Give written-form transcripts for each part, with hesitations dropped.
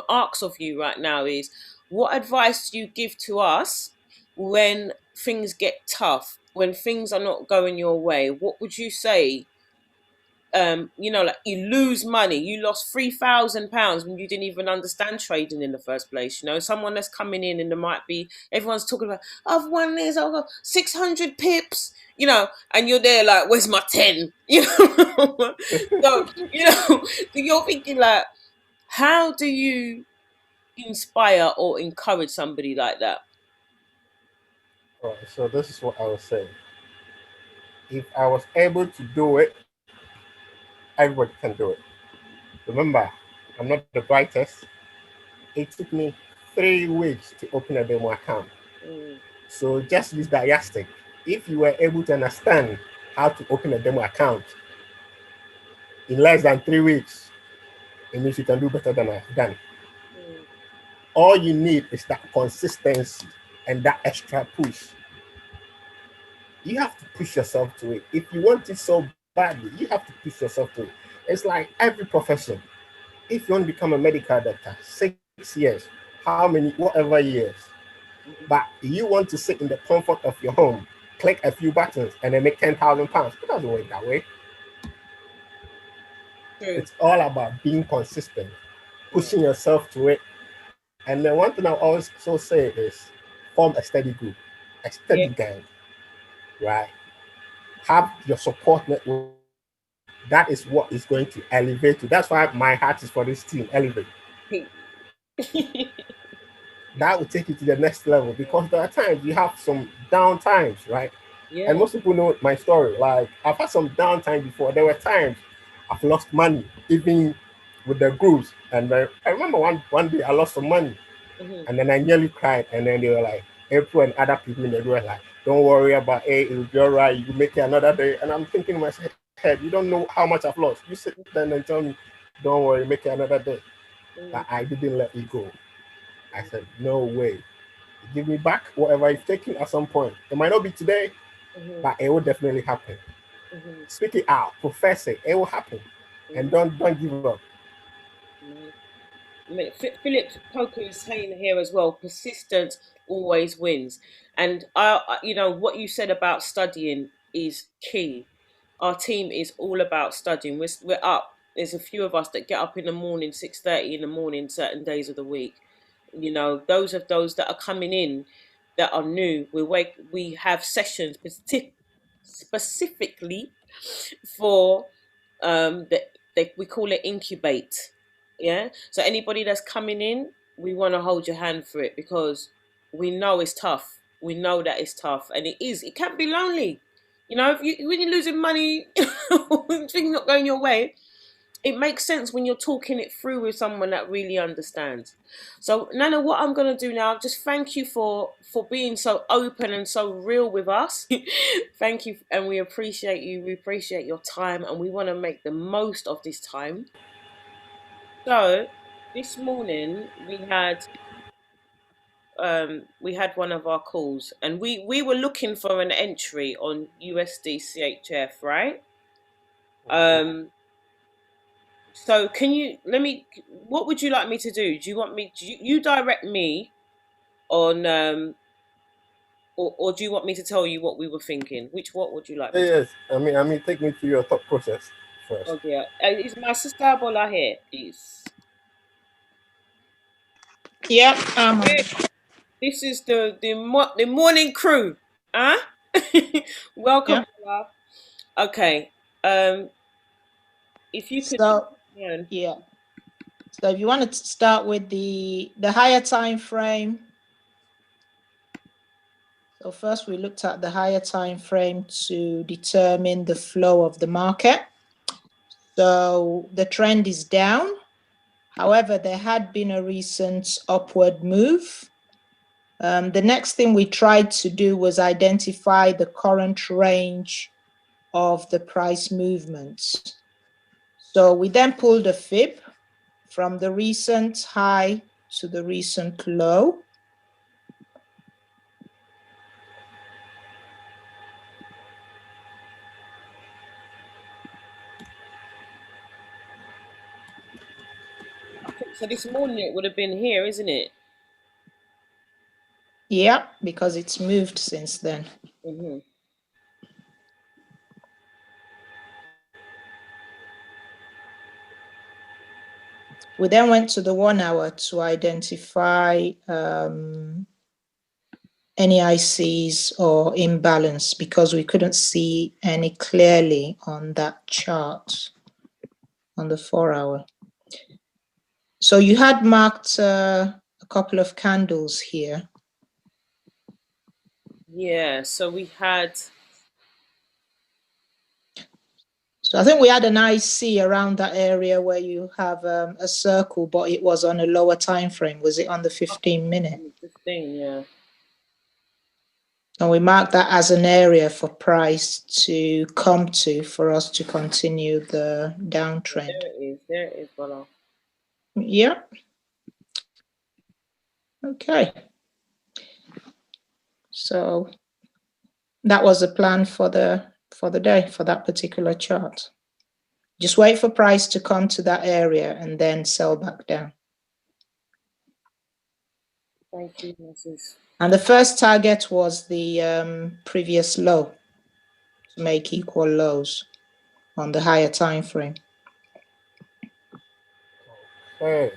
ask of you right now is, what advice do you give to us when things get tough, when things are not going your way? What would you say? Like you lose money, you lost £3,000 when you didn't even understand trading in the first place. Someone that's coming in and there might be, everyone's talking about, I've won this, I've got 600 pips, and you're there like, where's my 10? So, you're thinking like, how do you inspire or encourage somebody like that? All right, so this is what I was saying. If I was able to do it, everybody can do it. Remember, I'm not the brightest. It took me 3 weeks to open a demo account. Mm. So just use that yardstick. If you were able to understand how to open a demo account in less than 3 weeks, it means you can do better than I've done. Mm. All you need is that consistency and that extra push. You have to push yourself to it. If you want it so badly, you have to push yourself to it. It's like every profession. If you want to become a medical doctor, 6 years, how many, whatever years, but you want to sit in the comfort of your home, click a few buttons, and then make £10,000. It doesn't work that way. True. It's all about being consistent, Mm. pushing yourself to it. And then one thing I always so say is form a steady group, a steady Yeah. gang, right? Have your support network. That is what is going to elevate you. That's why my heart is for this team, Elevate. That will take you to the next level because there are times you have some down times, right? And Yeah. most people know my story. Like I've had some downtime before. There were times I've lost money, even with the groups. And I remember one day I lost some money, Hmm. and then I nearly cried. And then they were like, April and other people in the group were like, "Don't worry about it. It'll be all right. You make it another day." And I'm thinking in my head, you don't know how much I've lost. You sit there and tell me, "Don't worry, make it another day." But I didn't let it go. I said, "No way. Give me back whatever I've taken at some point. It might not be today, Hmm. but it will definitely happen. Hmm. Speak it out, profess it. It will happen, and Hmm. don't give up." I mean, Philip Poker is saying here as well, persistence always wins. And what you said about studying is key. Our team is all about studying. We're up. There's a few of us that get up in the morning, 6:30 in the morning, certain days of the week. Those that are coming in that are new. We have sessions specifically for we call it incubate. Yeah. So anybody that's coming in, we want to hold your hand for it because we know it's tough. We know that it's tough, and it is. It can be lonely. When you're losing money, things not going your way, it makes sense when you're talking it through with someone that really understands. So Nana, what I'm going to do now, just thank you for being so open and so real with us. Thank you, and we appreciate you. We appreciate your time, and we want to make the most of this time. So this morning we had one of our calls, and we were looking for an entry on USD CHF, right? Um, So can you let me? What would you like me to do? Do you want me? You direct me on, or do you want me to tell you what we were thinking? What would you like me to? Yes, I mean, take me through your thought process first. Oh dear, is my sister Bola here, please? Yep. Hey, this is the morning crew, huh? Welcome, Yeah. Bola. Okay, um, if you could, So yeah, yeah. So if you want to start with the higher time frame. So first we looked at the higher time frame to determine the flow of the market. So the trend is down. However, there had been a recent upward move. The next thing we tried to do was identify the current range of the price movements. So we then pulled a fib from the recent high to the recent low. So this morning it would have been here, isn't it? Yeah, because it's moved since then. Mm-hmm. We then went to the 1 hour to identify any ICs or imbalance because we couldn't see any clearly on that chart on the 4 hour. So you had marked a couple of candles here. Yeah. So we had. So I think we had an IC around that area where you have a circle, but it was on a lower time frame. Was it on the 15-minute? 15, yeah. And we marked that as an area for price to come to for us to continue the downtrend. There it is. There it is, Bola. Yeah. Okay. So that was the plan for the day for that particular chart. Just wait for price to come to that area and then sell back down. Thank you, Mrs. And the first target was the previous low to make equal lows on the higher time frame. Okay.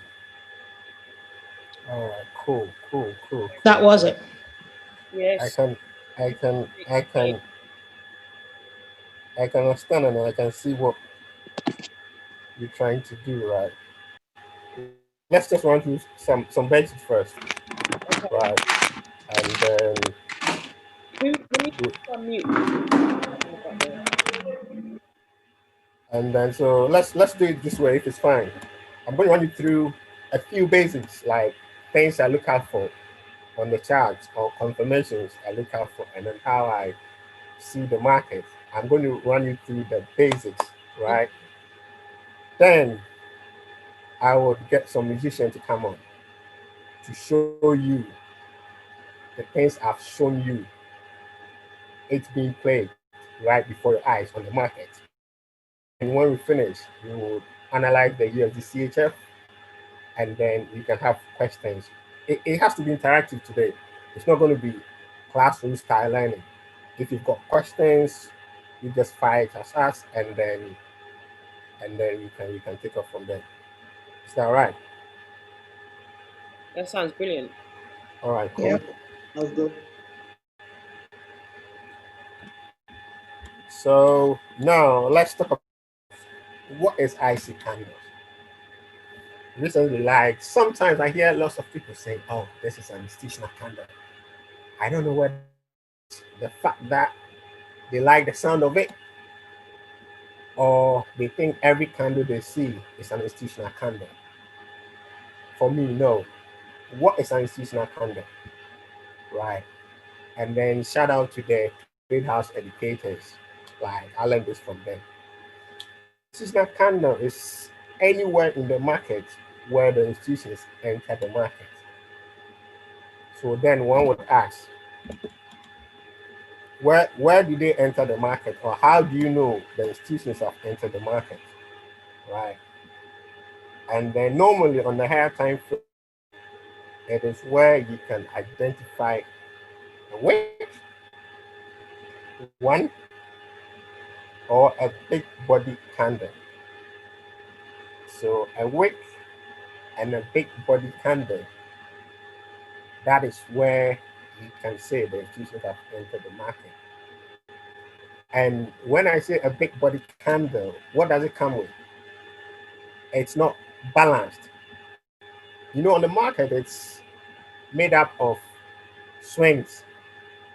All right. Cool. That was it. Yes. I can understand and I can see what you're trying to do, right? Let's just run through some basics first, Okay. right? And then Who need to unmute? and then so let's do it this way if it's fine. I'm going to run you through a few basics, like things I look out for on the charts or confirmations I look out for, and then how I see the market. I'm going to run you through the basics, right? Then I would get some musician to come on to show you the things I've shown you. It's being played right before your eyes on the market. And when we finish, we will analyze the USD CHF, and then you can have questions. It has to be interactive today. It's not going to be classroom style learning. If you've got questions, you just fire it at us, and then you can take off from there. Is that right? That sounds brilliant. All right, cool. Yeah. That's good. So now let's talk about what is IC candles. Recently, like sometimes I hear lots of people saying, "Oh, this is an institutional candle." I don't know what the fact that they like the sound of it, or they think every candle they see is an institutional candle. For me, no. What is an institutional candle? Right. And then shout out to the trade house educators. Like I learned this from them. Institutional candle is anywhere in the market where the institutions enter the market. So then one would ask, where do they enter the market, or how do you know the institutions have entered the market, right? And then normally on the higher time frame, it is where you can identify a wick, one, or a big body candle. So a wick and a big body candle, that is where you can say the institutions have entered the market. And when I say a big body candle, what does it come with? It's not balanced. You know, on the market, it's made up of swings,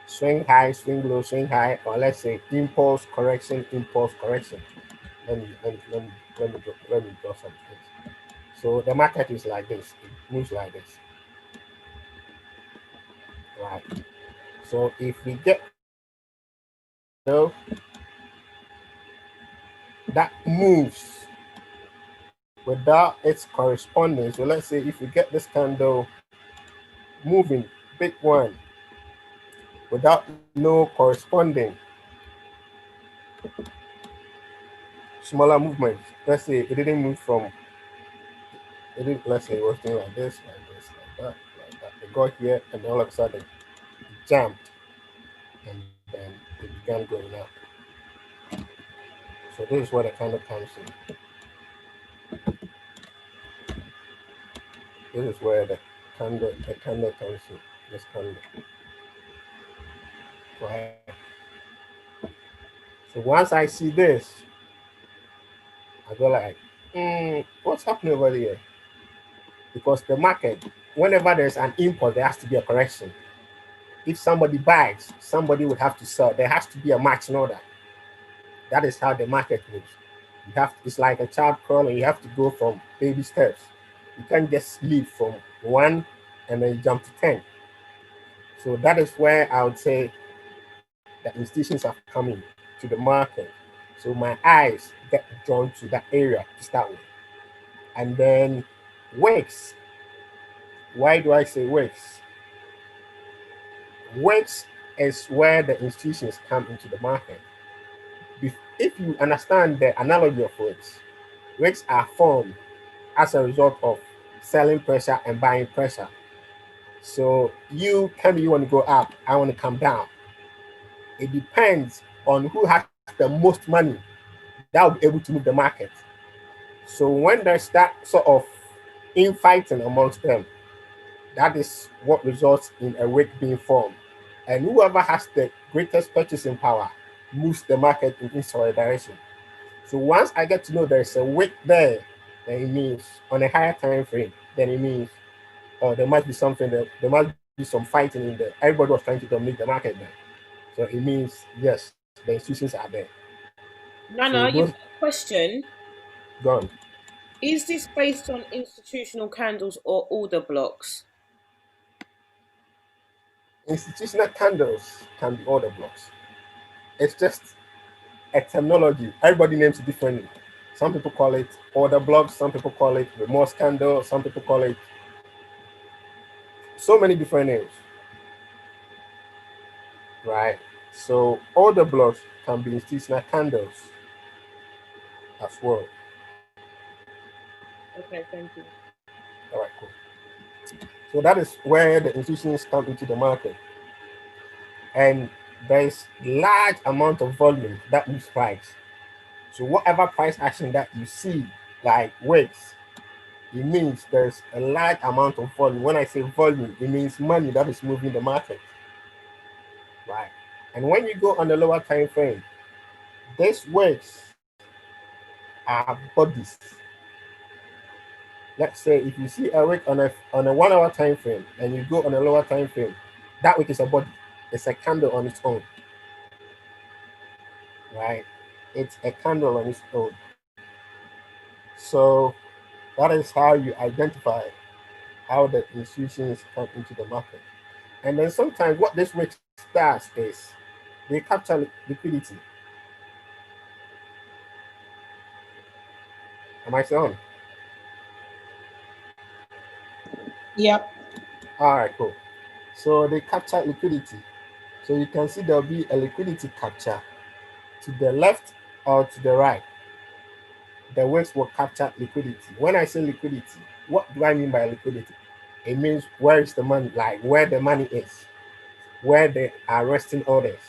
swing high, swing low, swing high, or let's say impulse correction, impulse correction. Let me draw some things. So the market is like this. It moves like this, right? So if we get that moves without its corresponding. So let's say if we get this candle moving, big one, without no corresponding smaller movement. Let's say it didn't move from It didn't, let's say it was doing like this, like that, like that. They got here and all of a sudden it jumped and then it began going up. So this is where the candle comes in. This is where the candle comes in. This candle. Right. So once I see this, I go like, what's happening over here? Because the market, whenever there's an import, there has to be a correction. If somebody buys, somebody would have to sell. There has to be a matching order. That is how the market moves. It's like a child crawling. You have to go from baby steps. You can't just leave from one and then jump to 10. So that is where I would say that institutions are coming to the market. So my eyes get drawn to that area to start with. And then wicks. Why do I say wicks? Wicks is where the institutions come into the market. If you understand the analogy of wicks are formed as a result of selling pressure and buying pressure. So you want to go up, I want to come down. It depends on who has the most money that will be able to move the market. So when there's that sort of infighting amongst them, that is what results in a wick being formed. And whoever has the greatest purchasing power moves the market in its direction. So once I get to know there's a wick there, then it means on a higher time frame, then it means there must be something there must be some fighting in there. Everybody was trying to dominate the market there. So it means yes, the institutions are there. So Nana, those you've got a question. gone. Is this based on institutional candles or order blocks? Institutional candles can be order blocks. It's just a terminology. Everybody names it differently. Some people call it order blocks, some people call it remorse candle, some people call it so many different names. Right? So order blocks can be institutional candles as well. Okay, thank you. All right, cool. So that is where the institutions come into the market. And there's large amount of volume that moves price. So whatever price action that you see, like weights, it means there's a large amount of volume. When I say volume, it means money that is moving the market. Right. And when you go on the lower time frame, these weights are bodies. Let's say if you see a wick on a 1 hour time frame and you go on a lower time frame, that wick is a body. It's a candle on its own. Right? It's a candle on its own. So that is how you identify how the institutions come into the market. And then sometimes what this wick does is they capture liquidity. Am I still on? Yep. All right, cool. So they capture liquidity. So you can see there'll be a liquidity capture to the left or to the right. The wicks will capture liquidity. When I say liquidity, what do I mean by liquidity? It means where is the money, like where the money is, where they are resting orders.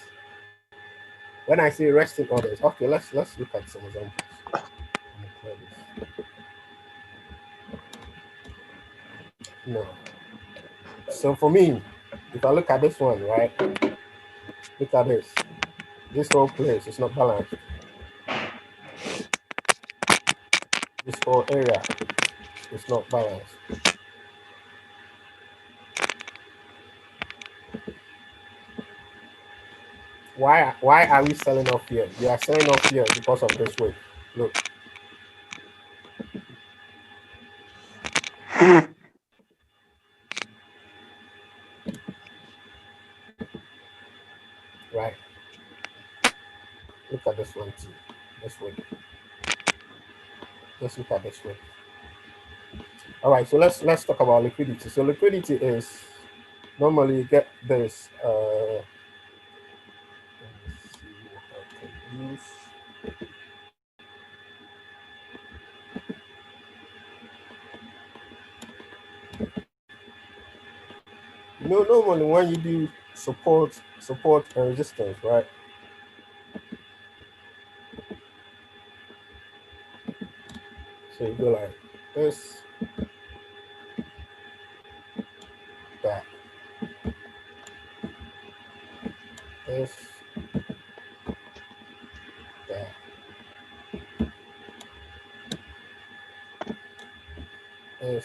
When I say resting orders, okay, let's look at some examples. No. So for me, if I look at this one, right? Look at this. This whole place is not balanced. This whole area is not balanced. Why are we selling off here? We are selling off here because of this way. Look. Right. Look at this one too. This way. Let's look at this way. All right, so let's talk about liquidity. So liquidity is normally you get this let me see what I can use. Normally when you do support and resistance, right? So you go like this, that, this, that, this,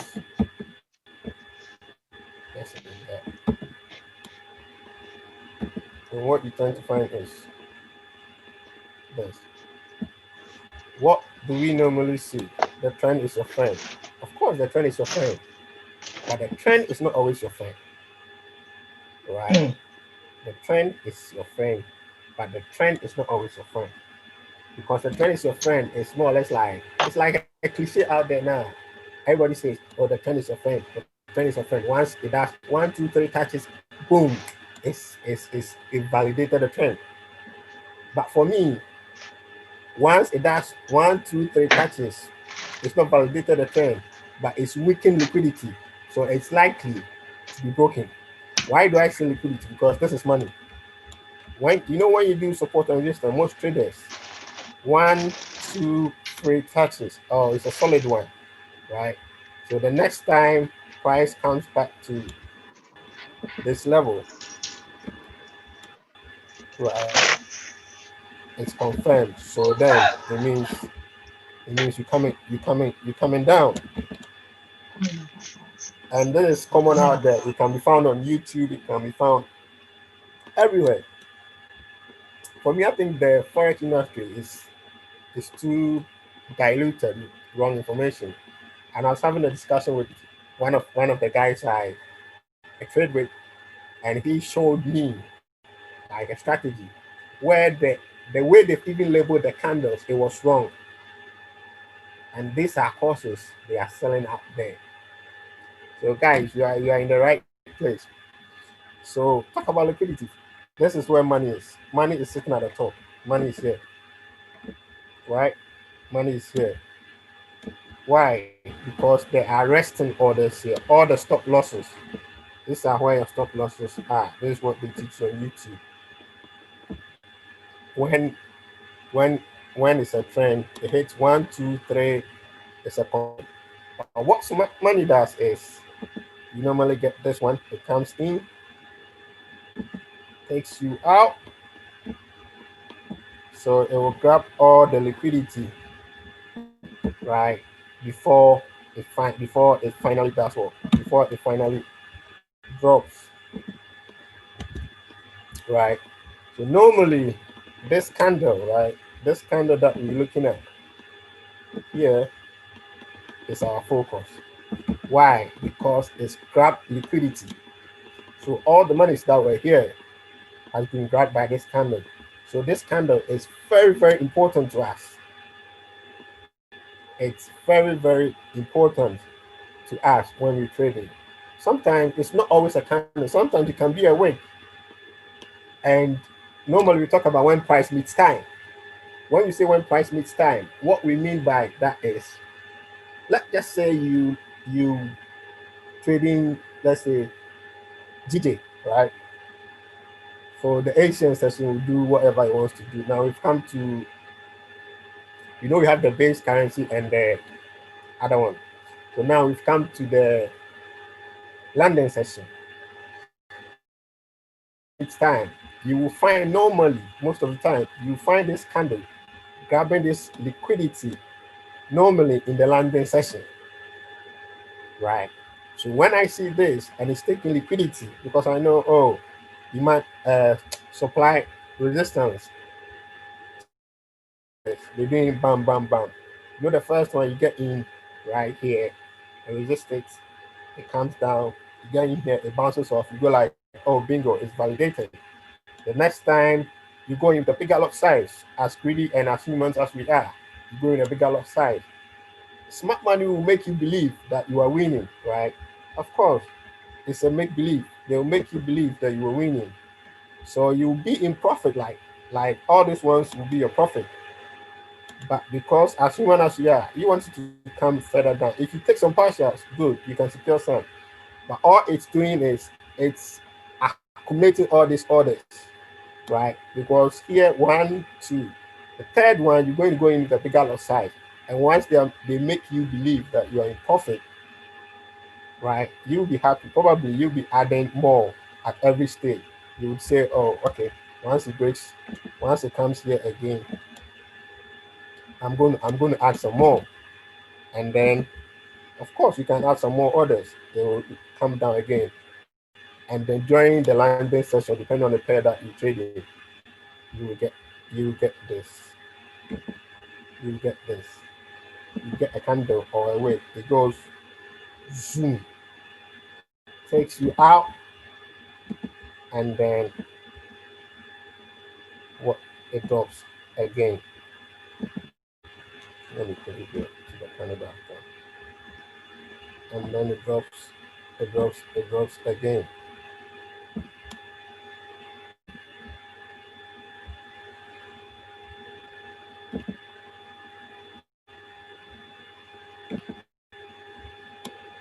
this, and that. And what you tend to find is this. What do we normally see? The trend is your friend. Of course, the trend is your friend, but the trend is not always your friend, right? The trend is your friend, but the trend is not always your friend, because the trend is your friend is more or less like, it's like a cliche out there now. Everybody says, "Oh, the trend is your friend. The trend is your friend." Once it does 1, 2, 3 touches, boom, it validated the trend. But for me, once it does 1, 2, 3 touches, it's not validated the trend, but it's weakened liquidity, so it's likely to be broken. Why do I say liquidity? Because this is money. When you do support and resistance, most traders, 1, 2, 3 touches, oh, it's a solid one, right? So the next time price comes back to this level, right, it's confirmed. So then it means you're coming down. And this is common out there. It can be found on YouTube, it can be found everywhere. For me, I think the forex industry is too diluted with wrong information. And I was having a discussion with one of the guys I trade with, and he showed me like a strategy where the way they've even labeled the candles, it was wrong. And these are courses they are selling out there. So guys, you are in the right place. So talk about liquidity. This is where money is. Money is sitting at the top. Money is here, right? Money is here. Why? Because there are resting orders here. All the stop losses. These are where your stop losses are. This is what they teach you on YouTube. When when it's a trend, it hits 1, 2, 3. It's a point. What money does is you normally get this one. It comes in, takes you out. So it will grab all the liquidity, right, before it finally does what? Before it finally drops, right? So normally this candle, right? This candle that we're looking at here is our focus. Why? Because it's grabbed liquidity. So all the monies that were here has been grabbed by this candle. So this candle is very, very important to us. It's very, very important to us when we're trading. Sometimes it's not always a candle. Sometimes it can be a wick. And normally we talk about when price meets time. When we say when price meets time, what we mean by that is, let's just say you trading, let's say GJ, right? For the Asian session, will do whatever it wants to do. Now we've come to, we have the base currency and the other one. So now we've come to the London session. It's time. You will find normally, most of the time, you find this candle grabbing this liquidity normally in the London session, right? So when I see this and it's taking liquidity, because I know, oh, you might supply resistance. They're doing bam, bam, bam. The first one you get in right here, and resistance, it comes down, you get in here, it bounces off, you go like, oh, bingo, it's validated. The next time you go in the bigger lot size, as greedy and as humans as we are, you go in a bigger lot size. Smart money will make you believe that you are winning, right? Of course, it's a make believe. They'll make you believe that you are winning. So you'll be in profit, like all these ones will be your profit. But because as human as you are, you want it to come further down. If you take some partials, good, you can secure some. But all it's doing is it's accumulating all these orders, right? Because here, 1, 2, the third one, you're going to go into the bigger lot size. And once they make you believe that you are in profit, right, you'll be happy. Probably you'll be adding more at every stage. You would say, oh, okay, once it comes here again, I'm going to add some more. And then, of course, you can add some more orders. They will come down again. And then during the landing session, depending on the pair that you trade in, you will get this. You get this. You get a candle or a wick. It goes zoom, takes you out, and then what it drops again. Let me put it here to the Canada account. And then it drops again.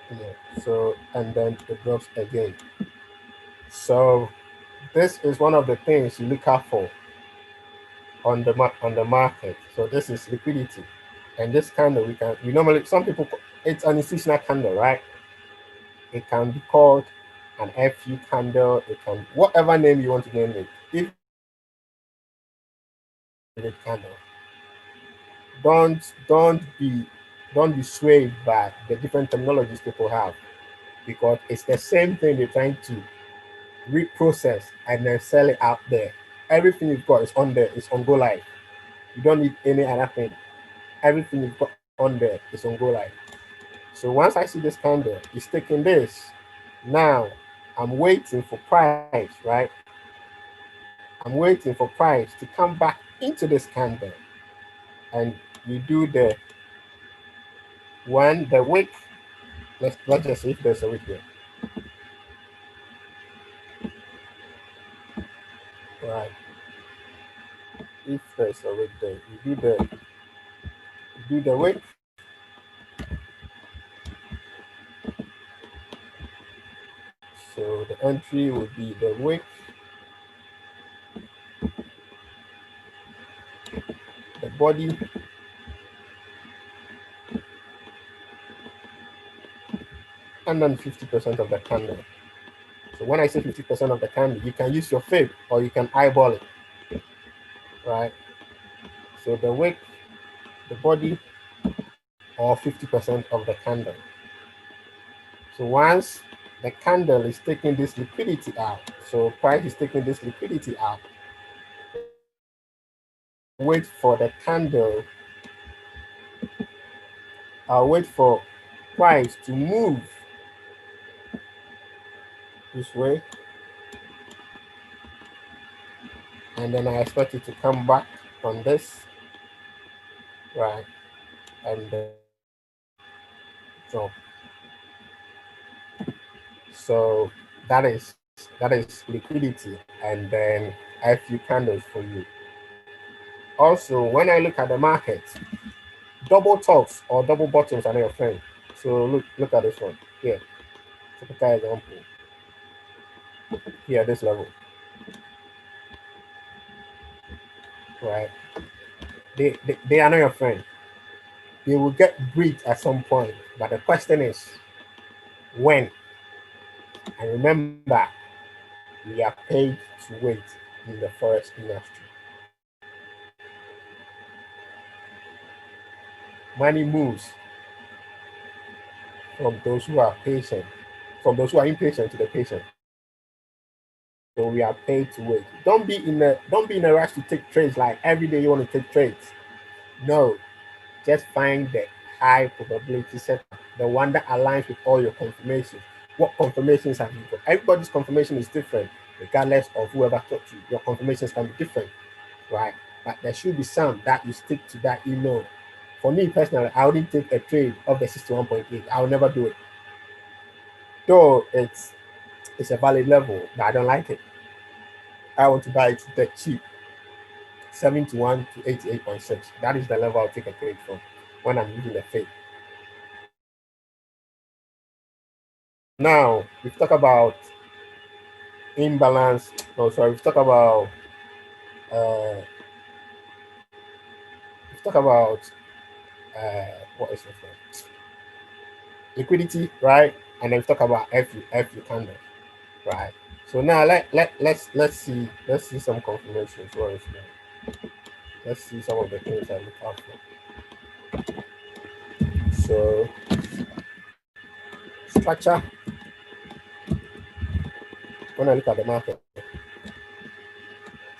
Yeah. So, and then it drops again. So this is one of the things you look out for on the market. So this is liquidity, and this candle we normally, some people, it's an institutional candle, right? It can be called an FU candle. It can, whatever name you want to name it. If it candle, don't be swayed by the different terminologies people have, because it's the same thing they're trying to reprocess and then sell it out there. Everything you've got is on there. It's on Go Live. You don't need any other thing. Everything you've got on there is on Go Live. So once I see this candle, it's taking this. Now I'm waiting for price, right? I'm waiting for price to come back into this candle. And you do the wick. Let's just see if there's a wick there. Right. If there's a wick there, you do the wick. So the entry would be the wick, the body, and then 50% of the candle. So when I say 50% of the candle, you can use your fib or you can eyeball it, right? So the wick, the body, or 50% of the candle. So once the candle is taking this liquidity out, so price is taking this liquidity out, wait for the candle, I'll wait for price to move this way, and then I expect it to come back on this, right, and then drop. So that is liquidity, and then a few candles for you. Also, when I look at the market, double tops or double bottoms are not your friend. So look at this one here. Typical example. Here, this level. Right? They are not your friend. They will get breached at some point. But the question is when. And remember, we are paid to wait in the forex industry. Money moves from those who are patient, from those who are impatient to the patient. So we are paid to wait. Don't be in a rush to take trades. Like every day you want to take trades. No, just find the high probability setup, the one that aligns with all your confirmations. What confirmations have you got? Everybody's confirmation is different, regardless of whoever taught you. Your confirmations can be different, right? But there should be some that you stick to that email. For me personally, I wouldn't take a trade of the 61.8. I will never do it. Though it's a valid level, but I don't like it. I want to buy it that cheap. 71 to 88.6. That is the level I'll take a trade from when I'm using the fake. Now, we've talked about imbalance. No, sorry. If you talk about uh, what is it? Liquidity, right? And then we talk about FU candle, right? So now let's see some confirmations. What is that? Let's see some of the things I look out for. So structure. When I look at the market,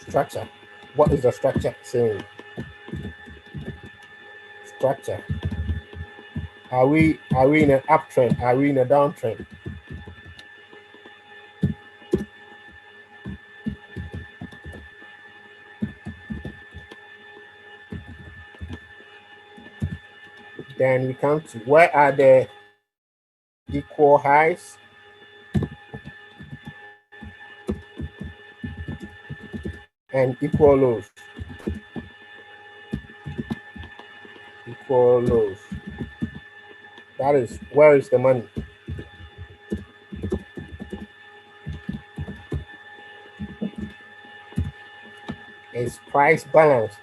structure. What is the structure saying? Structure. Are we in an uptrend? Are we in a downtrend? Then we come to where are the equal highs? And equal lows. Equal lows. That is, where is the money? Is price balanced?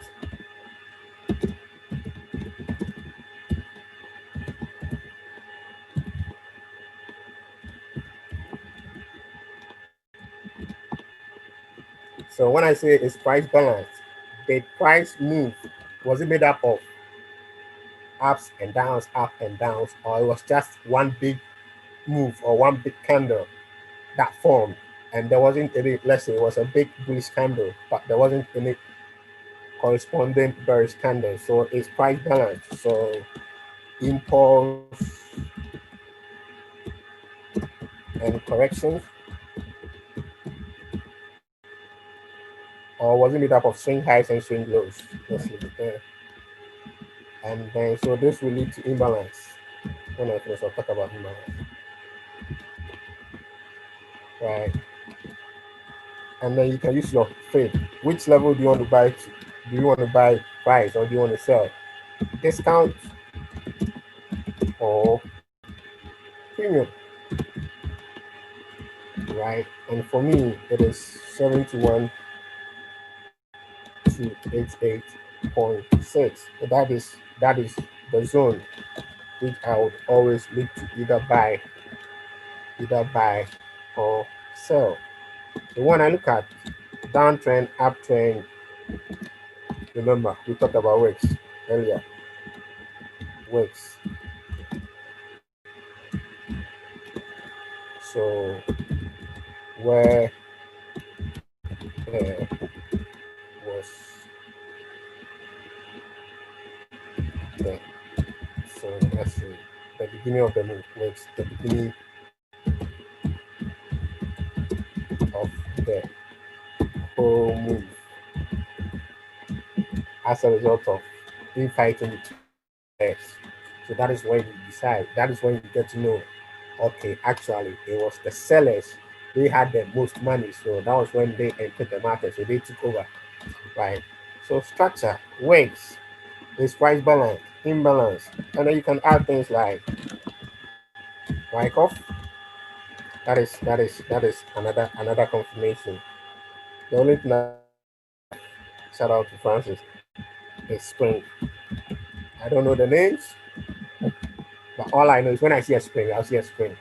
So when I say it's price balanced, the price move, was it made up of ups and downs, or it was just one big move or one big candle that formed, and there wasn't any, let's say it was a big bullish candle, but there wasn't any corresponding bearish candle. So it's price balanced. So impulse and corrections, or was it made up of swing highs and swing lows? Let's leave it there. And then so this will lead to imbalance. When I finish, I'll talk about imbalance. Right. And then you can use your faith. Which level do you want to buy to? Do you want to buy price or do you want to sell? Discount or premium? Right. And for me, it is 71 to 88.6. That is the zone which I would always look to either buy or sell. The one I look at, downtrend, uptrend. Remember, we talked about wicks earlier. Wicks. So where there was the, so let's see, the beginning of the move, wicks, the beginning of the whole move as a result of infighting between players. So that is when you decide, that is when you get to know, okay, actually it was the sellers, they had the most money, so that was when they entered the market, so they took over, right? So structure, weights, is price balance, imbalance, and then you can add things like Wyckoff. That is another confirmation. The only thing that, shout out to Francis, is spring. I don't know the names, but all I know is when I see a spring, I'll see a spring.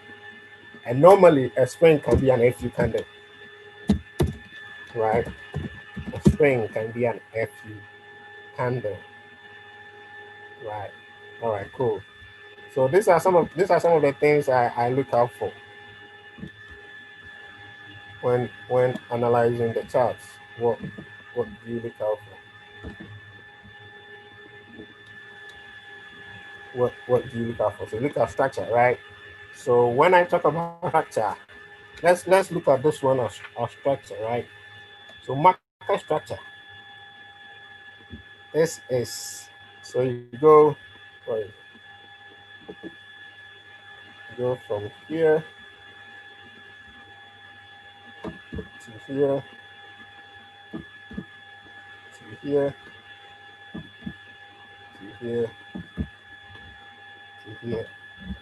And normally a spring can be an FU candle, right? A spring can be an FU candle, right? All right, cool. So these are some of the things I look out for when analyzing the charts. What do you look out for? What do you look out for? So you look at structure, right? So when I talk about structure, let's look at this one as structure, right? So market structure. This is, so you go, sorry, you go from here to here to here to here to here,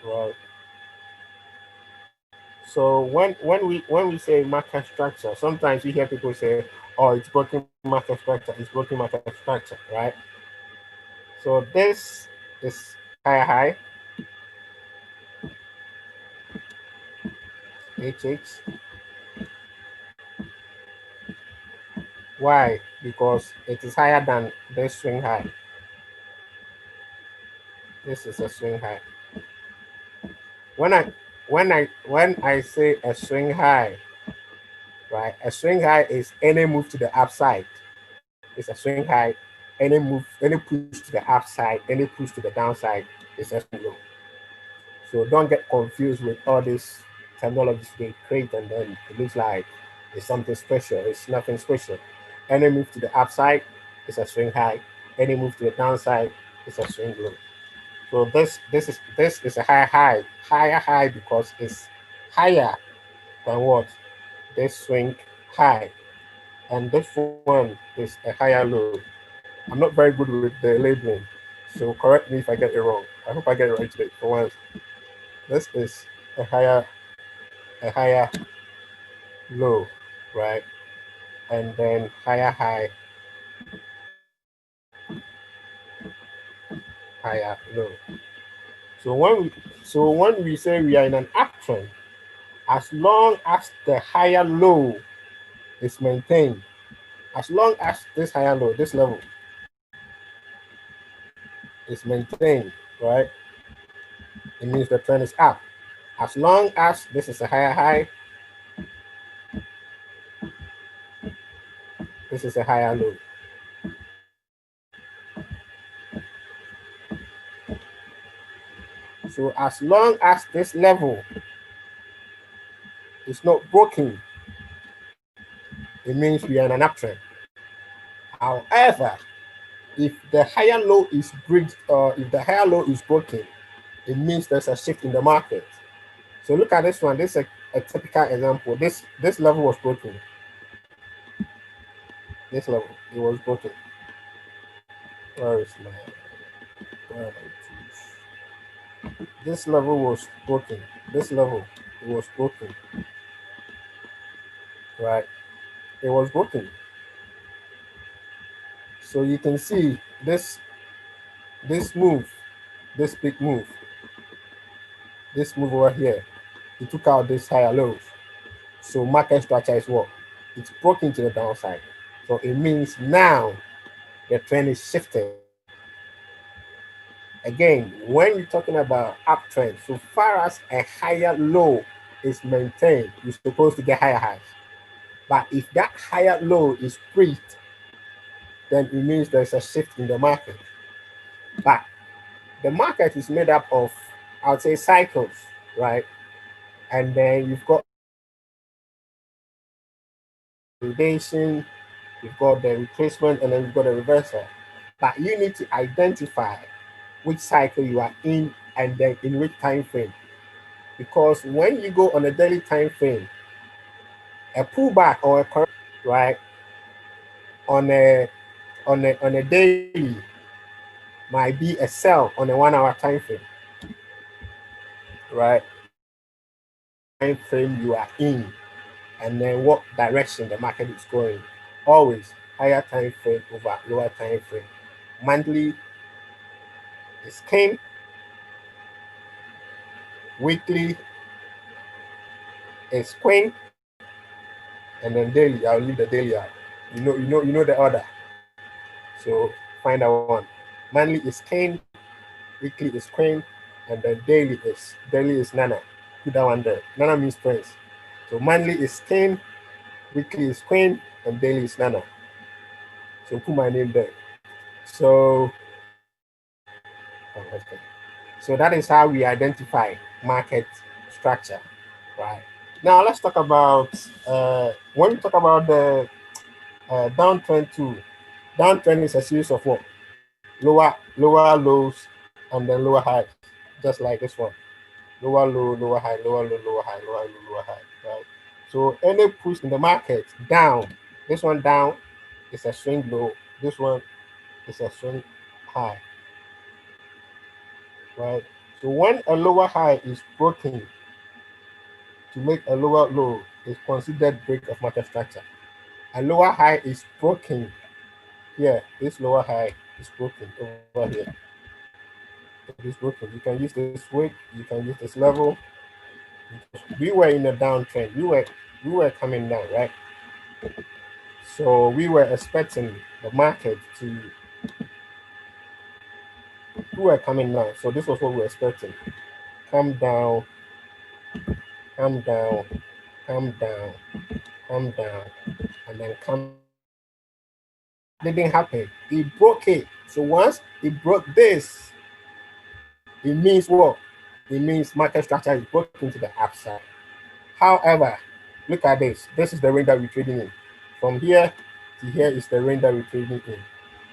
right? So when we say market structure, sometimes you hear people say, "Oh, it's broken market structure. It's broken market structure," right? So this is higher high, HH. Why? Because it is higher than this swing high. This is a swing high. When I say a swing high, right? A swing high is any move to the upside. It's a swing high. Any move, any push to the upside, any push to the downside is a swing low. So don't get confused with all this terminology they create, and then it looks like it's something special. It's nothing special. Any move to the upside is a swing high. Any move to the downside is a swing low. So this is a higher high because it's higher than what this swing high, and this one is a higher low. I'm not very good with the labeling, so correct me if I get it wrong. I hope I get it right today. For once, this is a higher low, right? And then higher high, higher low. So when we say we are in an uptrend, as long as the higher low is maintained, as long as this higher low, this level is maintained, right? It means the trend is up. As long as this is a higher high, this is a higher low. So as long as this level is not broken, it means we are in an uptrend. However, if the higher low is bridged, or if the higher low is broken, it means there's a shift in the market. So look at this one. This is a typical example. This level was broken. This level, it was broken. Where is my where are my tools? This level was broken. This level, it was broken. Right? It was broken. So you can see this move, this big move, this move over here, it took out this higher lows. So market structure is what? It's broken to the downside. So it means now the trend is shifting. Again, when you're talking about uptrend, so far as a higher low is maintained, you're supposed to get higher highs. But if that higher low is breached, then it means there's a shift in the market. But the market is made up of, I would say, cycles, right? And then you've got consolidation, you've got the retracement, and then you've got the reversal. But you need to identify which cycle you are in and then in which time frame. Because when you go on a daily time frame, a pullback or a correction, right, on a daily might be a sell on a 1 hour time frame, right? Time frame you are in, and then what direction the market is going. Always higher time frame over lower time frame. Monthly is king, weekly is queen, and then daily, I'll leave the daily out. You know the order. So find that one. Monthly is king, weekly is queen, and then daily is Nana. Put that one there. Nana means prince. So monthly is king, weekly is queen, and daily is Nana. So put my name there. So so that is how we identify market structure, right? Now let's talk about when we talk about the downtrend too. Downtrend is a series of what? Lower lows and then lower highs, just like this one. Lower low, lower high, lower low, lower high, lower low, lower high, right? So any push in the market down, this one down is a swing low, this one is a swing high, right? So when a lower high is broken, to make a lower low is considered break of market structure. A lower high is broken here. This lower high is broken over here. It is broken. You can use this wick, you can use this level. We were in a downtrend. We were coming down, right? So we were expecting the market to, we were coming down. So this was what we were expecting. Come down, come down, come down, come down, and then come. Didn't happen. It broke it. So once it broke this, it means what? It means market structure is broken to the upside. However, look at this. This is the range that we're trading in. From here to here is the range that we're trading in.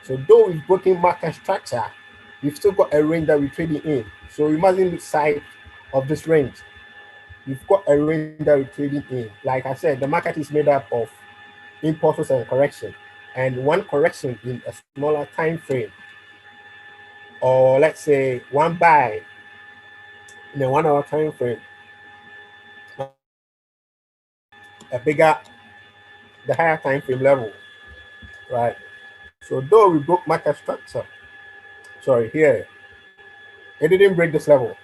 So though we've broken market structure, we've still got a range that we're trading in. So we mustn't lose sight of this range. We've got a range that we're trading in. Like I said, the market is made up of impulses and correction. And one correction in a smaller time frame, or let's say one buy in a 1 hour time frame, a bigger, the higher time frame level, right? So though we broke market structure, sorry, here, it didn't break this level.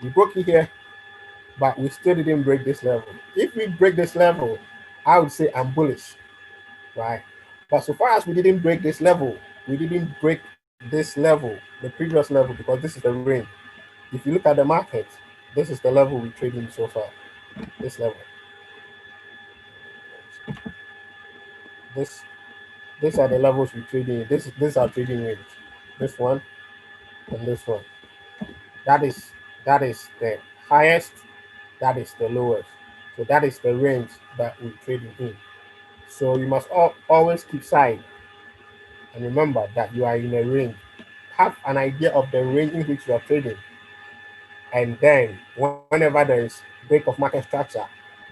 We broke it here, but we still didn't break this level. If we break this level, I would say I'm bullish, right? But so far as we didn't break this level, we didn't break this level, the previous level, because this is the range. If you look at the market, this is the level we're trading so far, this level. These are the levels we're trading in. This is our trading range. This one and this one. That is the highest, that is the lowest. So that is the range that we're trading in. So you must always keep sight and remember that you are in a range. Have an idea of the range in which you are trading. And then whenever there is break of market structure,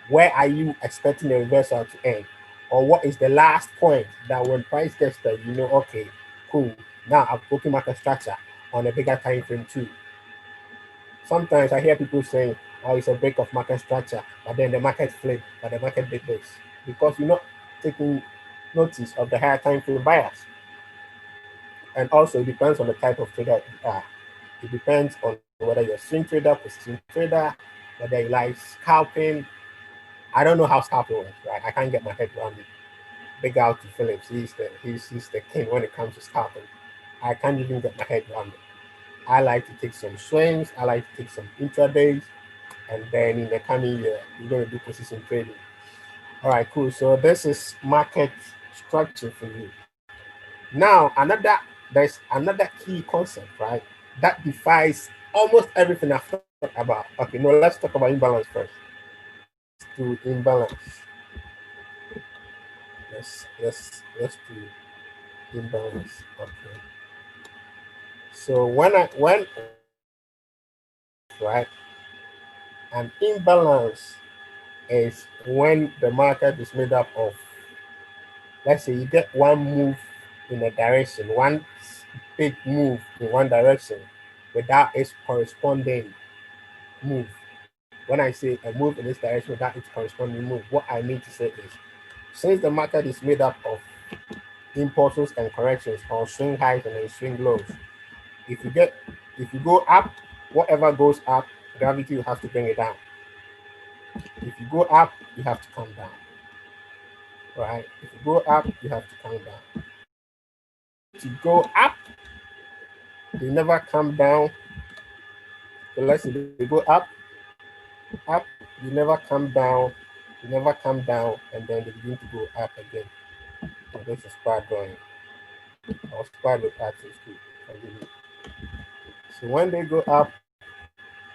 where are you expecting the reversal to end? Or what is the last point that when price gets there, you know, okay, cool, now I've broken market structure on a bigger time frame too. Sometimes I hear people saying, oh, it's a break of market structure, but then the market flipped, but the market did this. Because you're not taking notice of the higher time frame bias. And also it depends on the type of trader you are. It depends on whether you're a swing trader, position trader, whether you like scalping. I don't know how scalping works, right? I can't get my head around it. Big out to Phillips. He's the king when it comes to scalping. I can't even get my head around it. I like to take some swings. I like to take some intradays, and then in the coming year, we're going to do position trading. All right, cool. So this is market structure for you. Now, there's another key concept, right? That defies almost everything I've talked about. Okay, no, let's talk about imbalance first. Do imbalance. Let's do imbalance. Okay. So when right, an imbalance is when the market is made up of, let's say you get one move in a direction, one big move in one direction without its corresponding move. When I say a move in this direction without its corresponding move, what I mean to say is, since the market is made up of impulses and corrections or swing highs and then swing lows, if you go up, whatever goes up, gravity will have to bring it down. If you go up, you have to come down. Right? If you go up, you have to come down. To go up, they never come down. Unless they go up, you never come down, and then they begin to go up again. So this is bad drawing. I was bad with arts in school. Forgive me. So when they go up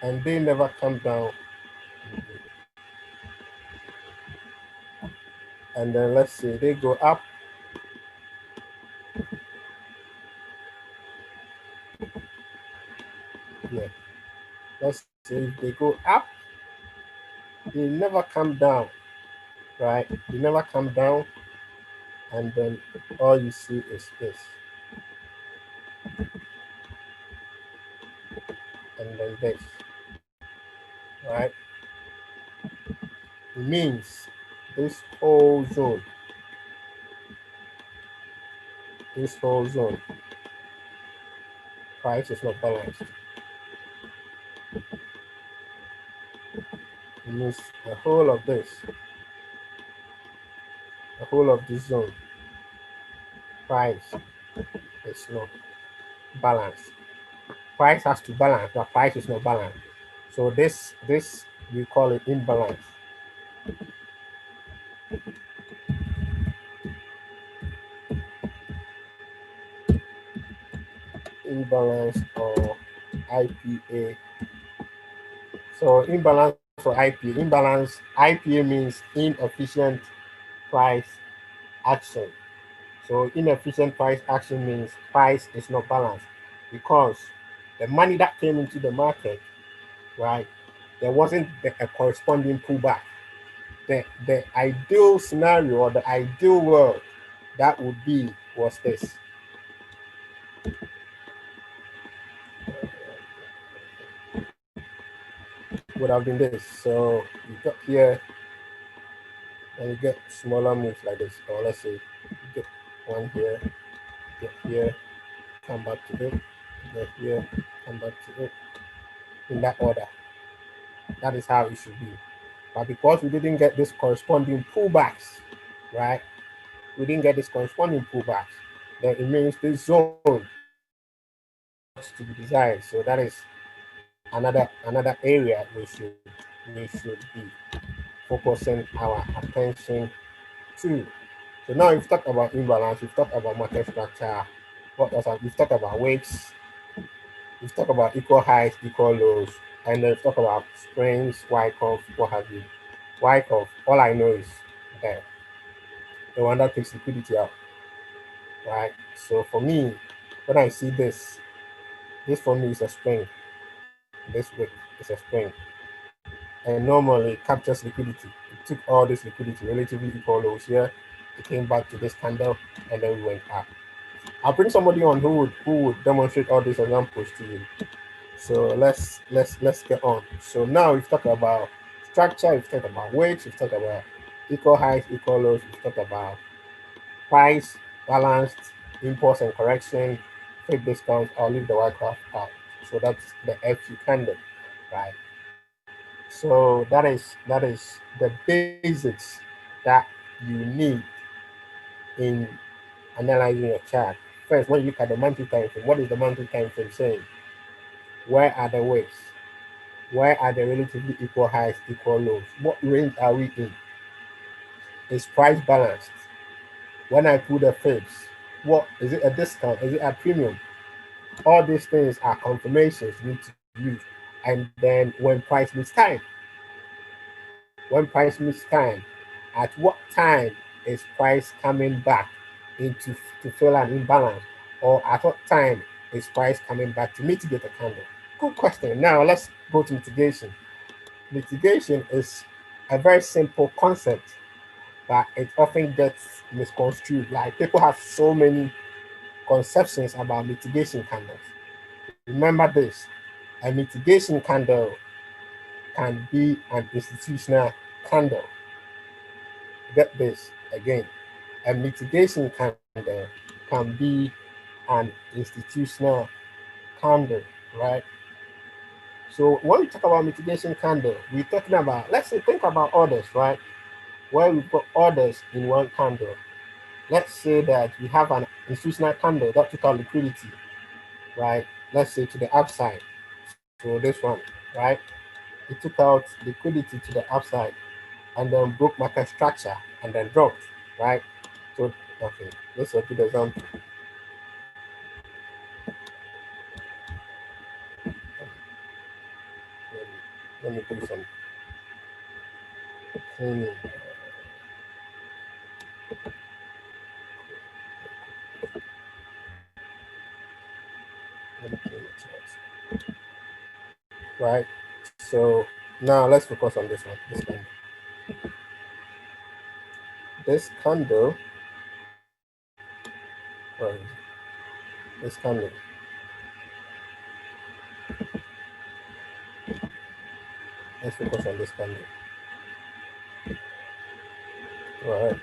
and they never come down, and then let's say they go up, yeah. Let's say they go up, they never come down, right? They never come down, and then all you see is this. And then this, right? It means this whole zone, price is not balanced. It means the whole of this zone, price is not balanced. Price has to balance, but price is not balanced. So this we call it imbalance. Imbalance or IPA. So imbalance for IPA. IPA means inefficient price action. So inefficient price action means price is not balanced because the money that came into the market, right, there wasn't a corresponding pullback. The ideal scenario or the ideal world that would be was this. Would have been this. So you got here and you get smaller moves like this. Or let's say you get one here, get here, come back to it, get here, come back to it. In that order. That is how it should be. But because we didn't get this corresponding pullbacks, right? We didn't get this corresponding pullbacks, then it means this zone to be desired. So that is another area we should be focusing our attention to. So now we've talked about imbalance, we've talked about market structure, what else? We've talked about weights, we've talked about equal highs, equal lows, and then we've talked about springs, Wyckoff, what have you. Wyckoff, all I know is that the one that takes liquidity out, right? So for me, when I see this for me is a spring. This wick is a spring, and normally it captures liquidity. It took all this liquidity, relatively equal lows here. It came back to this candle, and then we went up. I'll bring somebody on who would demonstrate all these examples to you. So let's get on. So now we've talked about structure, we've talked about weights, we've talked about equal highs, equal lows, we've talked about price, balanced, impulse and correction, fake discounts. I'll leave the Wyckoff out. So that's the FU candle, right? So that is the basics that you need in analyzing your chart. First, when you look at the monthly time frame, what is the monthly time frame saying? Where are the weights? Where are the relatively equal highs, equal lows? What range are we in? Is price balanced? When I put the fibs, what is it, a discount? Is it a premium? All these things are confirmations you need to use. And then when price meets time, at what time is price coming back into to fill an imbalance? Or at what time is price coming back to mitigate a candle? Good question. Now let's go to mitigation. Mitigation is a very simple concept, but it often gets misconstrued. Like people have so many conceptions about mitigation candles. Remember this, a mitigation candle can be an institutional candle. Get this again, a mitigation candle can be an institutional candle, right? So when we talk about mitigation candle, we're talking about, let's say, think about orders, right? Where we put orders in one candle. Let's say that we have an institutional candle that took out liquidity, right? Let's say to the upside. So this one, right? It took out liquidity to the upside and then broke market structure and then dropped, right? So, okay, this is a good example. Let me do some cleaning. Let me clean it, right? So now let's focus on this one. This candle, right? This candle. Let's focus on this candle. Right.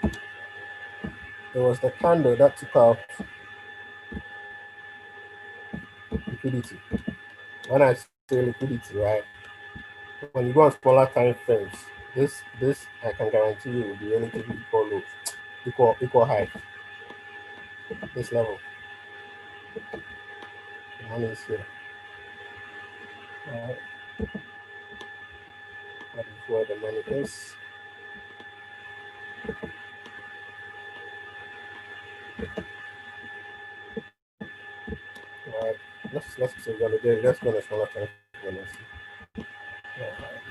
It was the candle that took out liquidity. When I say liquidity, right, when you go on smaller time frames, this I can guarantee you will be relatively equal lows, equal high. This level, the money is here. Right. That is where the money is. Right. Let's say validate. Let's go on a smaller time frame and see. Right.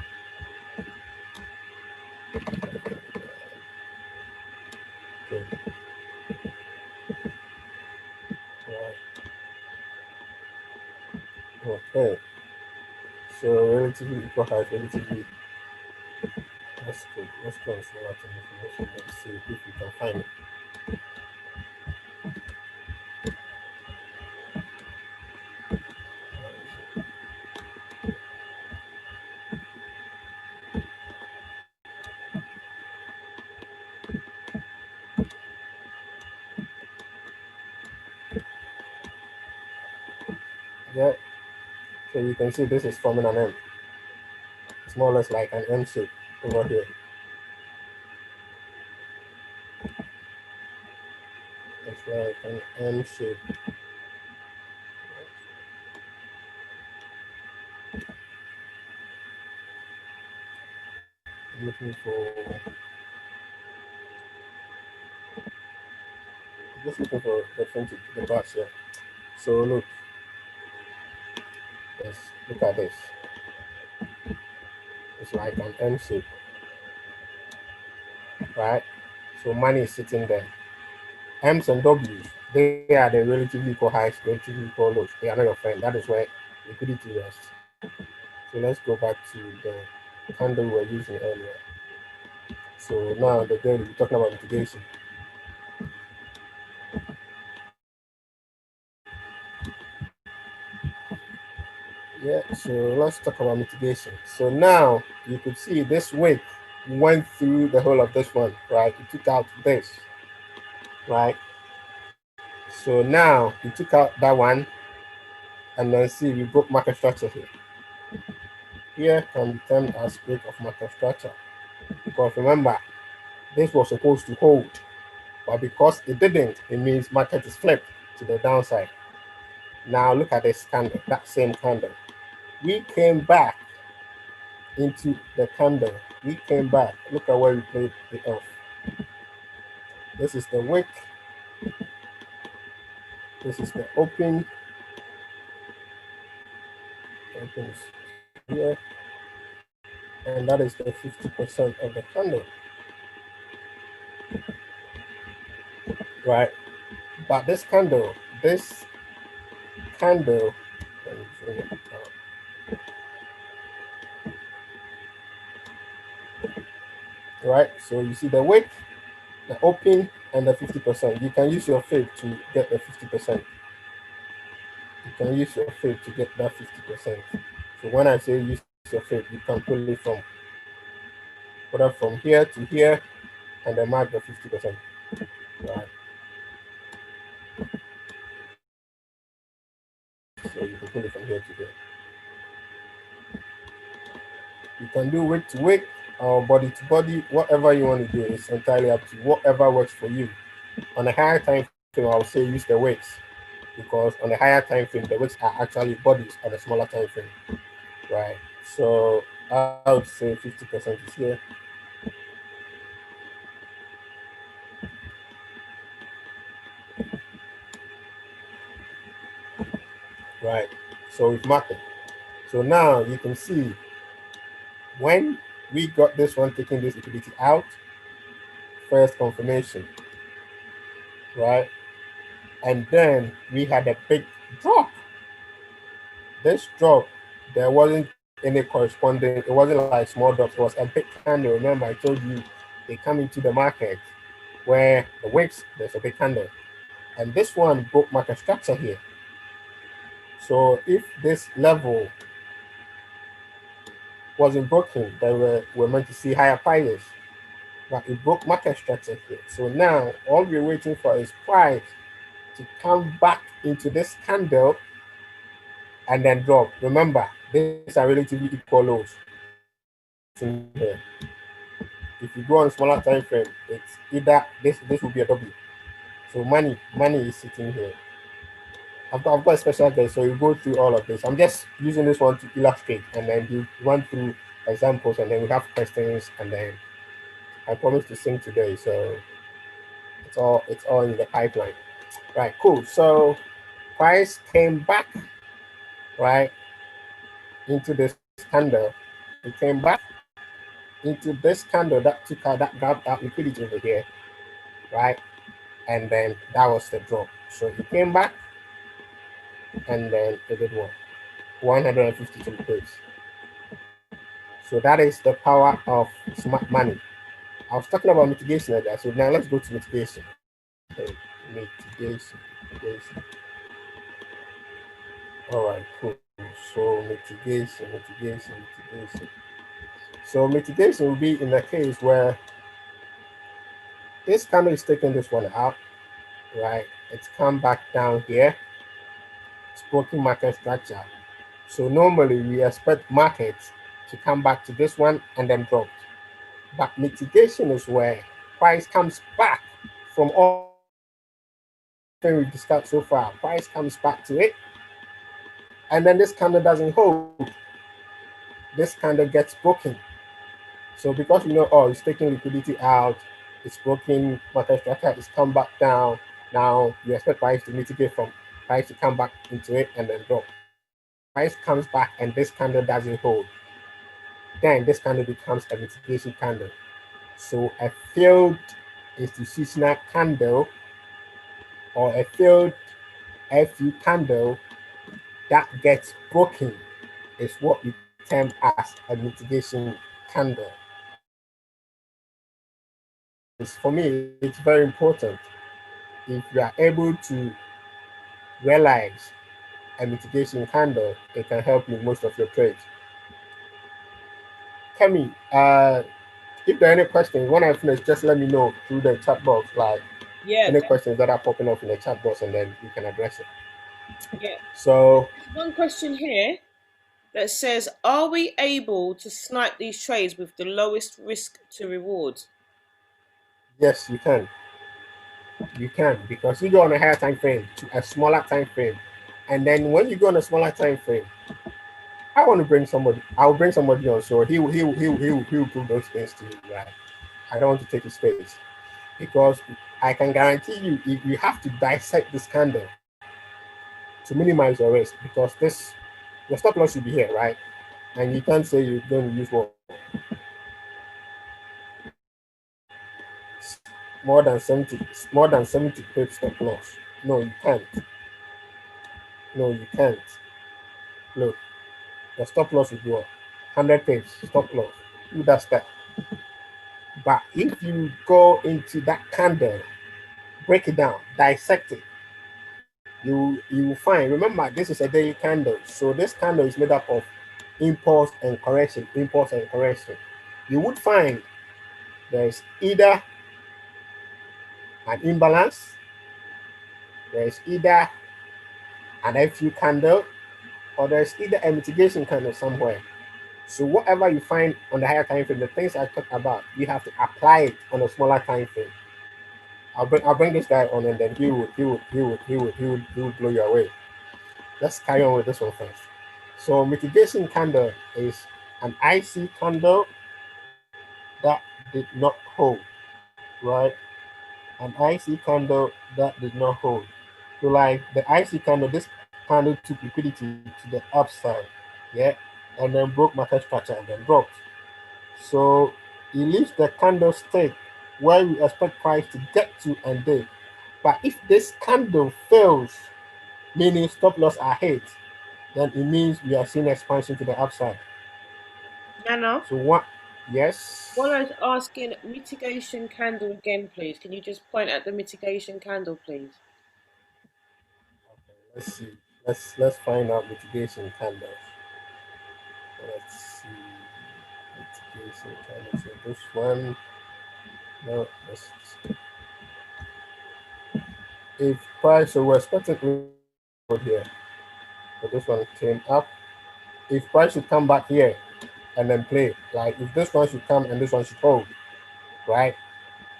Okay. Right. Okay. So relatively equal height, relatively. Let's go. Let's go and see what information. Let's see if we can find it. Yeah. So you can see this is forming an M. It's more or less like an M shape over here. It's like an M shape. I'm looking for. Just looking for the bars here. So look, yes, look at this. It's like an M shape, right? So money is sitting there. M's and W's, they are the relatively equal highs, relatively equal lows. They are not your friend. That is where liquidity rests. So let's go back to the candle we were using earlier. So now the daily, we're talking about mitigation. Yeah, so let's talk about mitigation. So now you could see this wick went through the whole of this one, right? It took out this, right? So now you took out that one, and then see we broke market structure here. Here can be termed as break of market structure. Because remember, this was supposed to hold, but because it didn't, it means market is flipped to the downside. Now look at this candle, that same candle. We came back into the candle. We came back. Look at where we played the off. This is the wick. This is the open. Opens here. And that is the 50% of the candle. Right? But this candle, let me bring it down. Right? So you see the wick, the open, and the 50%. You can use your fib to get the 50%. You can use your fib to get that 50%. So when I say use your fib, you can pull it from whether from here to here and then mark the 50%. Right. So you can pull it from here to here. You can do wick to wick or body to body, whatever you want to do. It's entirely up to you, whatever works for you. On a higher time frame, I would say use the wicks, because on a higher time frame, the wicks are actually bodies on a smaller time frame. Right. So I would say 50% is here. Right. So we've marked it. So now you can see when we got this one taking this liquidity out, first confirmation, right? And then we had a big drop. This drop, there wasn't any corresponding, it wasn't like small drops, it was a big candle. Remember, I told you they come into the market where the wicks, there's a big candle. And this one broke market structure here. So if this level wasn't broken, then we're meant to see higher prices. but it broke market structure here. So now all we're waiting for is price to come back into this candle and then drop. Remember, these are relatively equal lows. In here. If you go on smaller time frame, it's either this will be a W. So money is sitting here. I've got a special guide, so you go through all of this. I'm just using this one to illustrate, and then you run through examples, and then we have questions, and then I promise to sing today, so it's all in the pipeline. Right, cool. So price came back, right, into this candle. It came back into this candle that took out that grabbed that liquidity over here, right? And then that was the drop. So it came back, and then it did what? 152 pips. So that is the power of smart money. I was talking about mitigation earlier, so now let's go to mitigation. Okay, mitigation. All right, cool. So mitigation. So mitigation will be in the case where this candle is taking this one out, right? It's come back down here. It's broken market structure. So normally we expect markets to come back to this one and then drop. But mitigation is where price comes back from all we've discussed so far. Price comes back to it, and then this candle doesn't hold. This candle gets broken. So because you know, oh, it's taking liquidity out, it's broken market structure, it's come back down. Now you expect price to mitigate from price to come back into it and then drop. Price comes back and this candle doesn't hold. Then this candle becomes a mitigation candle. So a failed institutional candle or a failed FU candle that gets broken is what we term as a mitigation candle. For me, it's very important. If you are able to realize a mitigation candle, it can help you in most of your trades. Kemi, if there are any questions, when I finish, just let me know through the chat box, like any questions that are popping up in the chat box, and then we can address it. Yeah. So there's one question here that says, are we able to snipe these trades with the lowest risk to reward? Yes, you can. You can, because you go on a higher time frame to a smaller time frame. And then when you go on a smaller time frame, I'll bring somebody on, so he will prove those things to you, right? I don't want to take his space, because I can guarantee you, if you have to dissect this candle to minimize your risk, because your stop loss should be here, right? And you can't say you're going to use more than 70 pips stop loss. No, you can't. Look, your stop loss will be what? 100 pips stop loss. Who does that? But if you go into that candle, break it down, dissect it, you will find, remember, this is a daily candle. So this candle is made up of impulse and correction. You would find there's either an imbalance, there's either an FU candle, or there's either a mitigation candle somewhere. So whatever you find on the higher time frame, the things I talked about, you have to apply it on a smaller time frame. I'll bring this guy on, and then he will blow you away. Let's carry on with this one first. So mitigation candle is an IC candle that did not hold, right? An IC candle that did not hold. So like the IC candle, this candle took liquidity to the upside, yeah, and then broke market structure and then dropped. So it leaves the candlestick where we expect price to get to and did. But if this candle fails, meaning stop loss are hit, then it means we are seeing expansion to the upside. Nana? So what? Yes. While I was asking mitigation candle again, please. Can you just point at the mitigation candle, please? Okay, let's see. Let's find out mitigation candles. Let's see. Mitigation candles. So this one. No, if price, so we're expecting here, but this one came up. If price should come back here and then play, like if this one should come and this one should hold, right?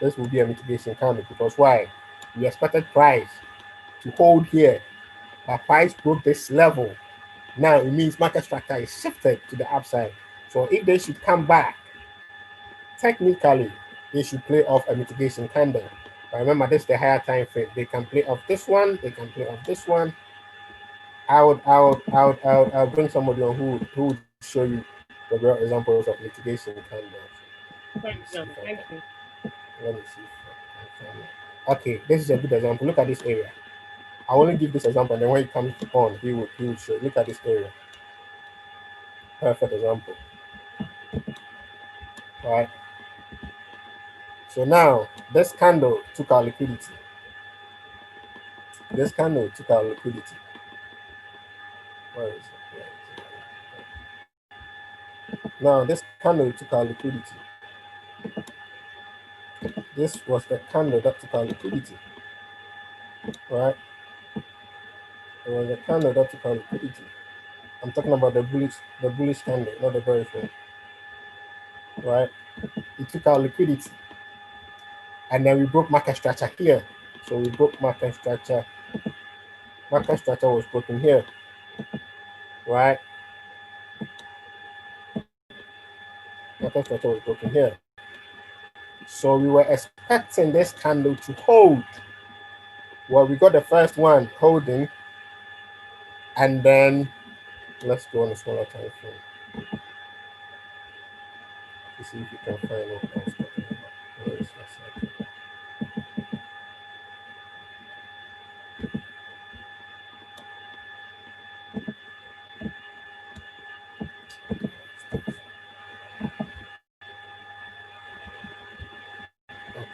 This will be a mitigation candle because why? We expected price to hold here, but price broke this level. Now it means market structure is shifted to the upside. So if they should come back, technically they should play off a mitigation candle. But remember, this is the higher time frame. They can play off this one, they can play off this one. I would bring somebody on who would show you the real examples of mitigation candles. Thank you. Let me see if I can find it. Okay, this is a good example. Look at this area. I only give this example, and then when it comes on, he will show. Look at this area. Perfect example. All right. So now this candle took our liquidity. This candle took our liquidity. Where is it? Now this candle took our liquidity. This was the candle that took our liquidity. Right? It was the candle that took our liquidity. I'm talking about the bullish candle, not the bearish one. Right? It took our liquidity. And then we broke market structure here. So we broke market structure. Market structure was broken here. Right? Market structure was broken here. So we were expecting this candle to hold. Well, we got the first one holding, and then let's go on a smaller time frame to see if we can find what I was talking about. Where is my cycle?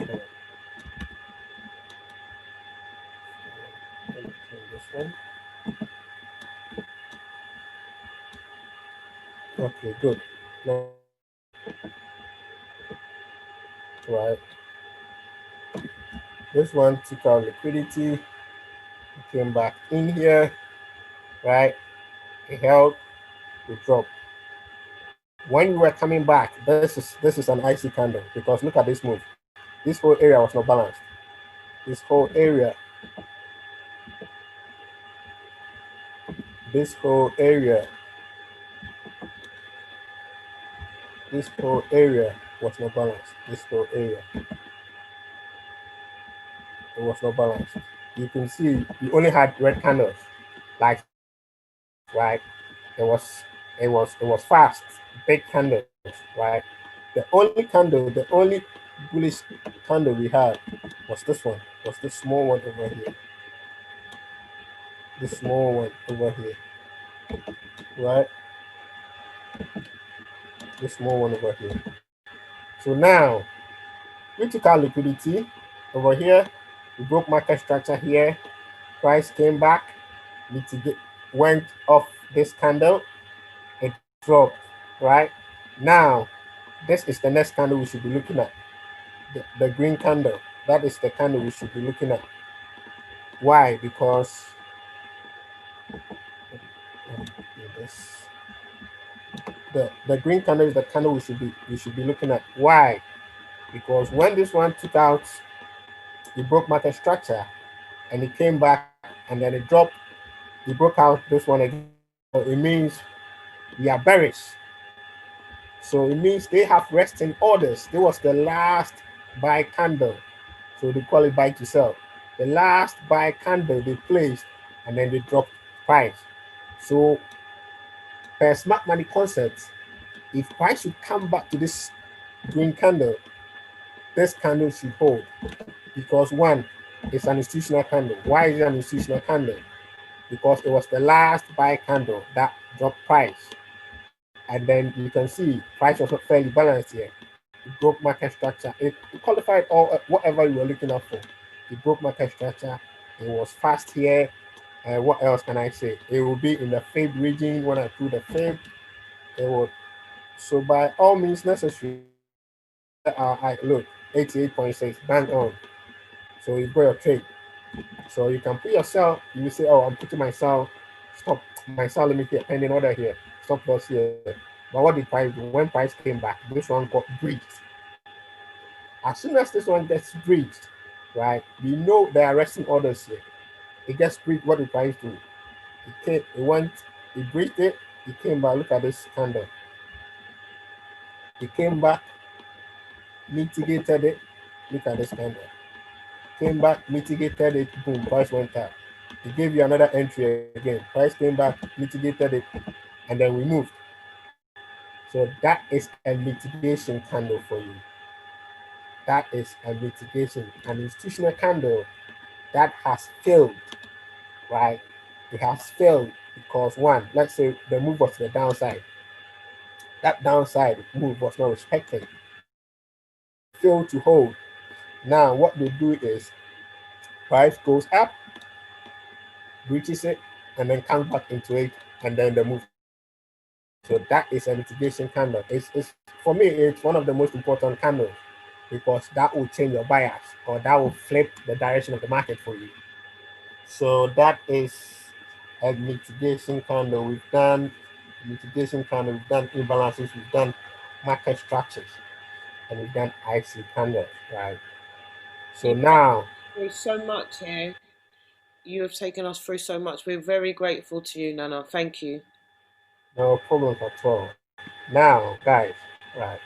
Okay. Let me change this one. Okay, good. Now, right. This one took our liquidity, came back in here, right? It held, it dropped. When we were coming back, this is an icy candle because look at this move. This whole area was not balanced. This whole area, this whole area was not balanced. This whole area, it was not balanced. You can see we only had red candles, like right. It was fast, big candles, right? The only bullish candle we had was this one. Was this small one over here? This small one over here, right? This small one over here. So now we took our liquidity over here. We broke market structure here. Price came back. Went off this candle. It dropped, right? Now, this is the next candle we should be looking at. The green candle. That is the candle we should be looking at. Why? Because the green candle is the candle we should be looking at. Why? Because when this one took out, it broke market structure, and it came back, and then it dropped. It broke out this one again. So it means we are bearish. So it means they have resting orders. There was the last buy candle. So they call it buy to sell. The last buy candle they placed, and then they dropped price. So per smart money concept, if price should come back to this green candle, this candle should hold. Because one, it's an institutional candle. Why is it an institutional candle? Because it was the last buy candle that dropped price. And then you can see price was not fairly balanced here. It broke market structure. It qualified all whatever you were looking out for. It broke market structure. It was fast here. What else can I say? It will be in the fib region when I put the fib. It will. So by all means necessary, I look. 88.6, bang on. So you go your trade. So you can put yourself, you will say, oh, I'm putting myself, stop, my sell limit here, pending order here, stop loss here. But what did price do? When price came back, this one got breached. As soon as this one gets breached, right, we know there are resting orders here. It gets breached, what did price do? It breached it, it came back, look at this candle. It came back, mitigated it, look at this candle. Came back, mitigated it, boom, price went up. It gave you another entry again. Price came back, mitigated it, and then we moved. So that is a mitigation candle for you. That is a mitigation, an institutional candle that has failed, right? It has failed because one, let's say the move was to the downside. That downside move was not respected. Failed to hold. Now what they do is price goes up, breaches it, and then comes back into it, and then the move. So that is a mitigation candle. It's for me, it's one of the most important candles because that will change your bias or that will flip the direction of the market for you. So that is a mitigation candle. We've done mitigation candle, we've done imbalances, we've done market structures, and we've done IC candles, right? So now There's so much here. You have taken us through so much. We're very grateful to you, Nana. Thank you. no problem at all. Now, guys, right?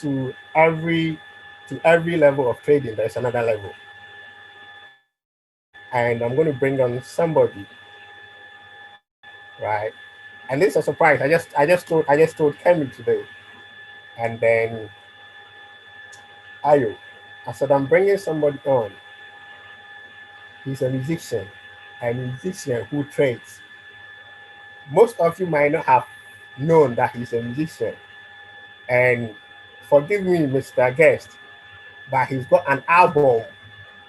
To every level of trading, there's another level. And I'm going to bring on somebody, right? And this is a surprise. I just told Kemi today, and then Ayo. I said I'm bringing somebody on. He's a musician who trades. Most of you might not have known that he's a musician, and forgive me, Mr. Guest, but he's got an album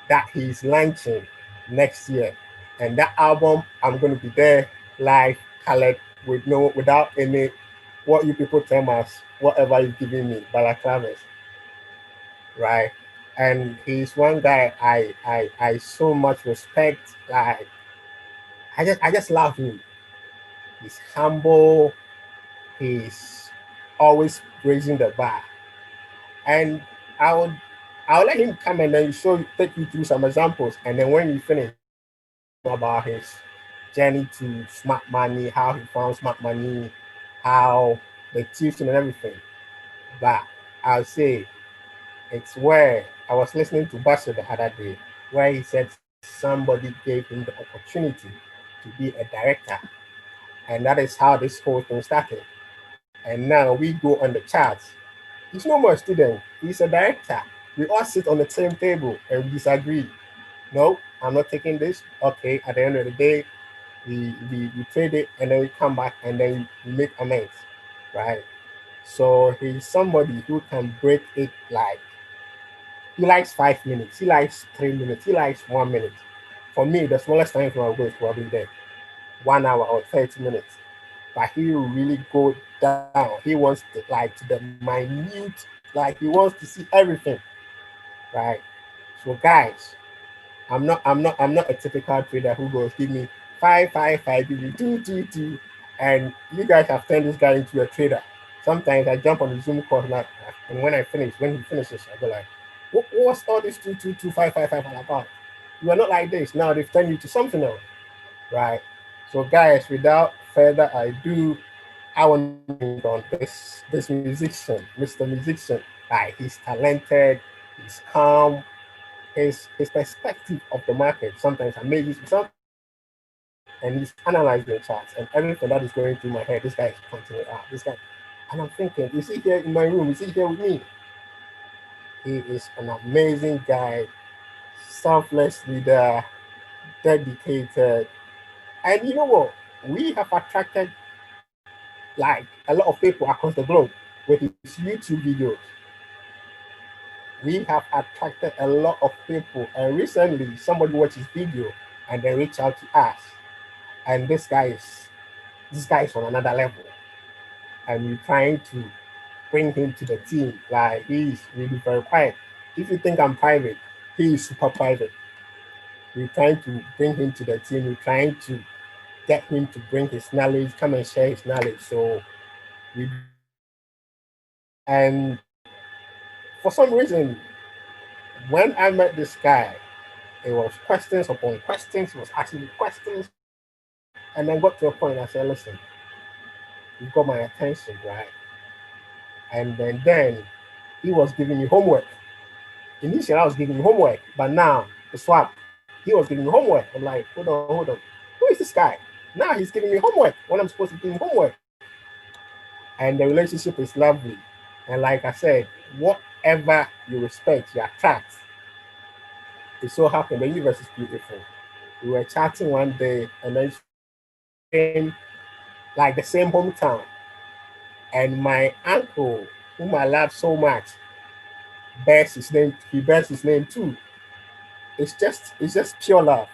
that he's launching next year, and that album I'm going to be there live, colored without any what you people term as whatever you're giving me, balaclavas, right? And he's one guy I so much respect. Like I just love him. He's humble. He's always raising the bar, and I would I'll let him come and then take you through some examples, and then when you finish about his journey to smart money, how he found smart money, how the tuition and everything. But I'll say it's where I was listening to Basel the other day, where he said somebody gave him the opportunity to be a director. And that is how this whole thing started. And now we go on the charts. He's no more a student, he's a director. We all sit on the same table and we disagree. No, I'm not taking this. Okay, at the end of the day, we trade it and then we come back and then we make amends, right? So he's somebody who can break it like he likes 5 minutes, he likes 3 minutes, he likes 1 minute. For me, the smallest time frame I'll go is probably there, 1 hour or 30 minutes. But he will really go down. He wants to like to the minute, like he wants to see everything, right? So guys, I'm not a typical trader who goes give me 5 give me 2 and you guys have turned this guy into a trader. Sometimes I jump on the Zoom call and when he finishes, I go like, what's all this 2 5 about? You are not like this. Now they've turned you to something else, right? So guys, without further ado, I want to bring on this musician, Mr. Musician. Like he's talented, he's calm, his perspective of the market sometimes amazes me. And he's analyzing the charts and everything that is going through my head. This guy is pointing it out. This guy, and I'm thinking, is he here in my room? Is he here with me? He is an amazing guy, selfless leader, dedicated. And you know what? We have attracted like a lot of people across the globe with his YouTube videos. We have attracted a lot of people. And recently, somebody watched his video and then reached out to us. And this guy is on another level. And we're trying to bring him to the team. Like, he's really very quiet. If you think I'm private, he is super private. We're trying to bring him to the team. We're trying to get him to bring his knowledge, come and share his knowledge. So we, and for some reason, when I met this guy, it was questions upon questions. He was asking me questions, and then got to a point. I said, "Listen, you've got my attention, right?" And then he was giving me homework. Initially, I was giving him homework, but now the swap, he was giving me homework. I'm like, hold on. Who is this guy? Now he's giving me homework when I'm supposed to give him homework. And the relationship is lovely. And like I said, whatever you respect, you attract. It so happened the universe is beautiful. We were chatting one day, and then came like the same hometown. And my uncle, whom I love so much, bears his name. He bears his name too. It's just pure love.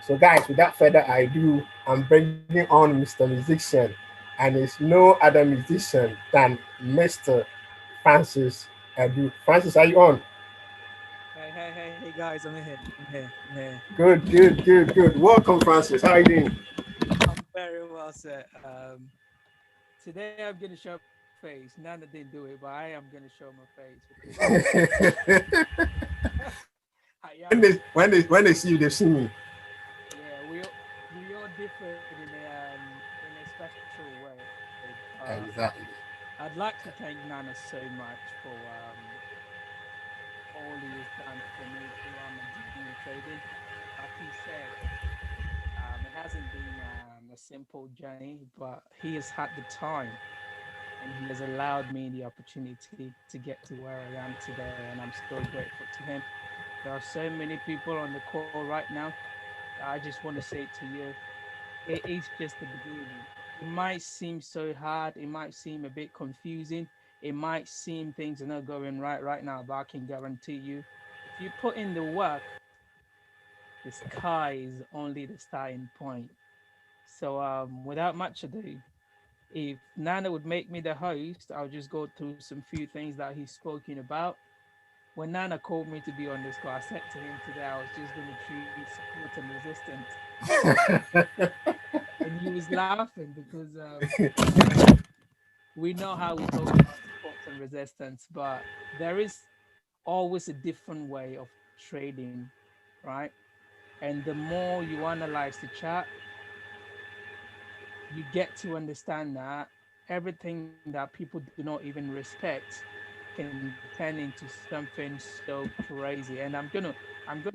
So guys, without further ado, I'm bringing on Mr. Musician, and it's no other musician than Mr. Francis Edu. Francis, are you on? Hey guys, I'm here. Good. Welcome, Francis. How are you doing? I'm very well, sir. Today I'm gonna show my face. Nana didn't do it, but I am gonna show my face because when they see you, they see me. Yeah, we all different in a special way. Exactly. I'd like to thank Nana so much for all he has done for me throughout my journey in trading. Like he said, it hasn't been a simple journey, but he has had the time and he has allowed me the opportunity to get to where I am today, and I'm still grateful to him. There are so many people on the call right now. I just want to say to you, it is just the beginning. It might seem so hard, it might seem a bit confusing, it might seem things are not going right now, but I can guarantee you, if you put in the work, the sky is only the starting point. So without much ado, if Nana would make me the host, I'll just go through some few things that he's spoken about. When Nana called me to be on this call, I said to him today I was just going to choose support and resistance. And he was laughing because we know how we talk about support and resistance, but there is always a different way of trading, right? And the more you analyze the chart, you get to understand that everything that people do not even respect can turn into something so crazy. And I'm gonna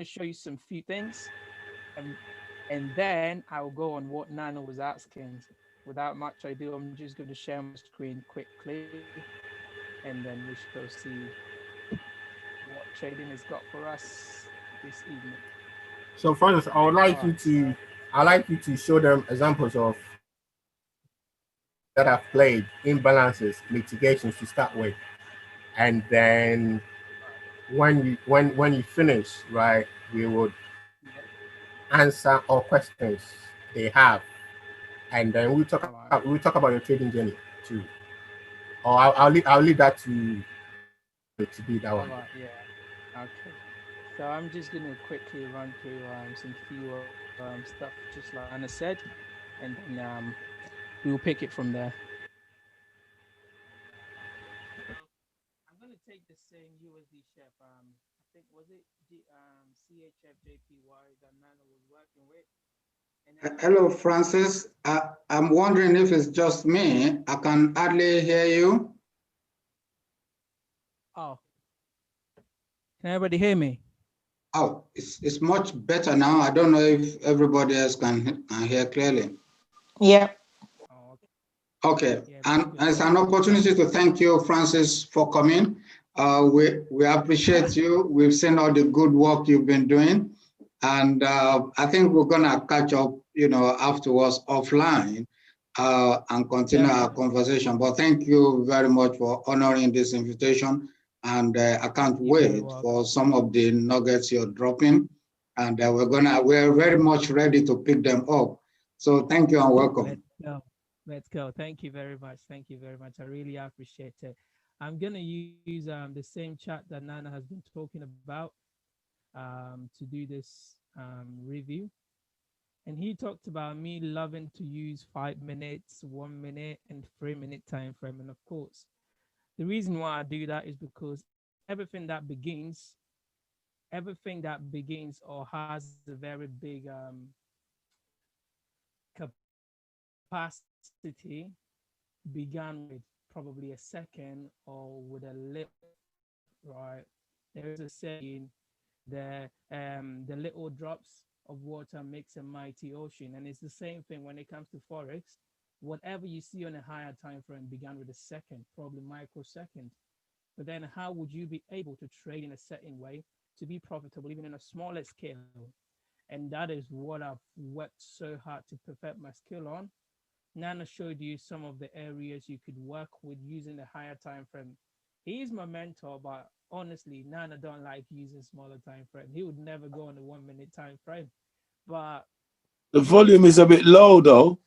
show you some few things, and then I'll go on what Nana was asking. Without much ado, I'm just going to share my screen quickly, and then we shall see what trading has got for us this evening. So, Francis, I'd like you to show them examples of that have played imbalances, mitigations to start with, and then when you finish, right, we would answer all questions they have, and then we'll talk about your trading journey too. Or I'll leave that to be that one. Yeah. Okay. So I'm just gonna quickly run through some few stuff, just like Anna said, and then we'll pick it from there. I'm gonna take the same USD chef. I think was it CHFJPY that Nana was working with. Hello, Francis. I'm wondering if it's just me. I can hardly hear you. Oh, can everybody hear me? Oh, it's much better now. I don't know if everybody else can hear clearly. Yeah. Oh, okay. Yeah, and it's an opportunity to thank you, Francis, for coming. We appreciate you. We've seen all the good work you've been doing. And I think we're going to catch up, afterwards offline and continue our conversation. But thank you very much for honoring this invitation. And I can't wait for some of the nuggets you're dropping. And we're very much ready to pick them up. So thank you and welcome. Let's go. Thank you very much. I really appreciate it. I'm gonna use the same chat that Nana has been talking about to do this review. And he talked about me loving to use 5 minutes, 1 minute, and 3 minute time frame. And of course, the reason why I do that is because everything that begins or has a very big capacity began with probably a second or with a little, right? There is a saying, the little drops of water makes a mighty ocean, and it's the same thing when it comes to forex. Whatever you see on a higher time frame began with a second, probably microsecond. But then how would you be able to trade in a certain way to be profitable even in a smaller scale? And that is what I've worked so hard to perfect my skill on. Nana showed you some of the areas you could work with using the higher time frame. He's my mentor, but honestly, Nana don't like using smaller time frame. He would never go on a 1 minute time frame. But the volume is a bit low though.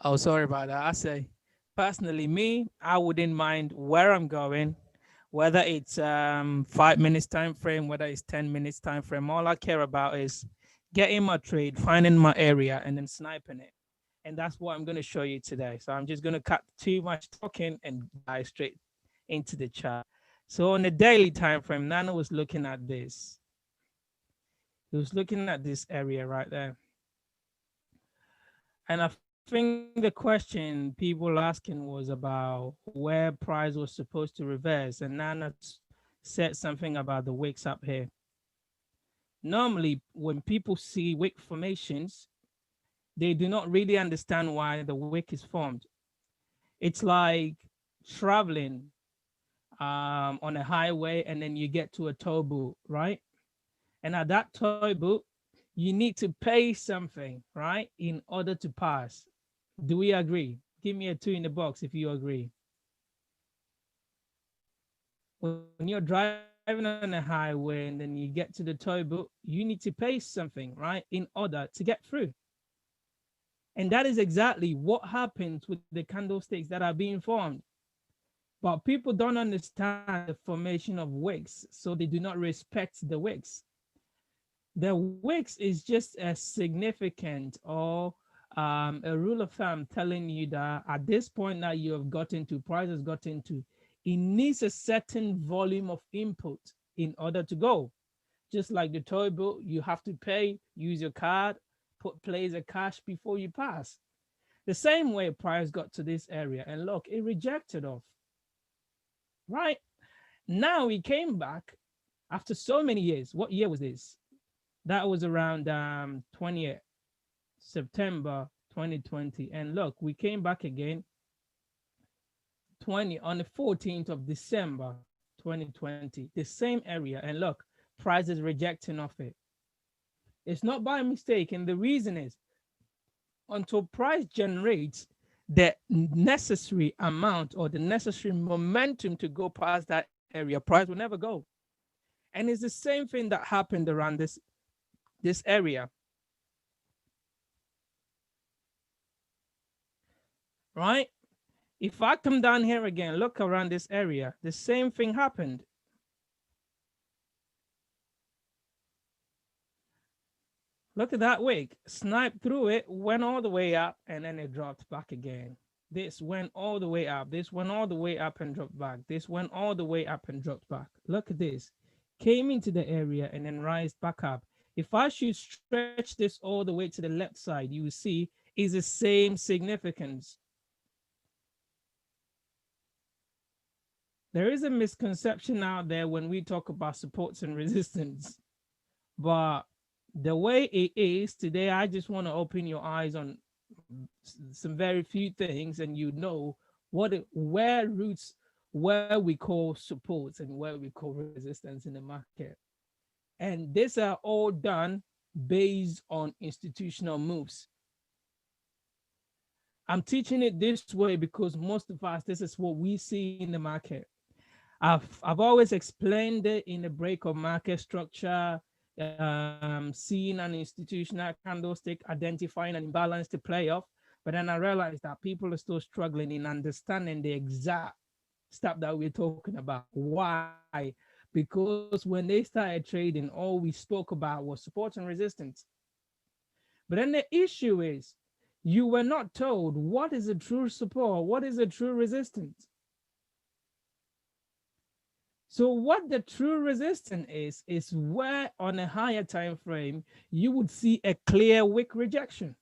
oh, sorry about that. I say, personally, me, I wouldn't mind where I'm going, whether it's 5 minutes time frame, whether it's 10 minutes time frame. All I care about is getting my trade, finding my area, and then sniping it. And that's what I'm going to show you today. So I'm just going to cut too much talking and dive straight into the chart. So on the daily time frame, Nana was looking at this. He was looking at this area right there. And I think the question people asking was about where price was supposed to reverse. And Nana said something about the wicks up here. Normally, when people see wick formations, they do not really understand why the wick is formed. It's like traveling on a highway and then you get to a toll booth, right? And at that toll booth, you need to pay something, right, in order to pass. Do we agree? Give me a 2 in the box if you agree. When you're driving on a highway and then you get to the toll booth, you need to pay something, right, in order to get through. And that is exactly what happens with the candlesticks that are being formed. But people don't understand the formation of wicks, so they do not respect the wicks. The wicks is just a significant or a rule of thumb telling you that at this point that you have gotten to, price has gotten to, it needs a certain volume of input in order to go. Just like the toll booth, you have to pay, use your card, place a cash before you pass. The same way price got to this area, and look, it rejected off. Right now, we came back after so many years. What year was this? That was around 20th September 2020. And look, we came back again on the 14th of December 2020, the same area. And look, price is rejecting off it. It's not by mistake. And the reason is until price generates the necessary amount or the necessary momentum to go past that area, price will never go. And it's the same thing that happened around this area. Right? If I come down here again, look around this area, the same thing happened. Look at that wick, sniped through it, went all the way up, and then it dropped back again. This went all the way up. This went all the way up and dropped back. This went all the way up and dropped back. Look at this. Came into the area and then rised back up. If I should stretch this all the way to the left side, you will see is the same significance. There is a misconception out there when we talk about supports and resistance, but the way it is today, I just want to open your eyes on some very few things, and you know where we call supports and where we call resistance in the market. And these are all done based on institutional moves. I'm teaching it this way because most of us, this is what we see in the market. I've always explained it in the break of market structure, seeing an institutional candlestick, identifying an imbalance to play off. But then I realized that people are still struggling in understanding the exact stuff that we're talking about. Why? Because when they started trading, all we spoke about was support and resistance. But then the issue is you were not told what is a true support, what is a true resistance. So what the true resistance is where on a higher time frame you would see a clear wick rejection.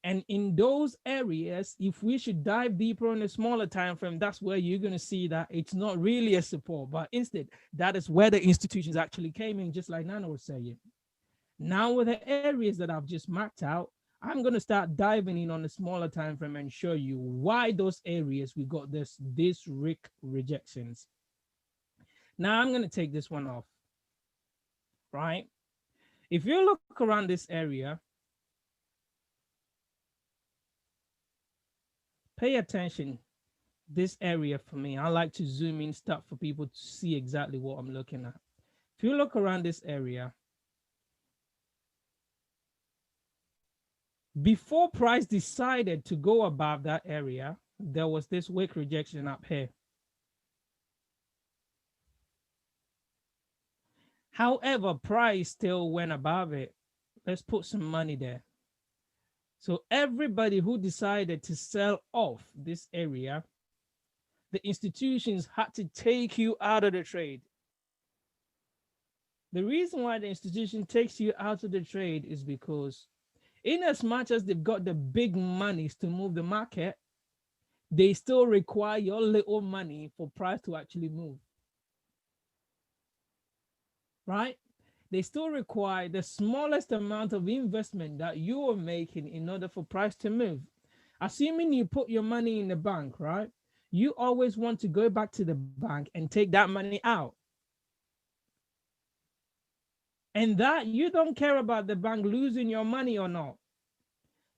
And in those areas, if we should dive deeper on a smaller time frame, that's where you're going to see that it's not really a support, but instead that is where the institutions actually came in, just like Nana was saying. Now with the areas that I've just marked out, I'm going to start diving in on a smaller time frame and show you why those areas we got this wick rejections. Now I'm going to take this one off, right? If you look around this area, pay attention. This area for me, I like to zoom in stuff for people to see exactly what I'm looking at. If you look around this area, before price decided to go above that area, there was this wick rejection up here. However, price still went above it. Let's put some money there. So everybody who decided to sell off this area, the institutions had to take you out of the trade. The reason why the institution takes you out of the trade is because in as much as they've got the big monies to move the market, they still require your little money for price to actually move. Right? They still require the smallest amount of investment that you are making in order for price to move. Assuming you put your money in the bank, right? You always want to go back to the bank and take that money out. And that you don't care about the bank losing your money or not.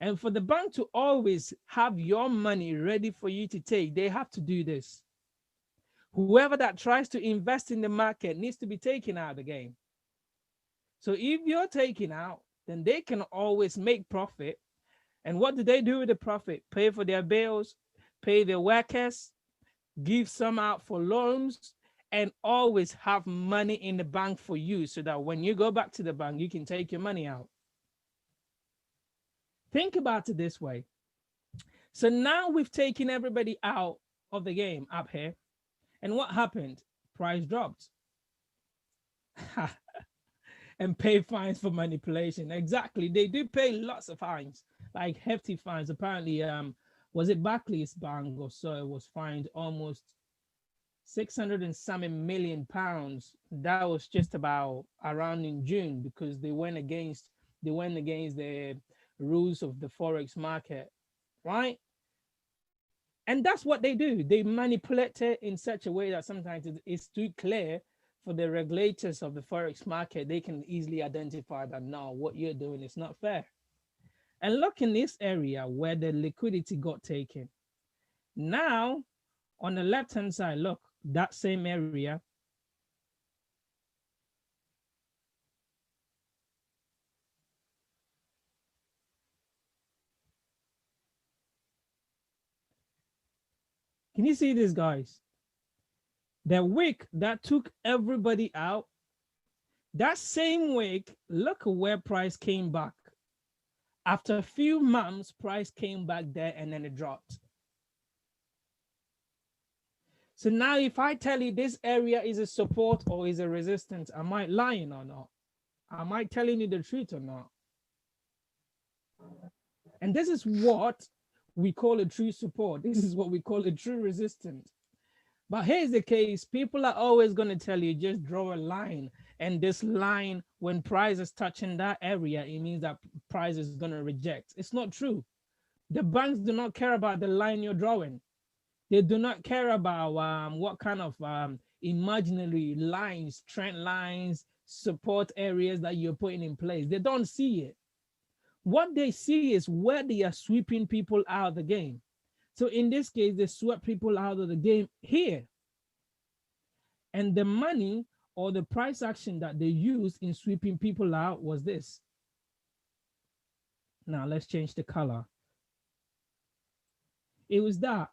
And for the bank to always have your money ready for you to take, they have to do this. Whoever that tries to invest in the market needs to be taken out of the game. So if you're taken out, then they can always make profit. And what do they do with the profit? Pay for their bills, pay their workers, give some out for loans, and always have money in the bank for you so that when you go back to the bank, you can take your money out. Think about it this way. So now we've taken everybody out of the game up here. And what happened? Price dropped. And pay fines for manipulation. Exactly. They do pay lots of fines, like hefty fines. Apparently, was it Barclays Bank or so was fined almost 600 and something million pounds. That was just about around in June because they went against the rules of the forex market, right? And that's what they do. They manipulate it in such a way that sometimes it's too clear for the regulators of the forex market. They can easily identify that no, what you're doing is not fair. And look in this area where the liquidity got taken. Now, on the left-hand side, look, that same area. Can you see this, guys? The wick that took everybody out, that same wick, look at where price came back. After a few months, price came back there and then it dropped. So now if I tell you this area is a support or is a resistance, am I lying or not? Am I telling you the truth or not? And this is what we call a true support. This is what we call a true resistance. But here's the case. People are always going to tell you, just draw a line. And this line, when price is touching that area, it means that price is going to reject. It's not true. The banks do not care about the line you're drawing. They do not care about what kind of imaginary lines, trend lines, support areas that you're putting in place. They don't see it. What they see is where they are sweeping people out of the game. So in this case, they swept people out of the game here. And the money or the price action that they used in sweeping people out was this. Now let's change the color. It was that.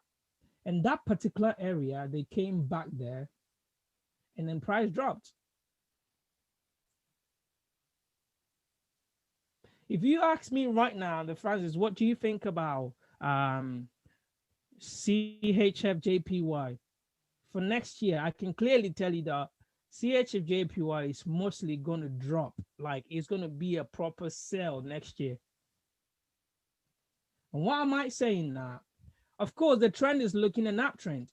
And that particular area, they came back there and then price dropped. If you ask me right now, the Francis, what do you think about CHFJPY for next year? I can clearly tell you that CHFJPY is mostly going to drop. Like it's going to be a proper sell next year. And why am I saying that? Of course, the trend is looking an uptrend,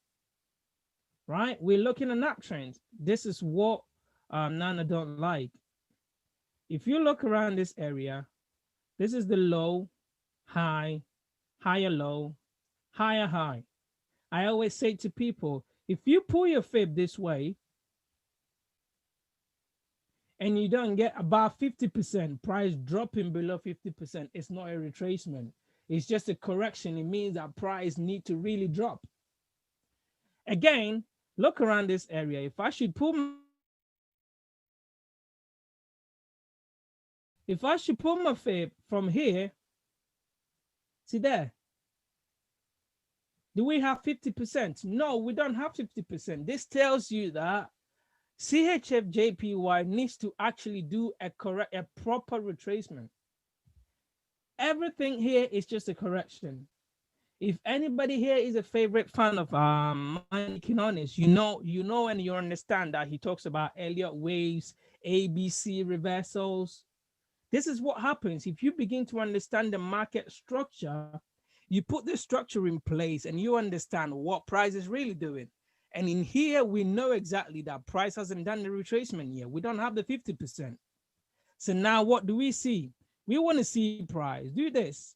right? We're looking an uptrend. This is what Nana don't like. If you look around this area, this is the low, high, higher low, higher high. I always say to people, if you pull your fib this way and you don't get about 50%, price dropping below 50%, it's not a retracement. It's just a correction. It means that price need to really drop. Again, look around this area. If I should pull my fib from here, see there. Do we have 50%? No, we don't have 50%. This tells you that CHFJPY needs to actually do a proper retracement. Everything here is just a correction. If anybody here is a favorite fan of Mike Quinones, you know and you understand that he talks about Elliott waves, ABC reversals. This is what happens if you begin to understand the market structure. You put the structure in place and you understand what price is really doing. And in here, we know exactly that price hasn't done the retracement yet. We don't have the 50%. So now what do we see? We want to see price do this.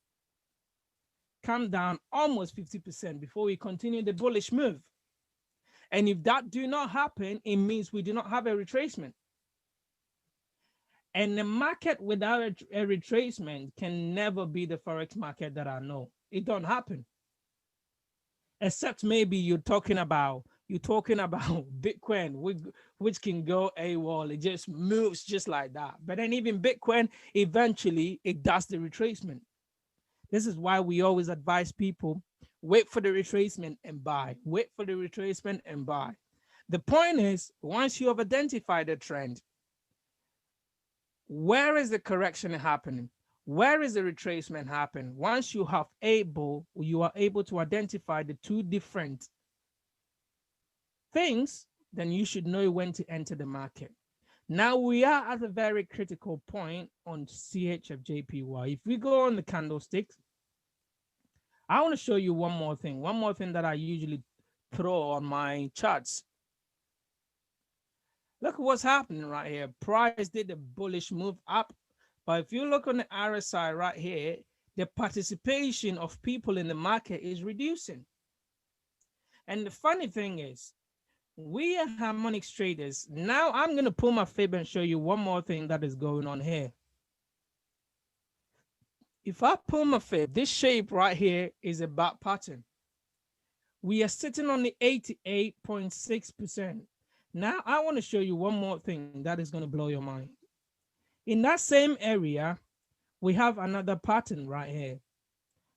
Come down almost 50% before we continue the bullish move. And if that do not happen, it means we do not have a retracement. And the market without a retracement can never be the Forex market that I know. It don't happen. Except maybe you're talking about Bitcoin, which can go AWOL. It just moves just like that. But then even Bitcoin, eventually it does the retracement. This is why we always advise people, wait for the retracement and buy. Wait for the retracement and buy. The point is, once you have identified a trend, where is the correction happening? Where is the retracement happening? Once you are able to identify the two different things, then you should know when to enter the market. Now we are at a very critical point on CHFJPY. If we go on the candlesticks, I want to show you one more thing that I usually throw on my charts. Look at what's happening right here. Price did a bullish move up, but if you look on the RSI right here, the participation of people in the market is reducing. And the funny thing is, we are harmonics traders. Now I'm going to pull my fib and show you one more thing that is going on here. If I pull my fib, this shape right here is a back pattern. We are sitting on the 88.6%. Now I want to show you one more thing that is going to blow your mind. In that same area, we have another pattern right here.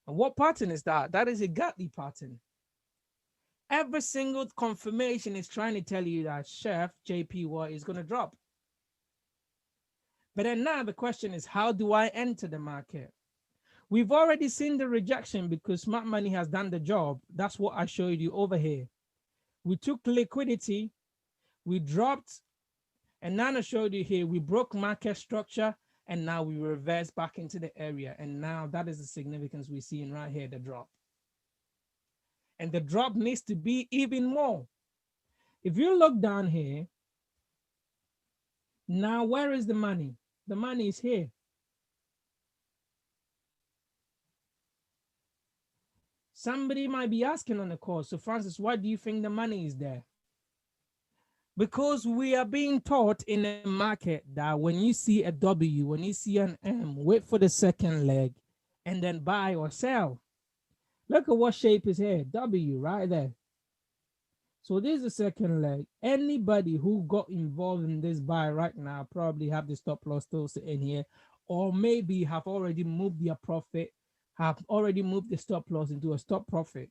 And what pattern is that? That is a Gartley pattern. Every single confirmation is trying to tell you that Chef JPY is going to drop. But then now the question is, how do I enter the market? We've already seen the rejection because smart money has done the job. That's what I showed you over here. We took liquidity, we dropped, and Nana showed you here, we broke market structure, and now we reverse back into the area. And now that is the significance we're seeing right here, the drop. And the drop needs to be even more. If you look down here, now where is the money? The money is here. Somebody might be asking on the call, so Francis, why do you think the money is there? Because we are being taught in the market that when you see a W, when you see an M, wait for the second leg and then buy or sell. Look at what shape is here, W right there. So this is the second leg. Anybody who got involved in this buy right now probably have the stop loss still sitting here, or maybe have already moved their profit, have already moved the stop loss into a stop profit.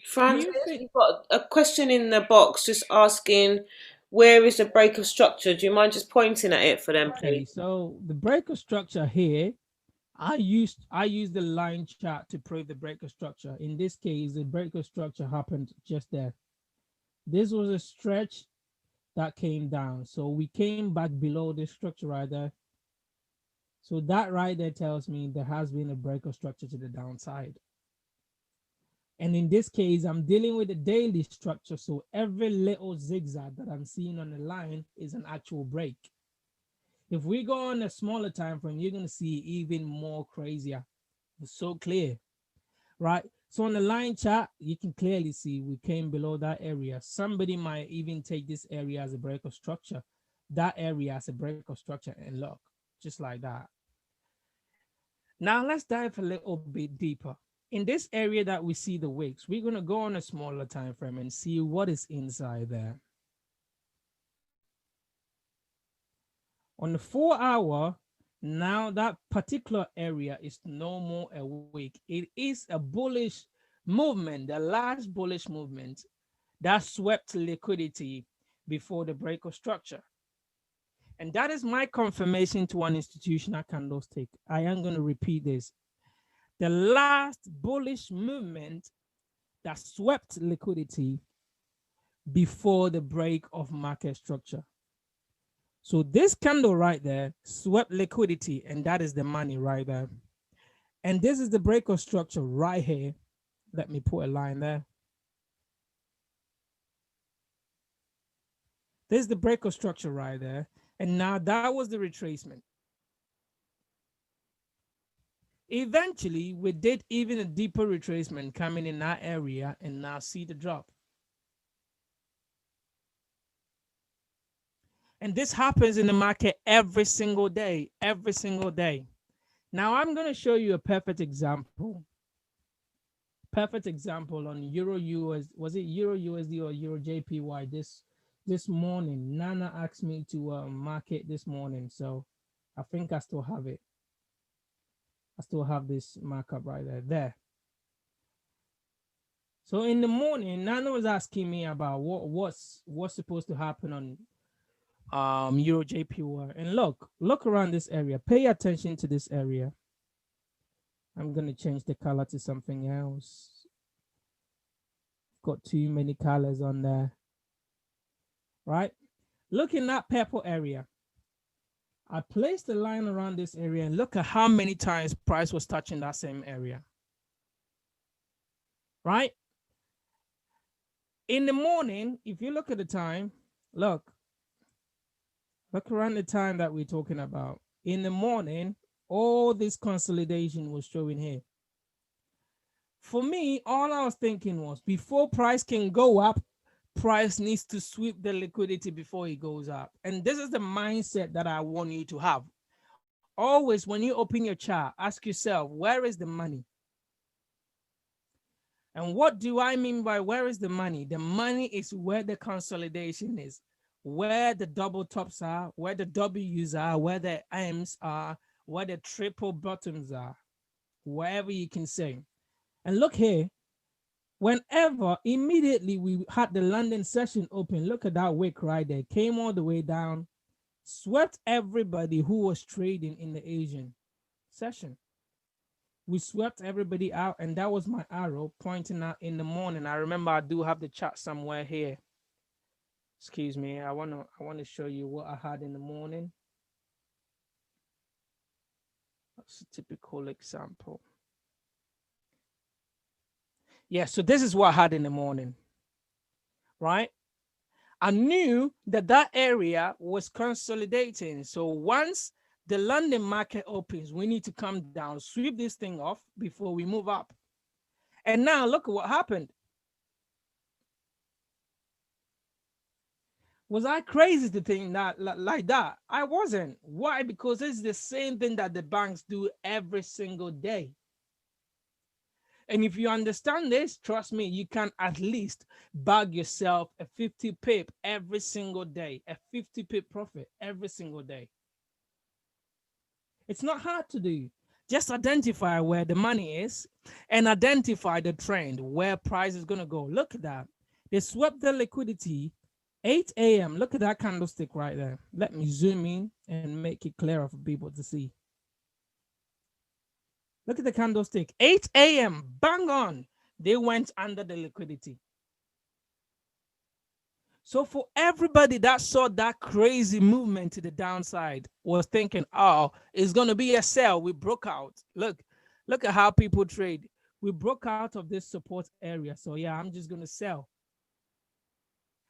Francis, think? we've got a question in the box just asking, where is the break of structure? Do you mind just pointing at it for them, Okay, please? so the breaker structure here, I used the line chart to prove the breaker structure. In this case, the breaker structure happened just there. This was a stretch that came down. So we came back below this structure right there. So that right there tells me there has been a breaker structure to the downside. And in this case, I'm dealing with a daily structure. So every little zigzag that I'm seeing on the line is an actual break. If we go on a smaller time frame, you're going to see even more crazier. It's so clear, right? So on the line chart, you can clearly see we came below that area. Somebody might even take this area as a breaker structure, that area as a breaker structure, and look, just like that. Now let's dive a little bit deeper. In this area that we see the wicks, we're going to go on a smaller time frame and see what is inside there. On the 4 hour, now that particular area is no more a wick. It is a bullish movement, the last bullish movement that swept liquidity before the break of structure. And that is my confirmation to an institutional candlestick. I am going to repeat this. The last bullish movement that swept liquidity before the break of market structure. So this candle right there swept liquidity, and that is the money right there. And this is the break of structure right here. Let me put a line there. This is the break of structure right there. And now that was the retracement. Eventually, we did even a deeper retracement coming in that area, and now see the drop. And this happens in the market every single day, every single day. Now I'm going to show you a perfect example. Perfect example on Euro US, was it Euro USD or Euro JPY this morning? Nana asked me to market this morning, so I think I still have it. I still have this markup right there. So in the morning, Nana was asking me about what's supposed to happen on Euro JPY. And look around this area. Pay attention to this area. I'm going to change the color to something else. Got too many colors on there. Right? Look in that purple area. I placed the line around this area and look at how many times price was touching that same area. Right? In the morning, if you look at the time, look around the time that we're talking about. In the morning, all this consolidation was showing here. For me, all I was thinking was before price can go up, price needs to sweep the liquidity before it goes up. And this is the mindset that I want you to have. Always, when you open your chart, ask yourself, where is the money? And what do I mean by where is the money? The money is where the consolidation is, where the double tops are, where the W's are, where the M's are, where the triple bottoms are, wherever you can say. And look here, whenever immediately we had the London session open, look at that wick right there, came all the way down, swept everybody who was trading in the Asian session. We swept everybody out, and that was my arrow pointing out in the morning. I remember I do have the chart somewhere here. Excuse me, I want to show you what I had in the morning. That's a typical example. Yeah, so this is what I had in the morning, right? I knew that area was consolidating. So once the London market opens, we need to come down, sweep this thing off before we move up. And now look at what happened. Was I crazy to think that like that? I wasn't. Why? Because it's the same thing that the banks do every single day. And if you understand this, trust me, you can at least bag yourself a 50 pip every single day, a 50 pip profit every single day. It's not hard to do. Just identify where the money is and identify the trend, where price is going to go. Look at that. They swept the liquidity 8 a.m. Look at that candlestick right there. Let me zoom in and make it clearer for people to see. Look at the candlestick. 8 a.m. Bang on. They went under the liquidity. So for everybody that saw that crazy movement to the downside was thinking, oh, it's going to be a sell. We broke out. Look at how people trade. We broke out of this support area. So yeah, I'm just going to sell.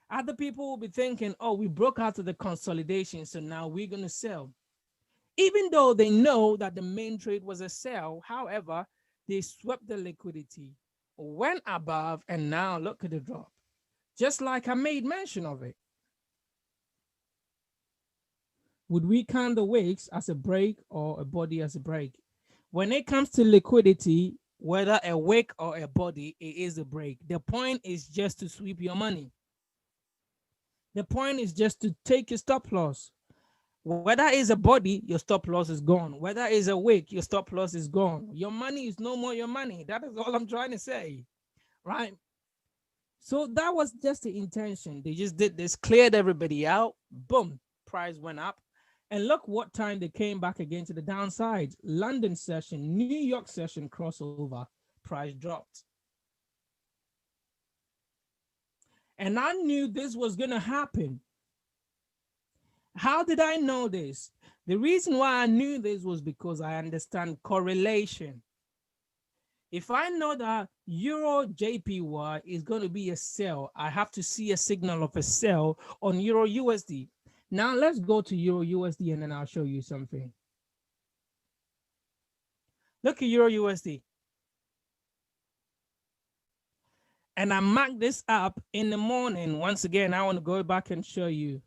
Other people will be thinking, oh, we broke out of the consolidation. So now we're going to sell. Even though they know that the main trade was a sell, however, they swept the liquidity, went above, and now look at the drop. Just like I made mention of it. Would we count the wicks as a break or a body as a break? When it comes to liquidity, whether a wick or a body, it is a break. The point is just to sweep your money. The point is just to take your stop loss. Whether it's a body, your stop loss is gone. Whether it's a wick, your stop loss is gone. Your money is no more your money. That is all I'm trying to say, right? So that was just the intention. They just did this, cleared everybody out. Boom, price went up. And look what time they came back again to the downside. London session, New York session crossover, price dropped. And I knew this was going to happen. How did I know this? The reason why I knew this was because I understand correlation. If I know that Euro JPY is going to be a sell, I have to see a signal of a sell on Euro USD. Now let's go to Euro USD and then I'll show you something. Look at Euro USD. And I marked this up in the morning. Once again, I want to go back and show you.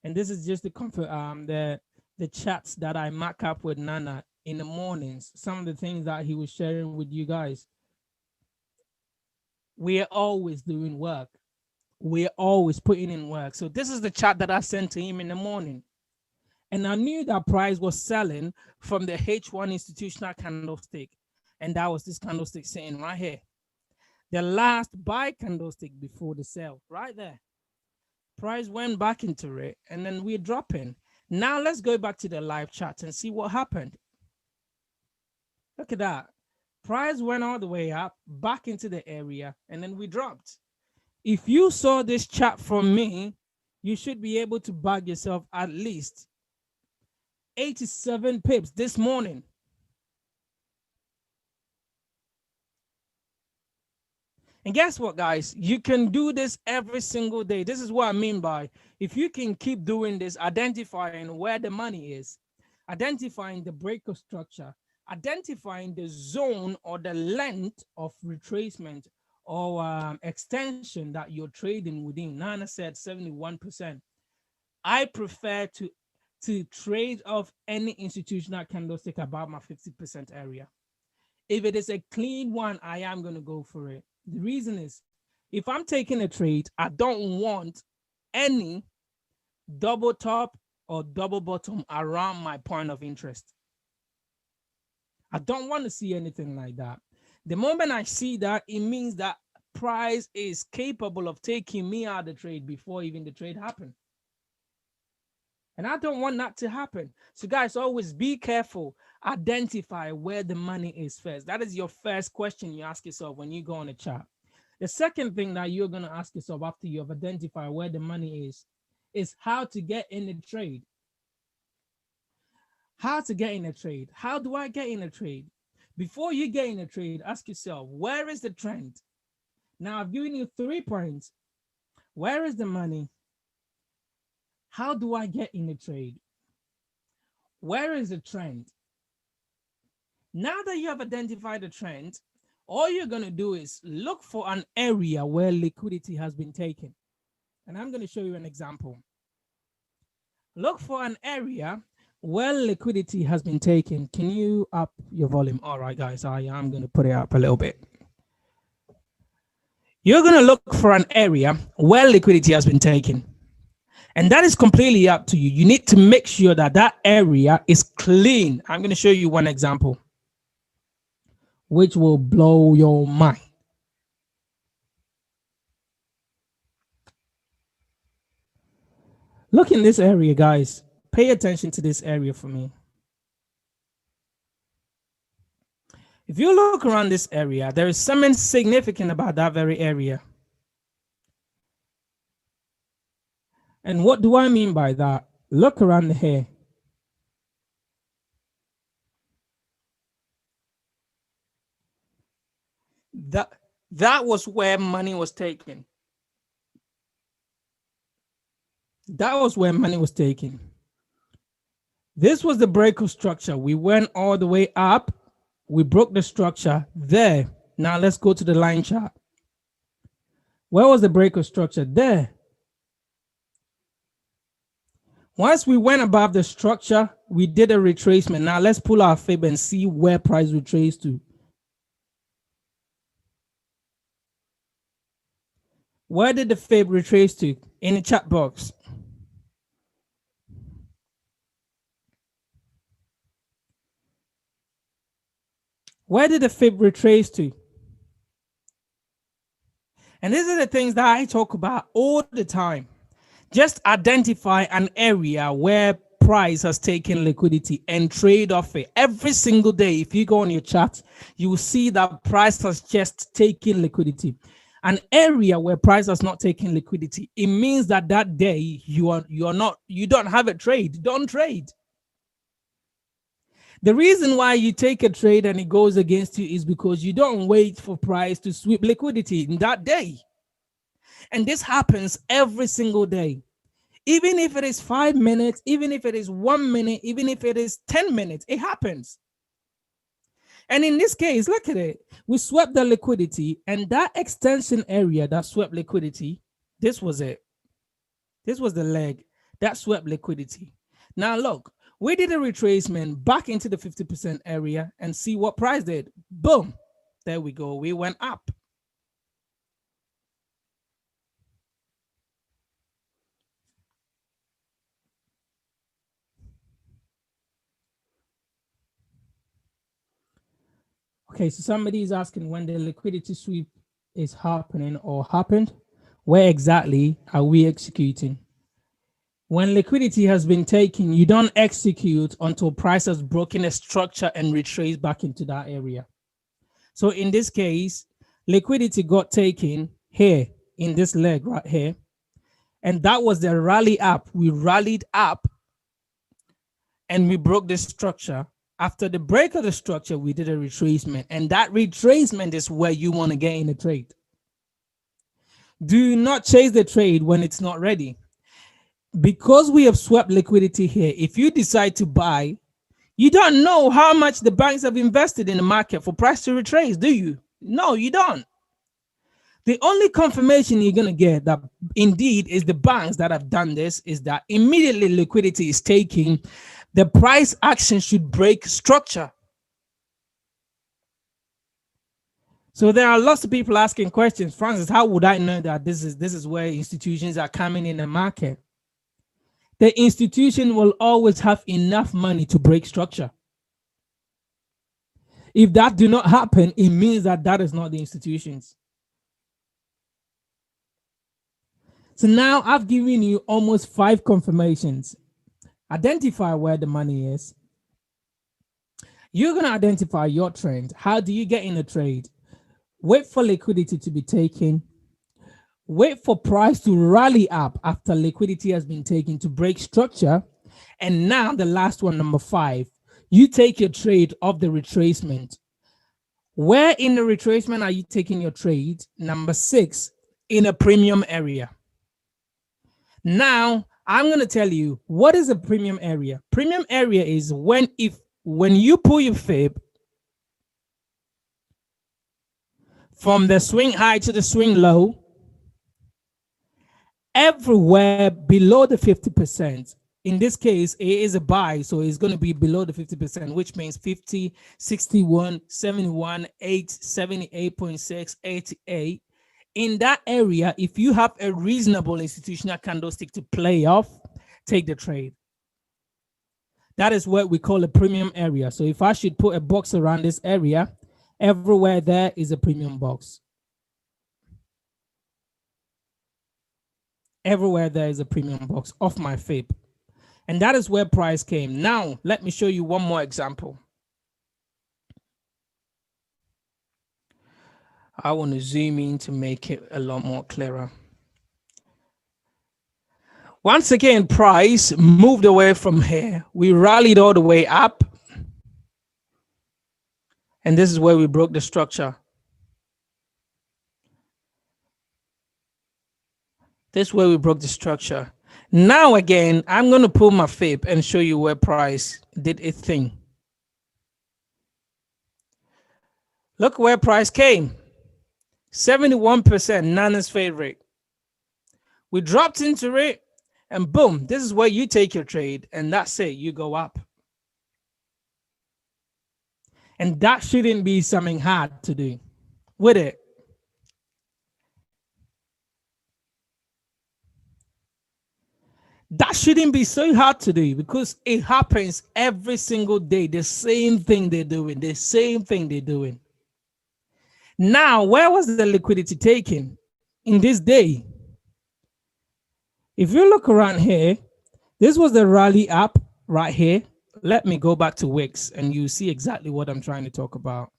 And this is just the chats that I mark up with Nana in the mornings. Some of the things that he was sharing with you guys. We are always doing work. We're always putting in work. So this is the chat that I sent to him in the morning. And I knew that price was selling from the H1 institutional candlestick. And that was this candlestick sitting right here. The last buy candlestick before the sell, right there. Price went back into it, and then we're dropping. Now let's go back to the live chat and see what happened. Look at that. Price went all the way up, back into the area, and then we dropped. If you saw this chart from me, you should be able to bag yourself at least 87 pips this morning. And guess what, guys? You can do this every single day. This is what I mean by, if you can keep doing this, identifying where the money is, identifying the breaker structure, identifying the zone or the length of retracement or extension that you're trading within. Nana said 71%. I prefer to trade off any institutional candlestick about my 50% area. If it is a clean one, I am going to go for it. The reason is, if I'm taking a trade, I don't want any double top or double bottom around my point of interest. I don't want to see anything like that. The moment I see that, it means that price is capable of taking me out of the trade before even the trade happened. And I don't want that to happen. So guys, always be careful. Identify where the money is first. That is your first question you ask yourself when you go on a chart. The second thing that you're going to ask yourself after you have identified where the money is how to get in the trade. How to get in a trade. How do I get in a trade? Before you get in a trade, ask yourself, where is the trend? Now, I've given you 3 points. Where is the money? How do I get in a trade? Where is the trend? Now that you have identified the trend, all you're going to do is look for an area where liquidity has been taken. And I'm going to show you an example. Look for an area where liquidity has been taken. Can you up your volume? All right, guys, I am going to put it up a little bit. You're going to look for an area where liquidity has been taken. And that is completely up to you. You need to make sure that that area is clean. I'm going to show you one example, which will blow your mind. Look in this area, guys. Pay attention to this area for me. If you look around this area, there is something significant about that very area. And what do I mean by that? Look around here. That was where money was taken. That was where money was taken. This was the breakout structure. We went all the way up. We broke the structure there. Now let's go to the line chart. Where was the breakout structure? There. Once we went above the structure, we did a retracement. Now let's pull our fib and see where price retraced to. Where did the fib retrace to? In the chat box. Where did the fib retrace to? And these are the things that I talk about all the time. Just identify an area where price has taken liquidity and trade off it. Every single day, if you go on your chart, you will see that price has just taken liquidity. An area where price has not taken liquidity, it means that that day you don't have a trade. Don't trade. The reason why you take a trade and it goes against you is because you don't wait for price to sweep liquidity in that day. And this happens every single day. Even if it is 5 minutes, even if it is 1 minute, even if it is 10 minutes, it happens. And in this case, look at it. We swept the liquidity, and that extension area that swept liquidity, this was it. This was the leg that swept liquidity. Now look, we did a retracement back into the 50% area and see what price did. Boom. There we go. We went up. Okay, so somebody is asking when the liquidity sweep is happening or happened, where exactly are we executing? When liquidity has been taken, you don't execute until price has broken a structure and retraced back into that area. So in this case, liquidity got taken here in this leg right here. And that was the rally up. We rallied up and we broke this structure. After the break of the structure, we did a retracement, and that retracement is where you want to get in a trade. Do not chase the trade when it's not ready. Because we have swept liquidity here, if you decide to buy, you don't know how much the banks have invested in the market for price to retrace, do you? No, you don't. The only confirmation you're going to get that indeed is the banks that have done this is that immediately liquidity is taking, the price action should break structure. So there are lots of people asking questions. Francis, how would I know that this is where institutions are coming in the market? The institution will always have enough money to break structure. If that do not happen, it means that that is not the institutions. So now I've given you almost 5 confirmations. Identify where the money is. You're going to identify your trend. How do you get in a trade? Wait for liquidity to be taken. Wait for price to rally up after liquidity has been taken to break structure. And now the last one, number 5, you take your trade of the retracement. Where in the retracement are you taking your trade? Number 6, in a premium area. Now, I'm going to tell you what is a premium area. Premium area is when you pull your fib from the swing high to the swing low, everywhere below the 50%. In this case, it is a buy, so it's going to be below the 50%, which means 50, 61, 71, 8, 78.6, 88, in that area, if you have a reasonable institutional candlestick to play off, take the trade. That is what we call a premium area. So if I should put a box around this area, everywhere there is a premium box. Everywhere there is a premium box off my fib. And that is where price came. Now, let me show you one more example. I want to zoom in to make it a lot more clearer. Once again, price moved away from here. We rallied all the way up. And this is where we broke the structure. This is where we broke the structure. Now again, I'm going to pull my fib and show you where price did its thing. Look where price came. 71% Nana's favorite. We dropped into it and boom, this is where you take your trade and that's it, you go up. And that shouldn't be something hard to do, would it? That shouldn't be so hard to do because it happens every single day. The same thing they're doing, the same thing they're doing. Now, where was the liquidity taken in this day? If you look around here, this was the rally up right here. Let me go back to Wix and you see exactly what I'm trying to talk about.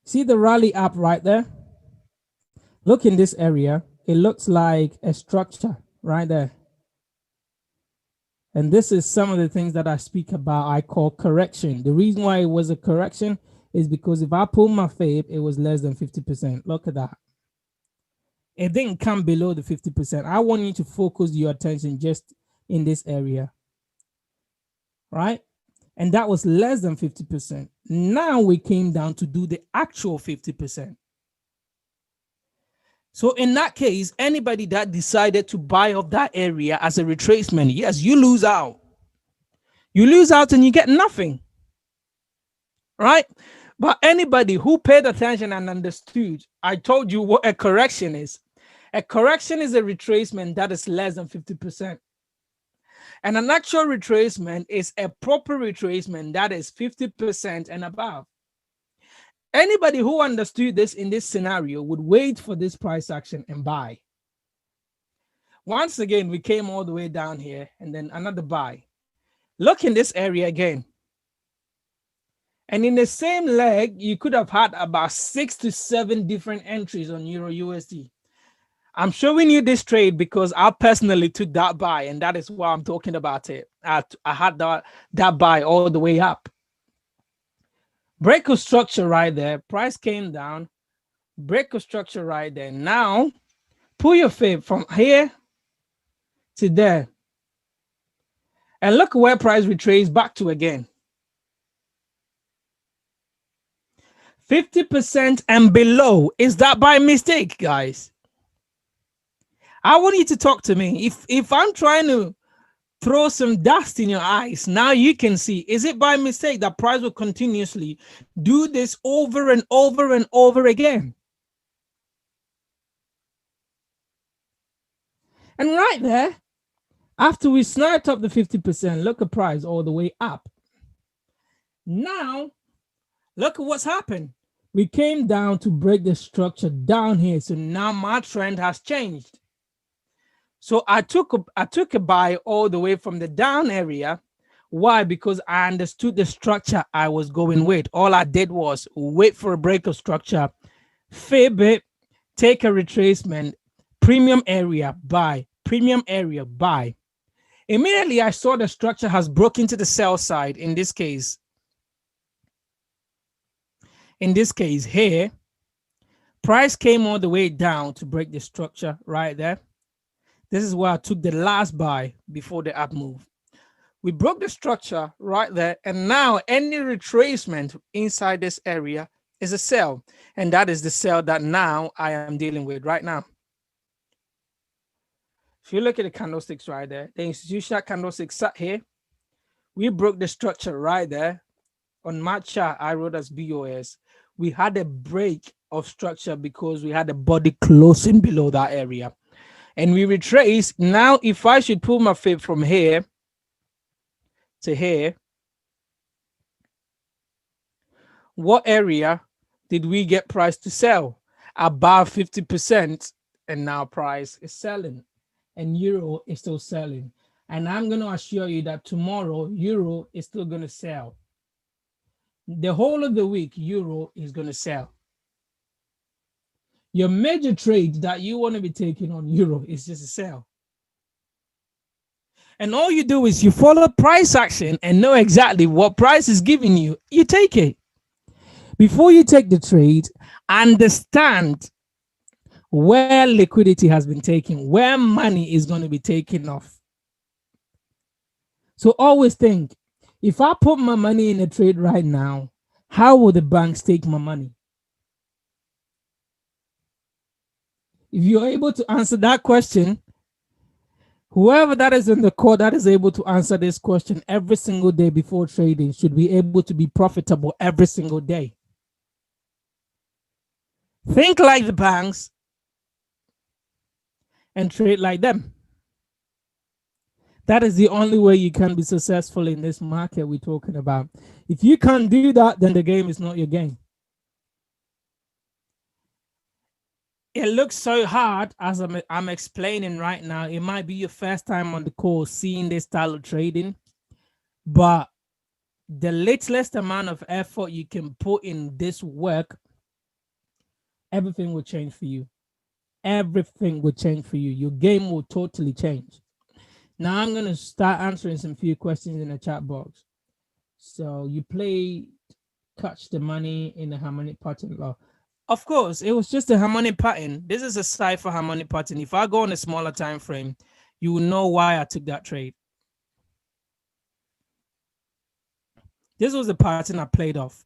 See the rally up right there? Look in this area. It looks like a structure right there. And this is some of the things that I speak about, I call correction. The reason why it was a correction is because if I pull my fib, it was less than 50%. Look at that. It didn't come below the 50%. I want you to focus your attention just in this area, right? And that was less than 50%. Now we came down to do the actual 50%. So in that case, anybody that decided to buy off that area as a retracement, yes, you lose out. You lose out and you get nothing, right? But anybody who paid attention and understood, I told you what a correction is. A correction is a retracement that is less than 50%. And an actual retracement is a proper retracement that is 50% and above. Anybody who understood this in this scenario would wait for this price action and buy. Once again, we came all the way down here and then another buy. Look in this area again. And in the same leg, you could have had about 6 to 7 different entries on Euro USD. I'm showing you this trade because I personally took that buy and that is why I'm talking about it. I had that buy all the way up. Break of structure right there. Price came down. Break of structure right there. Now, pull your fib from here to there. And look where price retraced back to again. 50% and below. Is that by mistake, guys? I want you to talk to me. If I'm trying to throw some dust in your eyes, now you can see, is it by mistake that price will continuously do this over and over and over again? And right there, after we sniped up the 50%, look at price all the way up. Now, look at what's happened. We came down to break the structure down here. So now my trend has changed. So I took a buy all the way from the down area. Why? Because I understood the structure I was going with. All I did was wait for a break of structure, fib it, take a retracement, premium area, buy, premium area, buy. Immediately I saw the structure has broken to the sell side. In this case here, price came all the way down to break the structure right there. This is where I took the last buy before the up move. We broke the structure right there. And now any retracement inside this area is a sell. And that is the sell that now I am dealing with right now. If you look at the candlesticks right there, the institutional candlestick sat here. We broke the structure right there on my chart, I wrote as BOS. We had a break of structure because we had a body closing below that area. And we retrace. Now, if I should pull my fib from here to here, what area did we get price to sell? Above 50%, and now price is selling, and euro is still selling. And I'm going to assure you that tomorrow, euro is still going to sell. The whole of the week, euro is going to sell. Your major trade that you want to be taking on euro is just a sell. And all you do is you follow price action and know exactly what price is giving you. You take it. Before you take the trade, understand where liquidity has been taken, where money is going to be taken off. So always think, if I put my money in a trade right now, how will the banks take my money? If you're able to answer that question, whoever that is in the call that is able to answer this question every single day before trading should be able to be profitable every single day. Think like the banks and trade like them. That is the only way you can be successful in this market we're talking about. If you can't do that, then the game is not your game. It looks so hard as I'm explaining right now. It might be your first time on the call seeing this style of trading, but the littlest amount of effort you can put in this work, everything will change for you. Everything will change for you. Your game will totally change. Now I'm going to start answering some few questions in the chat box. So you played Catch the Money in the harmonic pattern law. Of course, it was just a harmonic pattern. This is a cipher harmonic pattern. If I go on a smaller time frame, you will know why I took that trade. This was the pattern I played off.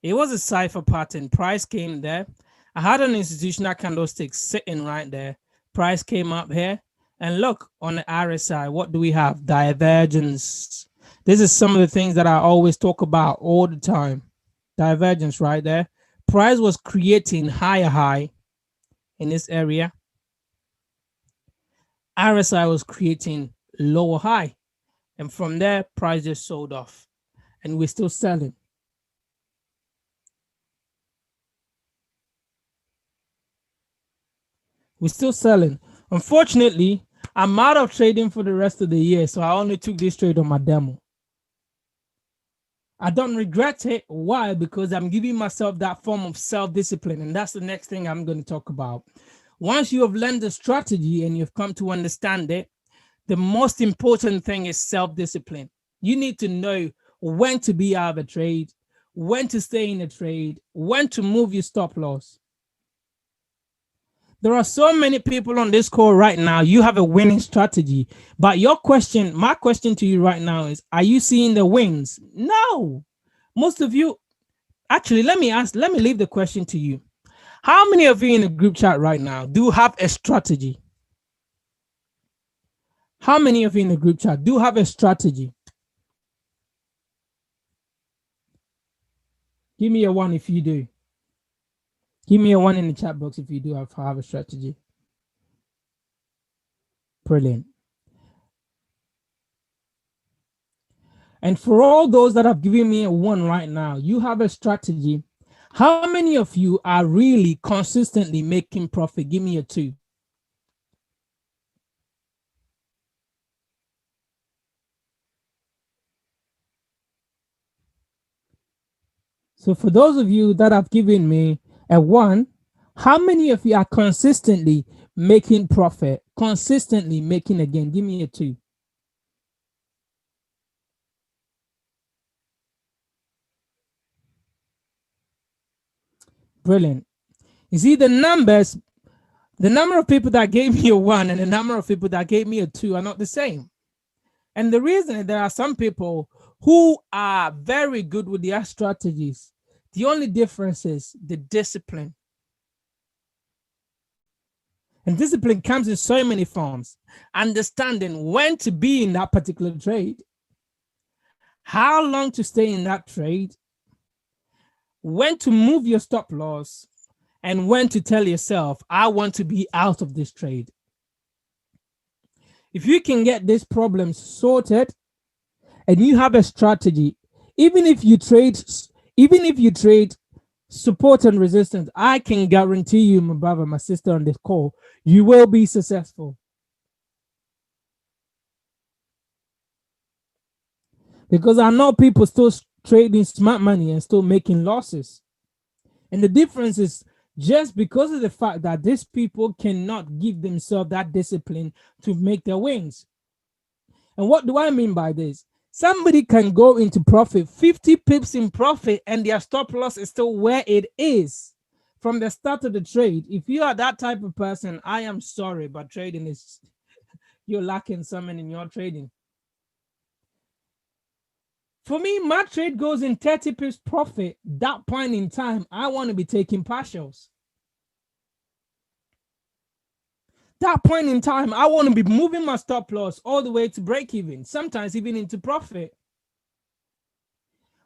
It was a cipher pattern. Price came there. I had an institutional candlestick sitting right there. Price came up here. And look, on the RSI, what do we have? Divergence. This is some of the things that I always talk about all the time. Divergence right there. Price was creating higher high in this area. RSI was creating lower high. And from there, price just sold off. And we're still selling. We're still selling. Unfortunately, I'm out of trading for the rest of the year, so I only took this trade on my demo. I don't regret it. Why? Because I'm giving myself that form of self-discipline, and that's the next thing I'm going to talk about. Once you have learned the strategy and you've come to understand it, the most important thing is self-discipline. You need to know when to be out of a trade, when to stay in a trade, when to move your stop loss. There are so many people on this call right now. You have a winning strategy, but my question to you right now is, are you seeing the wins? No. Most of you, actually, let me leave the question to you. How many of you in the group chat right now do have a strategy? How many of you in the group chat do have a strategy? Give me a one if you do. Give me a one in the chat box if you do have a strategy. Brilliant. And for all those that have given me a one right now, you have a strategy. How many of you are really consistently making profit? Give me a two. So for those of you that have given me a one, how many of you are consistently making profit, consistently making a gain? Give me a two. Brilliant. You see, the number of people that gave me a one and the number of people that gave me a two are not the same. And the reason is there are some people who are very good with their strategies. The only difference is the discipline. And discipline comes in so many forms. Understanding when to be in that particular trade, how long to stay in that trade, when to move your stop loss, and when to tell yourself, I want to be out of this trade. If you can get this problem sorted and you have a strategy, even if you trade support and resistance, I can guarantee you, my brother, my sister on this call, you will be successful. Because I know people still trading smart money and still making losses. And the difference is just because of the fact that these people cannot give themselves that discipline to make their wins. And what do I mean by this? Somebody can go into profit, 50 pips in profit, and their stop loss is still where it is from the start of the trade. If you are that type of person, I am sorry, but trading is, you're lacking something in your trading. For me, my trade goes in 30 pips profit. That point in time, I want to be taking partials. That point in time, I want to be moving my stop loss all the way to break even, sometimes even into profit.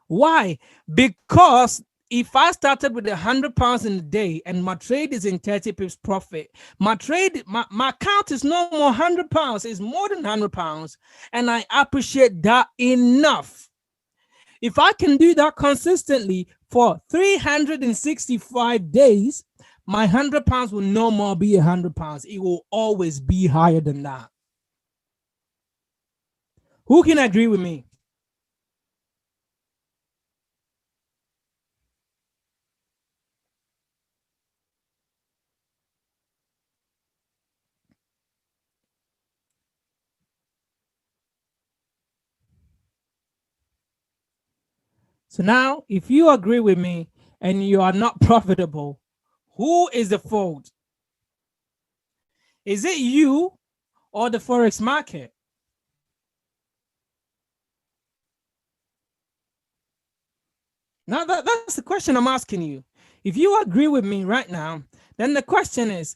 Why? Because if I started with £100 in a day and my trade is in 30 pips profit, my account is no more £100, it's more than £100, and I appreciate that enough. If I can do that consistently for 365 days, my £100 will no more be £100. It will always be higher than that. Who can agree with me? So now, if you agree with me and you are not profitable, who is the fault? Is it you or the Forex market? Now that's the question I'm asking you. If you agree with me right now, then the question is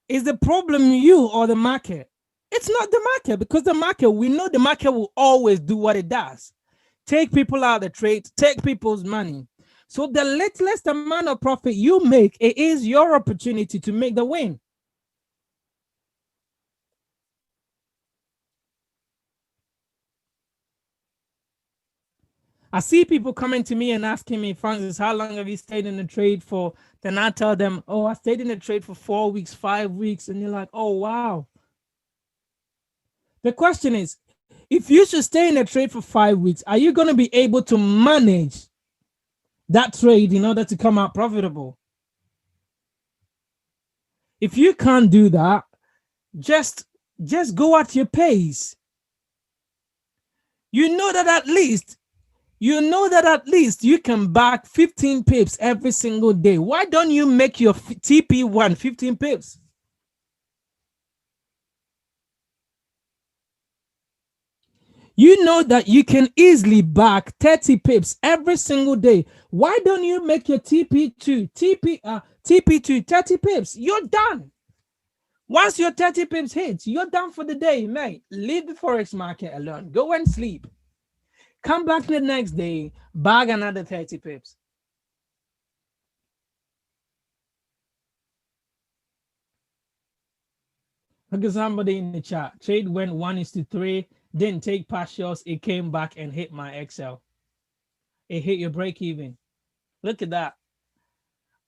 the problem you or the market? It's not the market, because the market, we know the market will always do what it does. Take people out of the trade, take people's money. So the littlest amount of profit you make, it is your opportunity to make the win. I see people coming to me and asking me, Francis, how long have you stayed in the trade for? Then I tell them, oh, I stayed in the trade for 4 weeks, 5 weeks. And they're like, oh, wow. The question is, if you should stay in a trade for 5 weeks, are you going to be able to manage that trade in order to come out profitable? If you can't do that, just go at your pace. You know that at least you can back 15 pips every single day. Why don't you make your TP1 15 pips? You know that you can easily back 30 pips every single day. Why don't you make your TP2 30 pips? You're done. Once your 30 pips hits, you're done for the day, mate. Leave the Forex market alone. Go and sleep. Come back the next day, bag another 30 pips. Look at somebody in the chat. Trade went 1:3, didn't take partials. It came back and hit my Excel. It hit your break even. Look at that.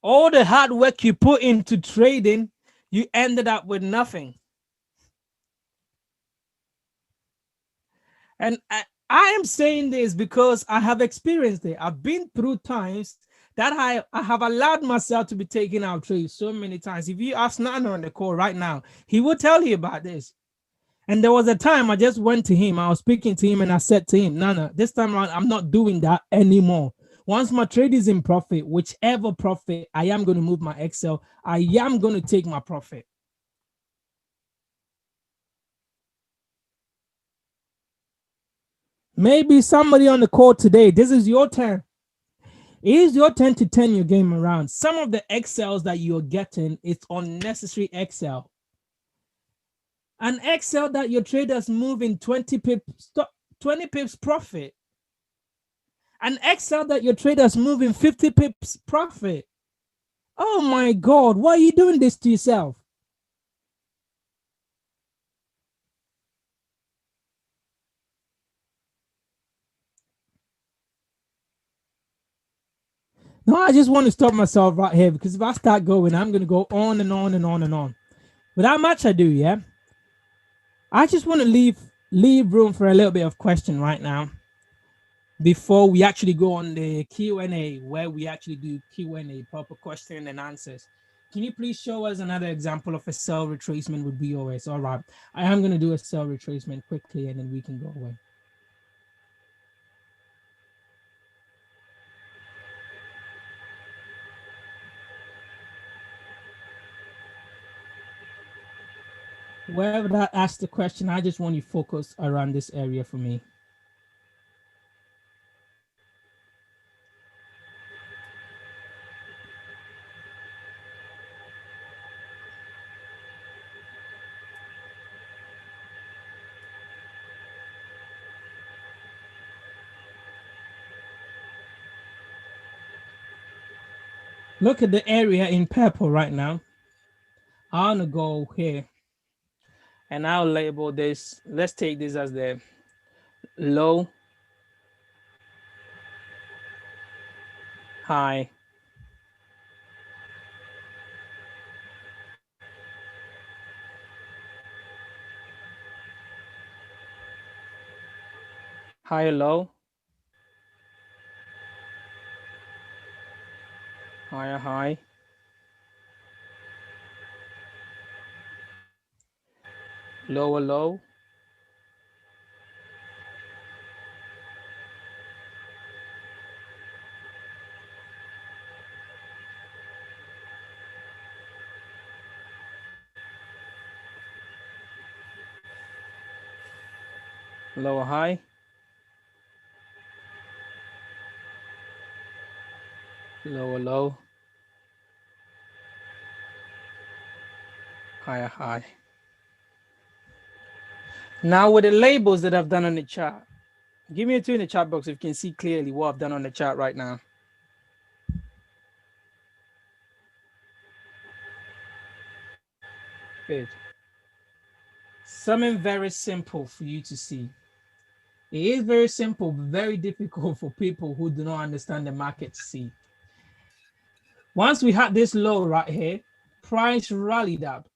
All the hard work you put into trading, you ended up with nothing. And I am saying this because I have experienced it. I've been through times that I have allowed myself to be taking out trades so many times. If you ask Nana on the call right now, he will tell you about this. And there was a time I just went to him. I was speaking to him and I said to him, Nana, this time around, I'm not doing that anymore. Once my trade is in profit, whichever profit, I am going to move my Excel. I am going to take my profit. Maybe somebody on the call today, this is your turn. It is your turn to turn your game around. Some of the Excels that you're getting is unnecessary Excel. An Excel that your traders move in 20 pips profit. And X out that your trader's moving 50 pips profit. Oh my God, why are you doing this to yourself? No, I just want to stop myself right here, because if I start going, I'm going to go on and on and on and on. But how much I do, yeah? I just want to leave room for a little bit of question right now before we actually go on the Q&A, where we actually do Q&A, proper question and answers. Can you please show us another example of a sell retracement with BOS? All right, I am going to do a sell retracement quickly, and then we can go away. Wherever that asks the question, I just want you to focus around this area for me. Look at the area in purple right now. I want to go here, and I'll label this. Let's take this as the low, high, higher low, higher high, lower low, lower high, lower low, higher high. Now with the labels that I've done on the chart, give me a 2 in the chat box if you can see clearly what I've done on the chart right now. Good. Something very simple for you to see. It is very simple, but very difficult for people who do not understand the market to see. Once we had this low right here, price rallied up.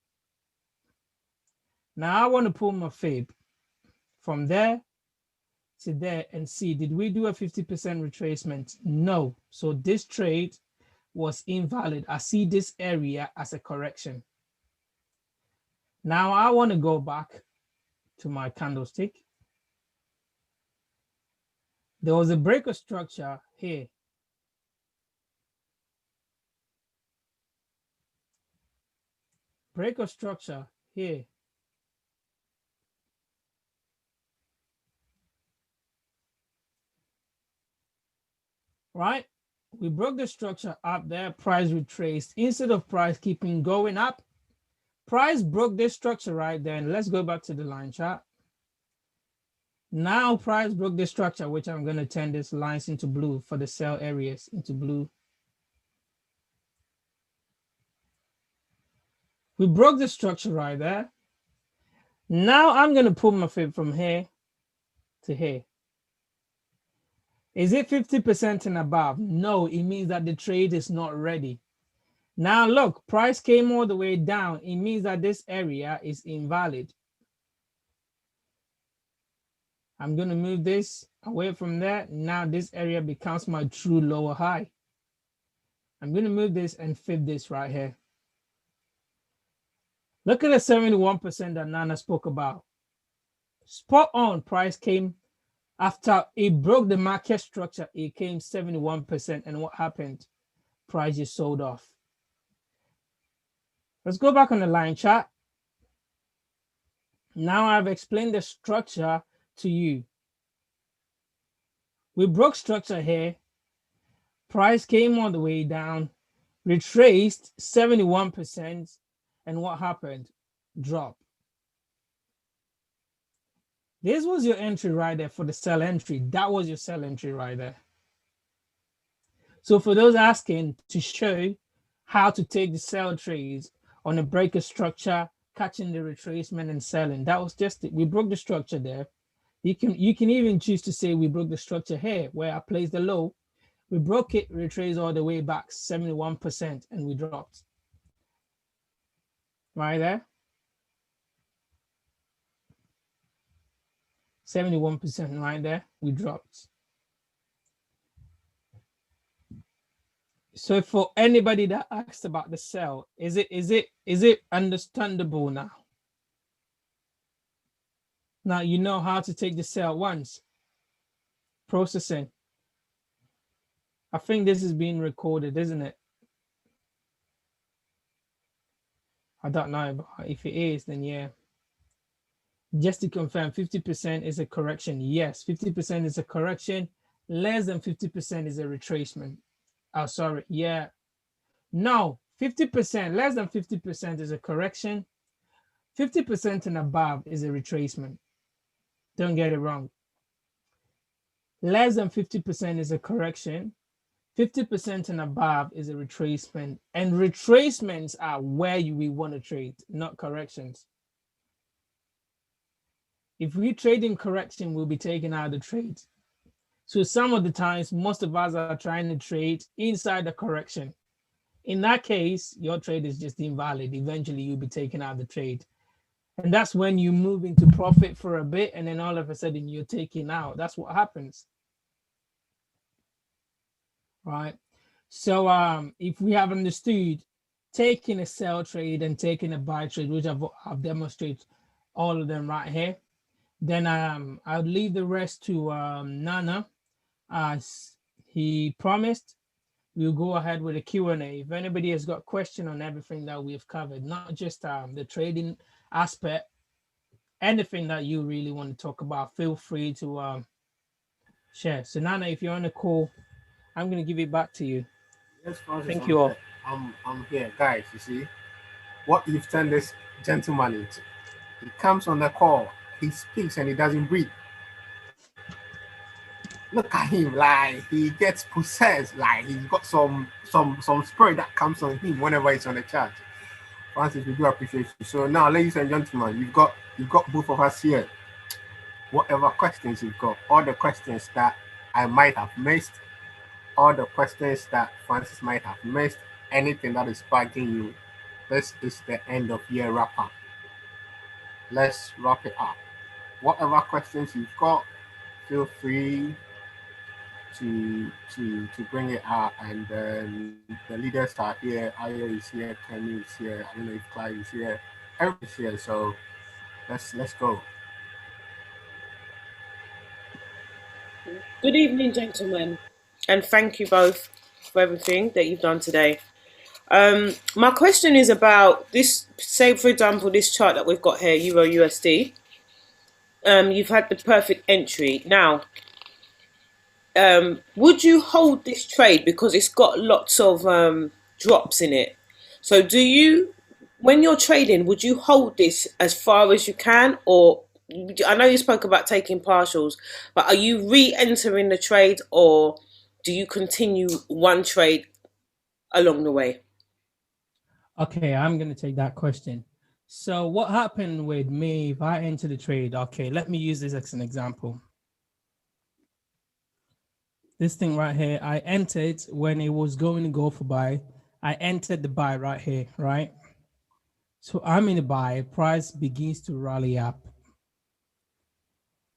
Now I want to pull my fib from there to there and see, did we do a 50% retracement? No. So this trade was invalid. I see this area as a correction. Now I want to go back to my candlestick. There was a breaker structure here. Breaker structure here. Right? We broke the structure up there, price retraced. Instead of price keeping going up, price broke this structure right there. And let's go back to the line chart. Now price broke this structure, which I'm going to turn these lines into blue for the sell areas into blue. We broke the structure right there. Now I'm going to pull my fib from here to here. Is it 50% and above? No, it means that the trade is not ready. Now look, price came all the way down. It means that this area is invalid. I'm going to move this away from there. Now this area becomes my true lower high. I'm going to move this and fib this right here. Look at the 71% that Nana spoke about. Spot on, price came after it broke the market structure. It came 71%. And what happened? Price just sold off. Let's go back on the line chart. Now I've explained the structure to you. We broke structure here. Price came all the way down, retraced 71%. And what happened? Drop. This was your entry right there for the sell entry. That was your sell entry right there. So for those asking, to show how to take the sell trades on a breaker structure, catching the retracement and selling, that was just it. We broke the structure there. You can even choose to say we broke the structure here where I placed the low. We broke it, retraced all the way back 71%, and we dropped. Right there. 71% right there, we dropped. So for anybody that asked about the sell, is it understandable now? Now you know how to take the sell once. Processing. I think this is being recorded, isn't it? I don't know, but if it is, then yeah. Just to confirm, 50% is a correction. Yes, 50% is a correction. Less than 50% is a retracement. Oh, sorry. Yeah. No, 50%, less than 50% is a correction. 50% and above is a retracement. Don't get it wrong. Less than 50% is a correction. 50% and above is a retracement. And retracements are where we want to trade, not corrections. If we trade in correction, we'll be taking out the trade. So some of the times, most of us are trying to trade inside the correction. In that case, your trade is just invalid. Eventually, you'll be taking out the trade. And that's when you move into profit for a bit, and then all of a sudden you're taking out. That's what happens. Right? So if we have understood taking a sell trade and taking a buy trade, which I've demonstrated all of them right here, then I'll leave the rest to Nana. As he promised, we'll go ahead with a Q&A. If anybody has got a question on everything that we've covered, not just the trading aspect, anything that you really want to talk about, feel free to share. So Nana, if you're on the call, I'm going to give it back to you. Yes, Francis, Thank you all. I'm here, guys. You see what you've turned this gentleman into. He comes on the call, he speaks, and he doesn't breathe. Look at him, like he gets possessed, like he's got some spirit that comes on him whenever he's on the chat. Francis, we do appreciate you. So now, ladies and gentlemen, you've got both of us here. Whatever questions you've got, all the questions that I might have missed, all the questions that Francis might have missed, anything that is bugging you, this is the end of year wrap up. Let's wrap it up. Whatever questions you've got, feel free to bring it out, and the leaders are here. Ayo is here, Kenny is here. I don't know if Clyde is here. Everybody's here, so let's go. Good evening, gentlemen, and thank you both for everything that you've done today. My question is about this. Say, for example, this chart that we've got here, Euro USD. You've had the perfect entry. Now, would you hold this trade because it's got lots of drops in it? So do you, when you're trading, would you hold this as far as you can? Or I know you spoke about taking partials, but are you re-entering the trade, or do you continue one trade along the way? Okay, I'm going to take that question. So what happened with me if I enter the trade? Okay, let me use this as an example. This thing right here, I entered when it was going to go for buy. I entered the buy right here, right? So I'm in the buy, price begins to rally up.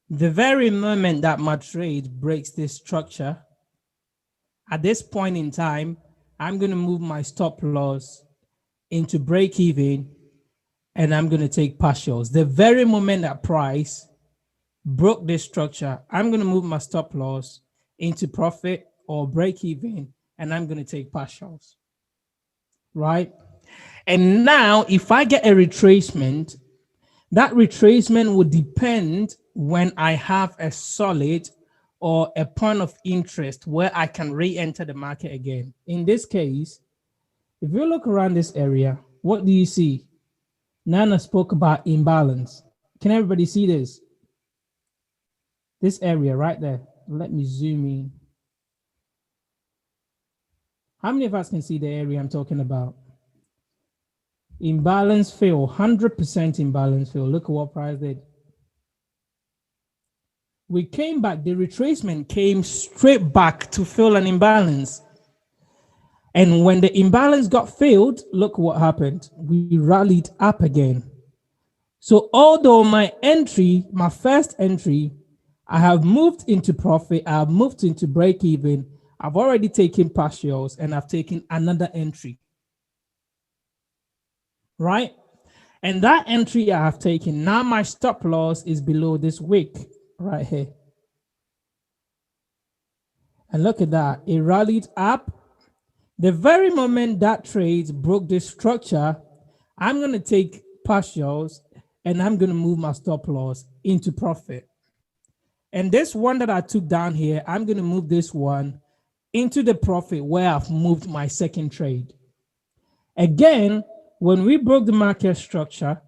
The very moment that my trade breaks this structure, at this point in time, I'm going to move my stop loss into break even, and I'm going to take partials. The very moment that price broke this structure, I'm going to move my stop loss into profit or break even, and I'm going to take partials, right? And now if I get a retracement, that retracement would depend when I have a solid or a point of interest where I can re-enter the market again. In this case, if you look around this area, what do you see? Nana spoke about imbalance. Can everybody see this? This area right there. Let me zoom in. How many of us can see the area I'm talking about? Imbalance fill, 100% imbalance fill. Look at what price did. We came back, the retracement came straight back to fill an imbalance. And when the imbalance got filled, look what happened. We rallied up again. So although my entry, my first entry, I have moved into profit, I have moved into break even, I've already taken partials and I've taken another entry. Right? And that entry I have taken, now my stop loss is below this wick right here. And look at that, it rallied up. The very moment that trade broke this structure, I'm going to take partials and I'm going to move my stop loss into profit. And this one that I took down here, I'm going to move this one into the profit where I've moved my second trade. Again, when we broke the market structure,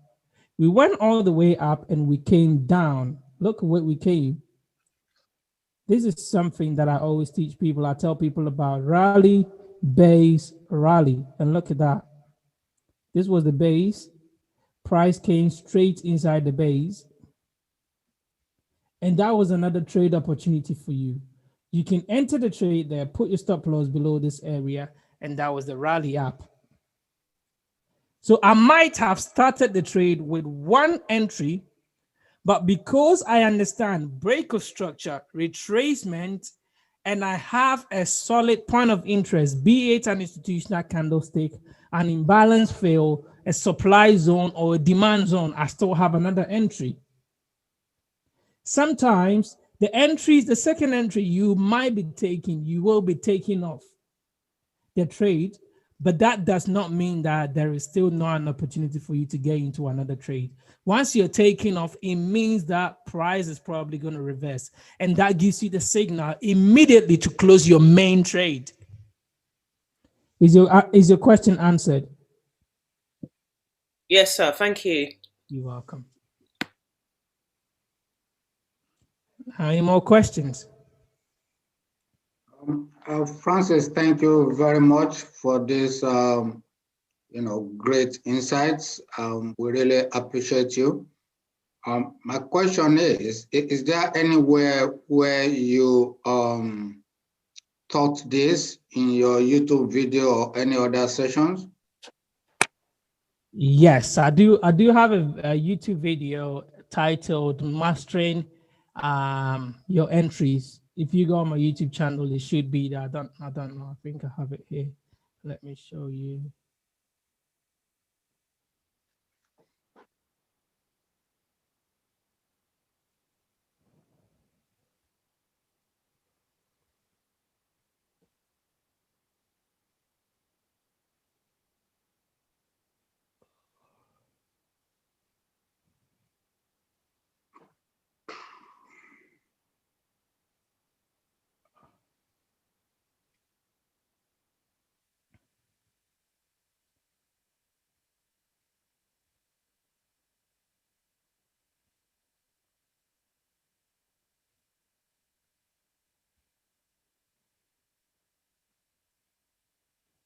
we went all the way up and we came down. Look at where we came. This is something that I always teach people. I tell people about rally, base, rally. And look at that. This was the base. Price came straight inside the base. And that was another trade opportunity for you. You can enter the trade there, put your stop loss below this area, and that was the rally up. So I might have started the trade with one entry, but because I understand break of structure, retracement, and I have a solid point of interest, be it an institutional candlestick, an imbalance fill, a supply zone, or a demand zone, I still have another entry. Sometimes the entries, the second entry you might be taking, you will be taking off the trade, but that does not mean that there is still not an opportunity for you to get into another trade. Once you're taking off, it means that price is probably going to reverse, and that gives you the signal immediately to close your main trade. Is your question answered? Yes, sir. Thank you. You're welcome. Any more questions? Francis, thank you very much for this, great insights. We really appreciate you. My question is there anywhere where you taught this in your YouTube video or any other sessions? Yes, I do have a YouTube video titled Mastering Your Entries. If you go on my YouTube channel, it should be there. I don't know. I think I have it here. Let me show you.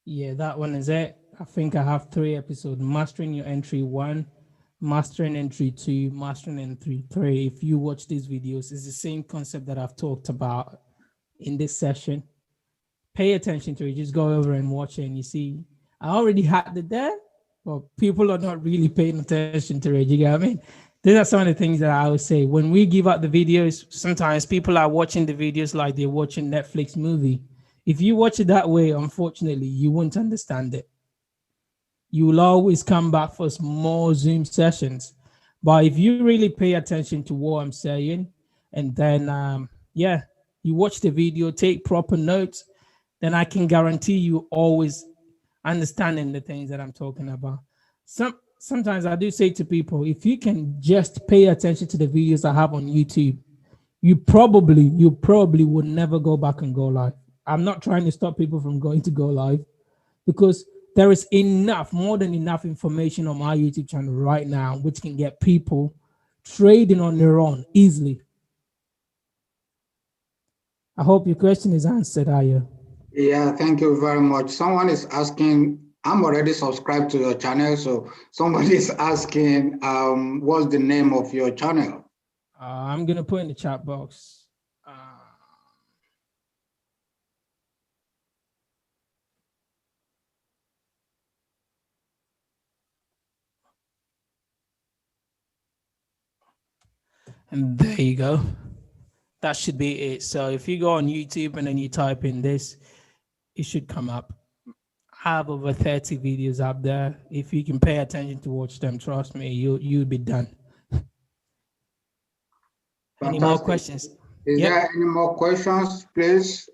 Yeah, that one is it. I think I have 3 episodes: Mastering Your Entry 1, Mastering Entry 2, Mastering Entry 3. If you watch these videos, it's the same concept that I've talked about in this session. Pay attention to it. Just go over and watch it, and you see, I already had it there, but people are not really paying attention to it. You get what I mean? These are some of the things that I would say. When we give out the videos, sometimes people are watching the videos like they're watching Netflix movie. If you watch it that way, unfortunately, you won't understand it. You will always come back for more Zoom sessions. But if you really pay attention to what I'm saying, and then, you watch the video, take proper notes, then I can guarantee you always understanding the things that I'm talking about. Sometimes I do say to people, if you can just pay attention to the videos I have on YouTube, you probably would never go back and go live. I'm not trying to stop people from going to go live, because there is more than enough information on my YouTube channel right now, which can get people trading on their own easily. I hope your question is answered, Aya. Yeah, thank you very much. Someone is asking, I'm already subscribed to your channel, so somebody is asking, what's the name of your channel? I'm gonna put in the chat box. And there you go. That should be it. So if you go on YouTube and then you type in this, it should come up. I have over 30 videos up there. If you can pay attention to watch them, trust me, you'll be done. Any more questions? Is there any more questions, please?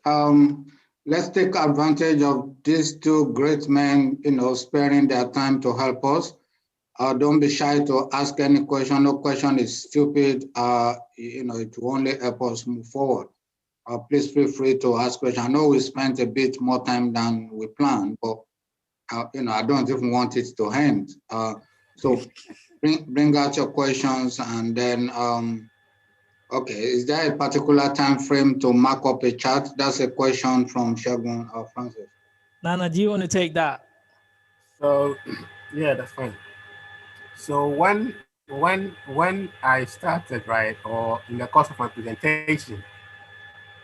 Let's take advantage of these two great men, sparing their time to help us. Don't be shy to ask any question. No question is stupid. It will only help us move forward. Please feel free to ask questions. I know we spent a bit more time than we planned, but I don't even want it to end. So bring out your questions, and then okay, is there a particular time frame to mark up a chart? That's a question from Shagun or Francis. Nana, do you want to take that? So yeah, that's fine. So when I started, right, or in the course of my presentation,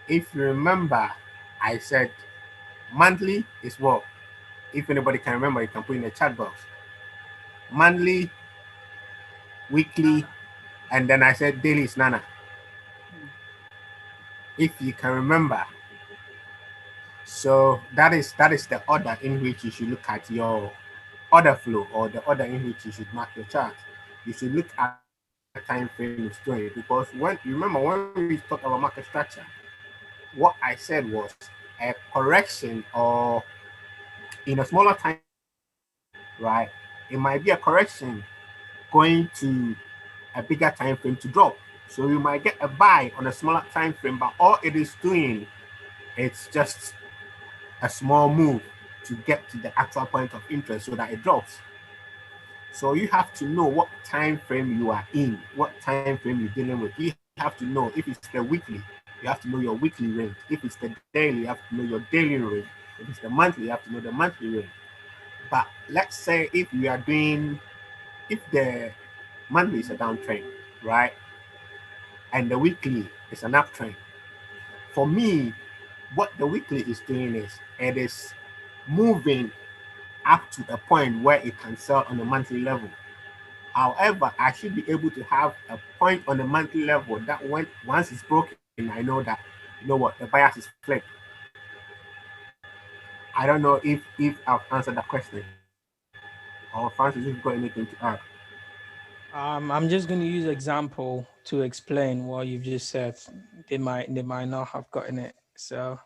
if you remember, I said monthly is what? If anybody can remember, you can put in the chat box. Monthly, weekly, and then I said daily is Nana. If you can remember. So that is the order in which you should look at your order flow, or the order in which you should mark your chart. You should look at the time frame it's doing, because when we talk about market structure, what I said was a correction, or in a smaller time, right? It might be a correction going to a bigger time frame to drop. So you might get a buy on a smaller time frame, but all it is doing, it's just a small move to get to the actual point of interest so that it drops. So you have to know what time frame you are in, what time frame you're dealing with. You have to know if it's the weekly, you have to know your weekly range. If it's the daily, you have to know your daily range. If it's the monthly, you have to know the monthly range. But let's say if the monthly is a downtrend, right? And the weekly is an uptrend. For me, what the weekly is doing is it is moving up to a point where it can sell on a monthly level. However, I should be able to have a point on the monthly level that once it's broken, I know that, you know what, the bias is flipped. I don't know if I've answered that question. Or Francis, if you've got anything to add. I'm just going to use example to explain what you've just said. They might not have gotten it. So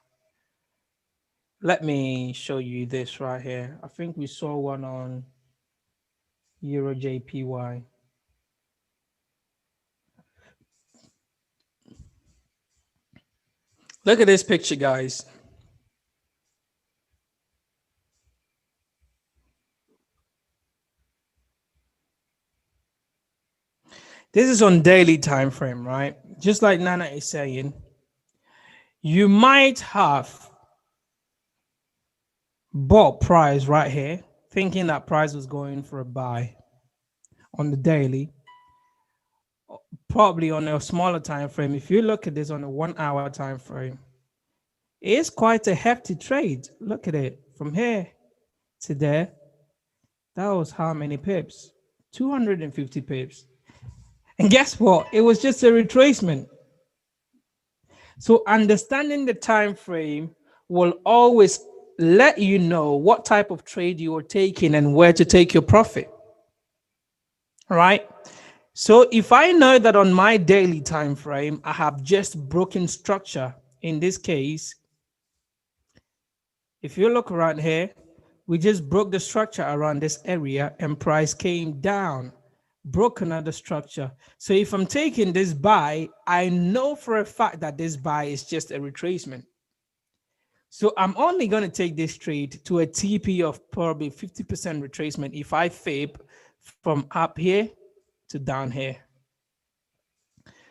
let me show you this right here. I think we saw one on Euro JPY. Look at this picture, guys. This is on daily time frame, right? Just like Nana is saying, you might have bought price right here, thinking that price was going for a buy on the daily, probably on a smaller time frame. If you look at this on a 1 hour time frame, it's quite a hefty trade. Look at it from here to there. That was how many pips? 250 pips. And guess what? It was just a retracement. So understanding the time frame will always let you know what type of trade you are taking and where to take your profit. All right. So if I know that on my daily time frame, I have just broken structure, in this case, if you look around here, we just broke the structure around this area and price came down, broke another structure. So if I'm taking this buy, I know for a fact that this buy is just a retracement. So I'm only going to take this trade to a TP of probably 50% retracement if I fib from up here to down here.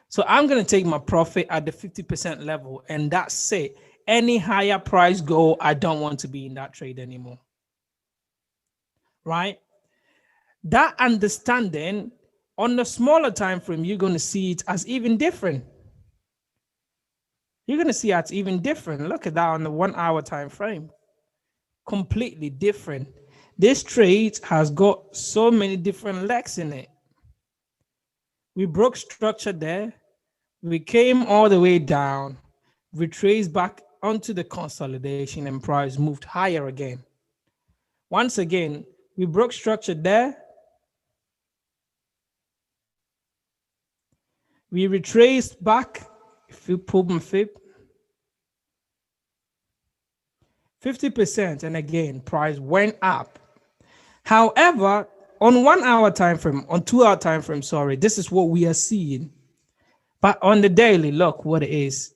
So I'm going to take my profit at the 50% level, and that's it. Any higher price go, I don't want to be in that trade anymore. Right? That understanding on the smaller time frame, you're going to see it as even different. You're going to see it's even different. Look at that on the 1 hour time frame. Completely different. This trade has got so many different legs in it. We broke structure there. We came all the way down, retraced back onto the consolidation, and price moved higher again. Once again, we broke structure there. We retraced back, if you pull my fib, 50%, and again, price went up. However, on 1 hour time frame, on 2 hour time frame, sorry, this is what we are seeing. But on the daily, look what it is.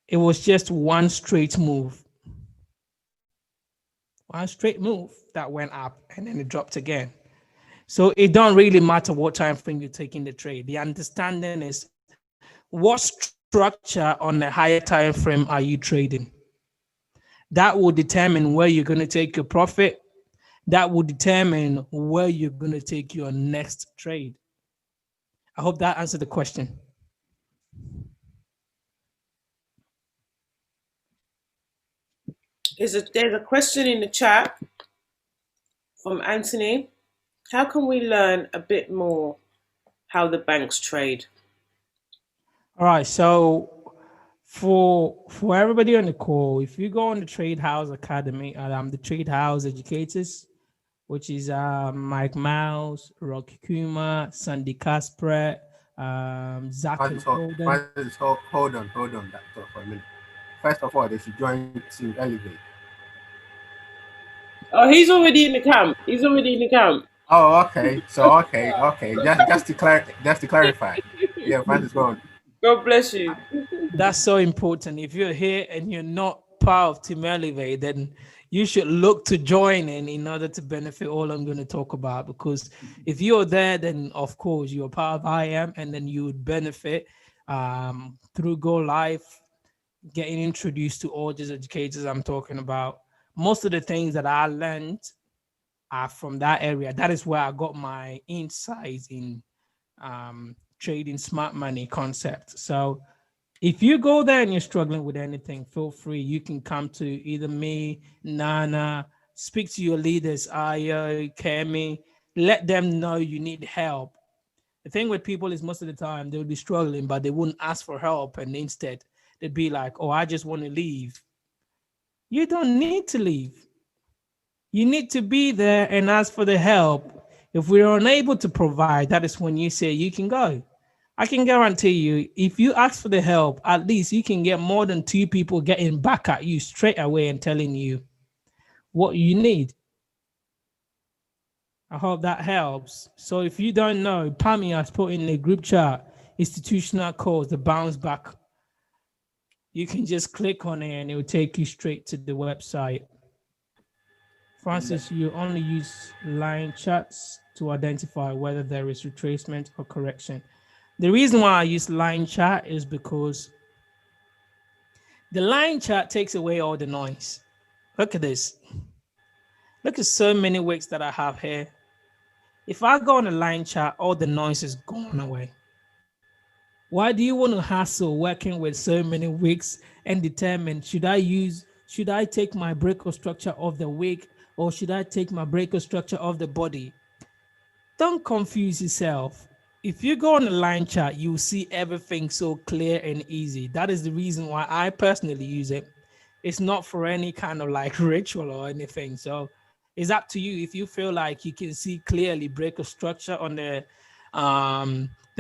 It was just one straight move. One straight move that went up and then it dropped again. So it don't really matter what time frame you're taking the trade. The understanding is what structure on the higher time frame are you trading? That will determine where you're going to take your profit. That will determine where you're going to take your next trade. I hope that answered the question. There's a question in the chat from Anthony. How can we learn a bit more how the banks trade? All right, so for everybody on the call, if you go on the Trade House Academy, the Trade House Educators, which is Mike Miles, Rocky Kuma, Sandy Casper, Zach Hold on, Doctor, for a minute. First of all, they should join Team Elevate. Oh, he's already in the camp. Oh, okay. So okay. Just to clarify. Yeah, Francis, go on. God bless you. That's so important. If you're here and you're not part of Team Elevate, then you should look to join in order to benefit all I'm going to talk about. Because if you're there, then of course you're part of IAM, and then you would benefit through Go Live, getting introduced to all these educators I'm talking about. Most of the things that I learned are from that area. That is where I got my insights in trading smart money concept. So if you go there and you're struggling with anything, feel free. You can come to either me, Nana, speak to your leaders, Ayo, Kemi, let them know you need help. The thing with people is most of the time they'll be struggling, but they wouldn't ask for help. And instead they'd be like, oh, I just want to leave. You don't need to leave. You need to be there and ask for the help. If we're unable to provide, that is when you say you can go. I can guarantee you, if you ask for the help, at least you can get more than 2 people getting back at you straight away and telling you what you need. I hope that helps. So if you don't know, Pammy has put in the group chat institutional codes, the bounce back. You can just click on it and it will take you straight to the website. Francis, you only use line chats to identify whether there is retracement or correction. The reason why I use line chat is because the line chat takes away all the noise. Look at this. Look at so many wicks that I have here. If I go on a line chat, all the noise is gone away. Why do you want to hassle working with so many wicks and determine, should I take my breaker structure of the wick, or should I take my breaker structure of the body? Don't confuse yourself. If you go on the line chart, you'll see everything so clear and easy. That is the reason why I personally use it. It's not for any kind of like ritual or anything. So it's up to you. If you feel like you can see clearly breaker structure on the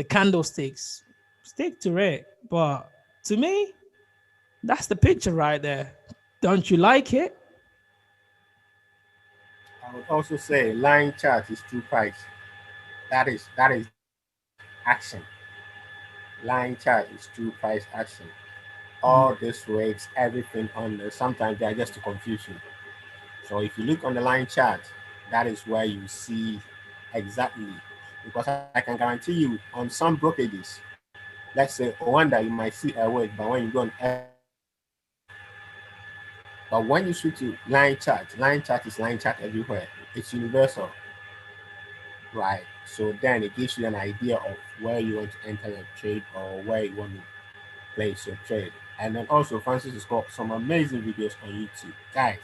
candlesticks, stick to it. But to me, that's the picture right there. Don't you like it? I would also say line chart is true price. That is action. Line chart is true price action. All these rates, everything on there, sometimes they are just to confuse you. So if you look on the line chart, that is where you see exactly, because I can guarantee you on some brokerages, let's say Owanda, you might see a word, but when you go on But when you switch to line chart is line chart everywhere. It's universal, right? So then it gives you an idea of where you want to enter your trade or where you want to place your trade. And then also Francis has got some amazing videos on YouTube. Guys,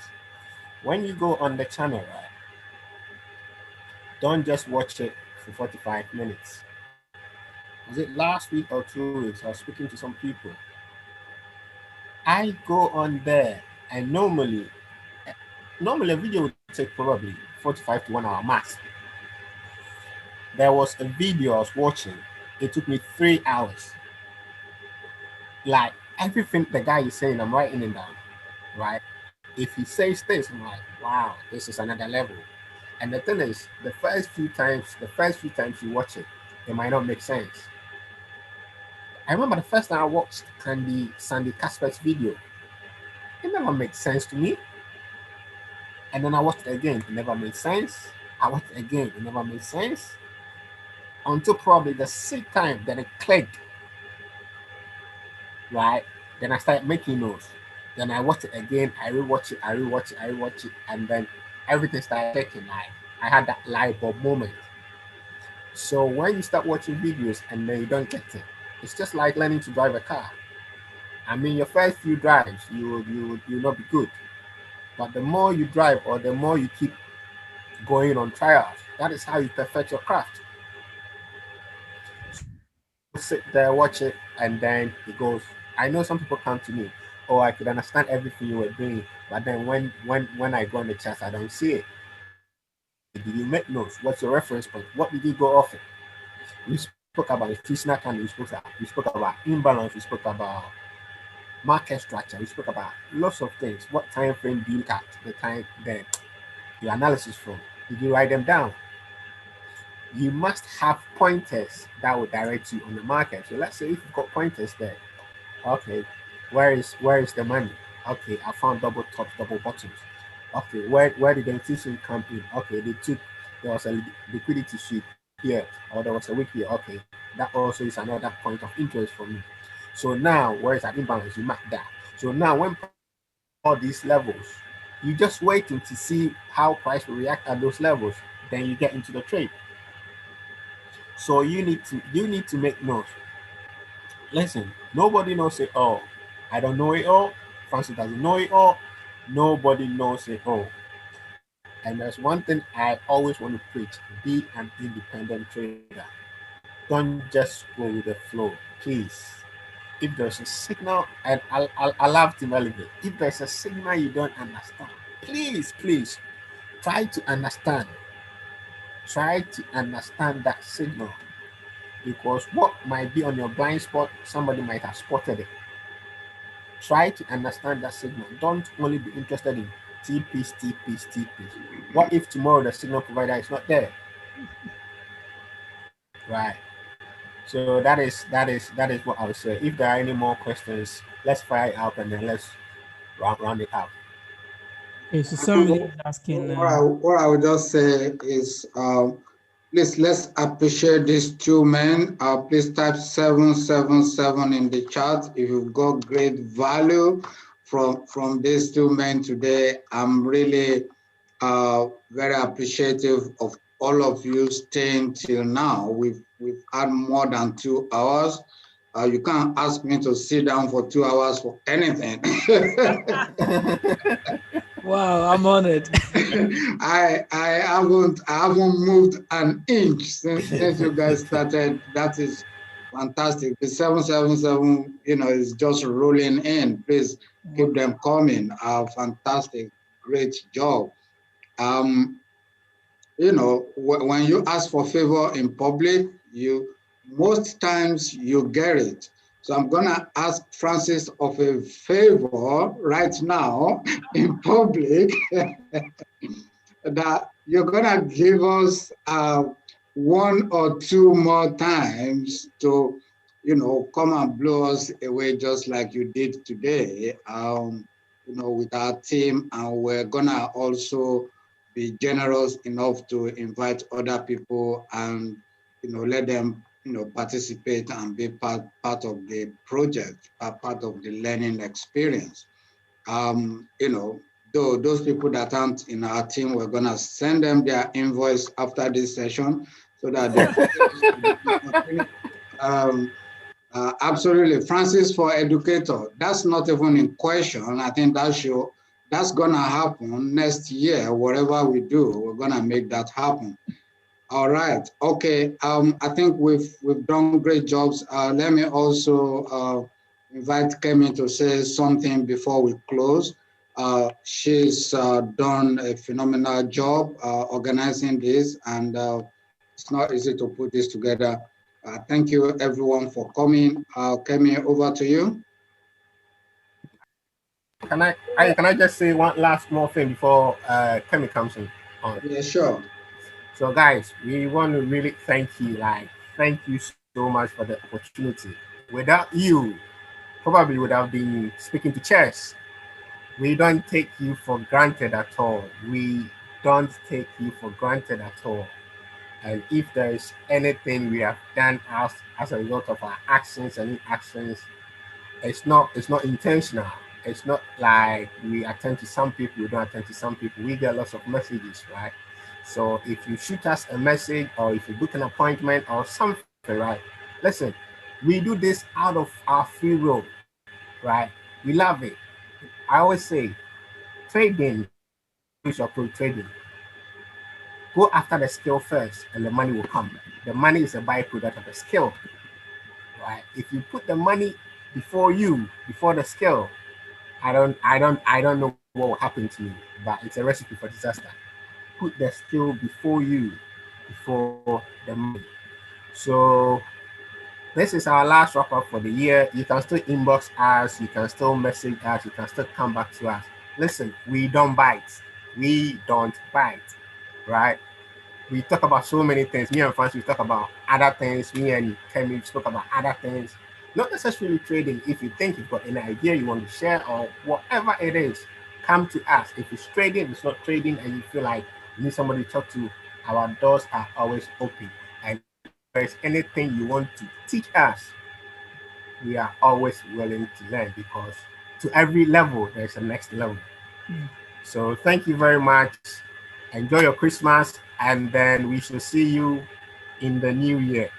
when you go on the channel, right, don't just watch it for 45 minutes. Was it last week or 2 weeks? I was speaking to some people. I go on there and normally a video would take probably 45 to 1 hour max. There was a video I was watching. It took me 3 hours. Like everything the guy is saying, I'm writing it down, right? If he says this, I'm like, wow, this is another level. And the thing is, the first few times you watch it, it might not make sense. I remember the first time I watched Sandy Casper's video, it never made sense to me. And then I watched it again, it never made sense. I watched it again, it never made sense. Until probably the 6th time that it clicked, right? Then I started making notes. Then I watched it again, I rewatch it, and then everything started clicking. Like I had that light bulb moment. So when you start watching videos and then you don't get it, it's just like learning to drive a car. I mean, your first few drives, you'll not be good. But the more you drive or the more you keep going on trials, that is how you perfect your craft. Sit there, watch it, and then it goes. I know some people come to me, oh, I could understand everything you were doing, but then when I go on the chart, I don't see it. Did you make notes? What's your reference point? What did you go off it? We spoke about institutional candle, we spoke about imbalance, we spoke about market structure, we spoke about lots of things. What time frame do you look at? The time then your analysis from? Did you write them down? You must have pointers that will direct you on the market. So let's say if you've got pointers there, okay, where is the money? Okay, I found double tops, double bottoms. Okay, where did the institution come in? Okay, there was a liquidity sweep here, or there was a week here. Okay, that also is another point of interest for me. So now, where is that imbalance? You mark that. So now, when all these levels, you just waiting to see how price will react at those levels. Then you get into the trade. So you need to make notes. Listen, nobody knows it all. I don't know it all. Francis doesn't know it all. Nobody knows it all. And there's one thing I always want to preach: be an independent trader. Don't just go with the flow, please. If there's a signal, and I'll have to elevate. If there's a signal you don't understand, please try to understand. Try to understand that signal, because what might be on your blind spot, somebody might have spotted it. Try to understand that signal. Don't only be interested in TPs. What if tomorrow the signal provider is not there? Right. So that is what I would say. If there are any more questions, let's fire it out and then let's round it out. Okay, so somebody is asking. What I would just say is, please let's appreciate these two men. Please type 777 in the chat if you've got great value from these two men today. I'm really very appreciative of all of you staying till now. We've had more than 2 hours. You can't ask me to sit down for 2 hours for anything. Wow, I'm honored. I haven't moved an inch since you guys started. That is fantastic. The 777, is just rolling in. Please keep them coming. Fantastic, great job. When you ask for favor in public, most times you get it. So I'm gonna ask Francis of a favor right now in public that you're gonna give us 1 or 2 more times to, come and blow us away just like you did today, with our team, and we're gonna also be generous enough to invite other people and let them participate and be part of the project, part of the learning experience. You know, those people that aren't in our team, we're gonna send them their invoice after this session so that they absolutely. Francis for educator, that's not even in question. I think that's gonna happen next year. Whatever we do, we're gonna make that happen. All right. Okay. I think we've done great jobs. Let me also invite Kemi to say something before we close. She's done a phenomenal job organizing this, and it's not easy to put this together. Thank you, everyone, for coming. Kemi, over to you. Can I just say one last small thing before Kemi comes in on? Yeah, sure. So guys, we want to really thank you. Thank you so much for the opportunity. Without you, probably would have been speaking to chairs. We don't take you for granted at all. We don't take you for granted at all. And if there is anything we have done as a result of our actions and inactions, it's not intentional. It's not like we attend to some people, we don't attend to some people. We get lots of messages, right? So if you shoot us a message or if you book an appointment or something, right? Listen, we do this out of our free will, right? We love it. I always say, trading, trading. Go after the skill first and the money will come. The money is a byproduct of the skill, right? If you put the money before the skill, I don't know what will happen to you, but it's a recipe for disaster. Put the skill before the money. So this is our last wrap up for the year. You can still inbox us, you can still message us, you can still come back to us. Listen, we don't bite. We don't bite, right? We talk about so many things. Me and Francis, we talk about other things. Me and Kemi spoke about other things. Not necessarily trading. If you think you've got an idea you want to share or whatever it is, come to us. If it's trading, if it's not trading, and you feel like you need somebody to talk to, our doors are always open. And if there's anything you want to teach us, we are always willing to learn, because to every level, there's a next level. So thank you very much. Enjoy your Christmas, and then we shall see you in the new year.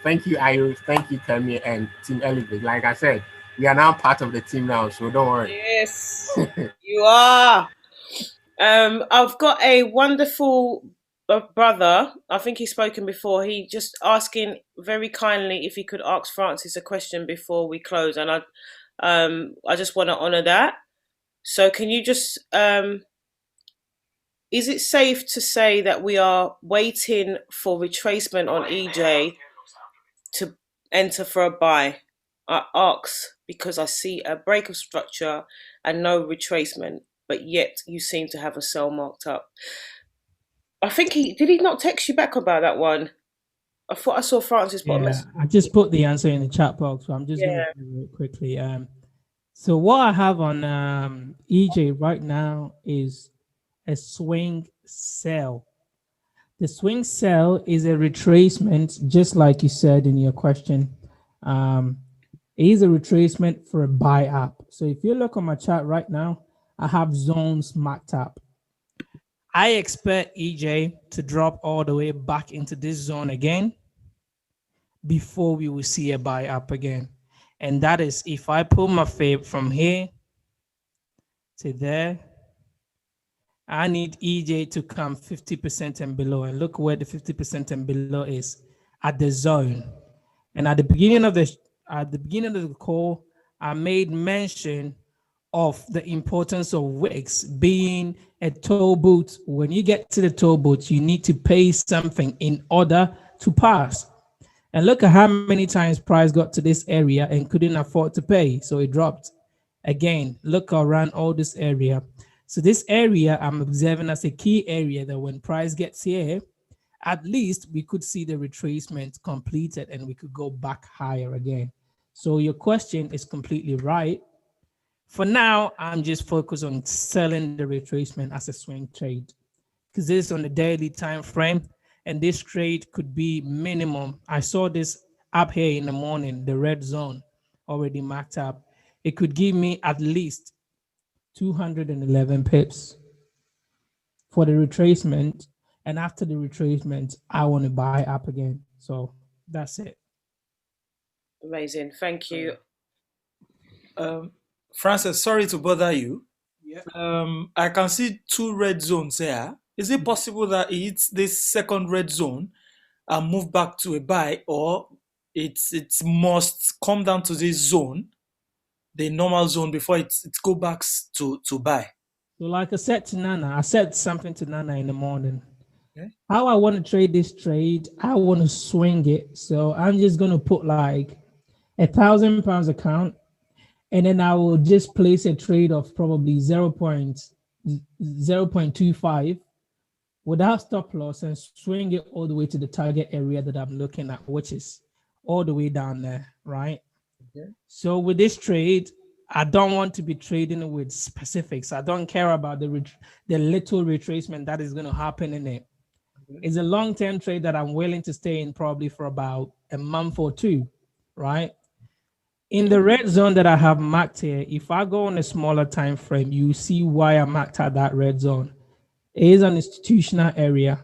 Thank you, Ayu. Thank you, Kemi and Team Elevate. Like I said, we are now part of the team now, so don't worry. Yes, you are. I've got a wonderful brother. I think he's spoken before. He just asking very kindly if he could ask Francis a question before we close, and I just want to honour that. So can you just is it safe to say that we are waiting for retracement on EJ to enter for a buy? I ask because I see a break of structure and no retracement, but yet you seem to have a sell marked up. I think did he not text you back about that one? I thought I saw Francis put a message. I just put the answer in the chat box, so I'm just going to do it quickly. So what I have on EJ right now is a swing sell. The swing sell is a retracement, just like you said in your question. It is a retracement for a buy up. So if you look on my chart right now, I have zones marked up. I expect EJ to drop all the way back into this zone again before we will see a buy up again. And that is if I pull my fib from here to there, I need EJ to come 50% and below. And look where the 50% and below is, at the zone. And at the beginning of the call, I made mention of the importance of wicks being a toll booth. When you get to the toll booth, you need to pay something in order to pass. And look at how many times price got to this area and couldn't afford to pay, so it dropped. Again, look around all this area. So this area I'm observing as a key area that when price gets here, at least we could see the retracement completed and we could go back higher again. So your question is completely right. For now, I'm just focused on selling the retracement as a swing trade, because this is on the daily time frame, and this trade could be minimum. I saw this up here in the morning, the red zone already marked up. It could give me at least 211 pips for the retracement. And after the retracement, I want to buy up again. So that's it. Amazing. Thank you. Francis, sorry to bother you. Yeah. I can see 2 red zones here. Is it possible that it hits this second red zone and move back to a buy, or it must come down to this zone, the normal zone, before it go back to buy? So like I said to Nana, I said something to Nana in the morning. Okay. How I want to trade this trade, I want to swing it. So I'm just going to put like £1,000 account, and then I will just place a trade of probably 0.25 without stop loss and swing it all the way to the target area that I'm looking at, which is all the way down there, right? Okay. So with this trade, I don't want to be trading with specifics. I don't care about the little retracement that is going to happen in it. It's a long-term trade that I'm willing to stay in probably for about a month or 2, right? In the red zone that I have marked here, if I go on a smaller time frame, you see why I marked out that red zone. It is an institutional area.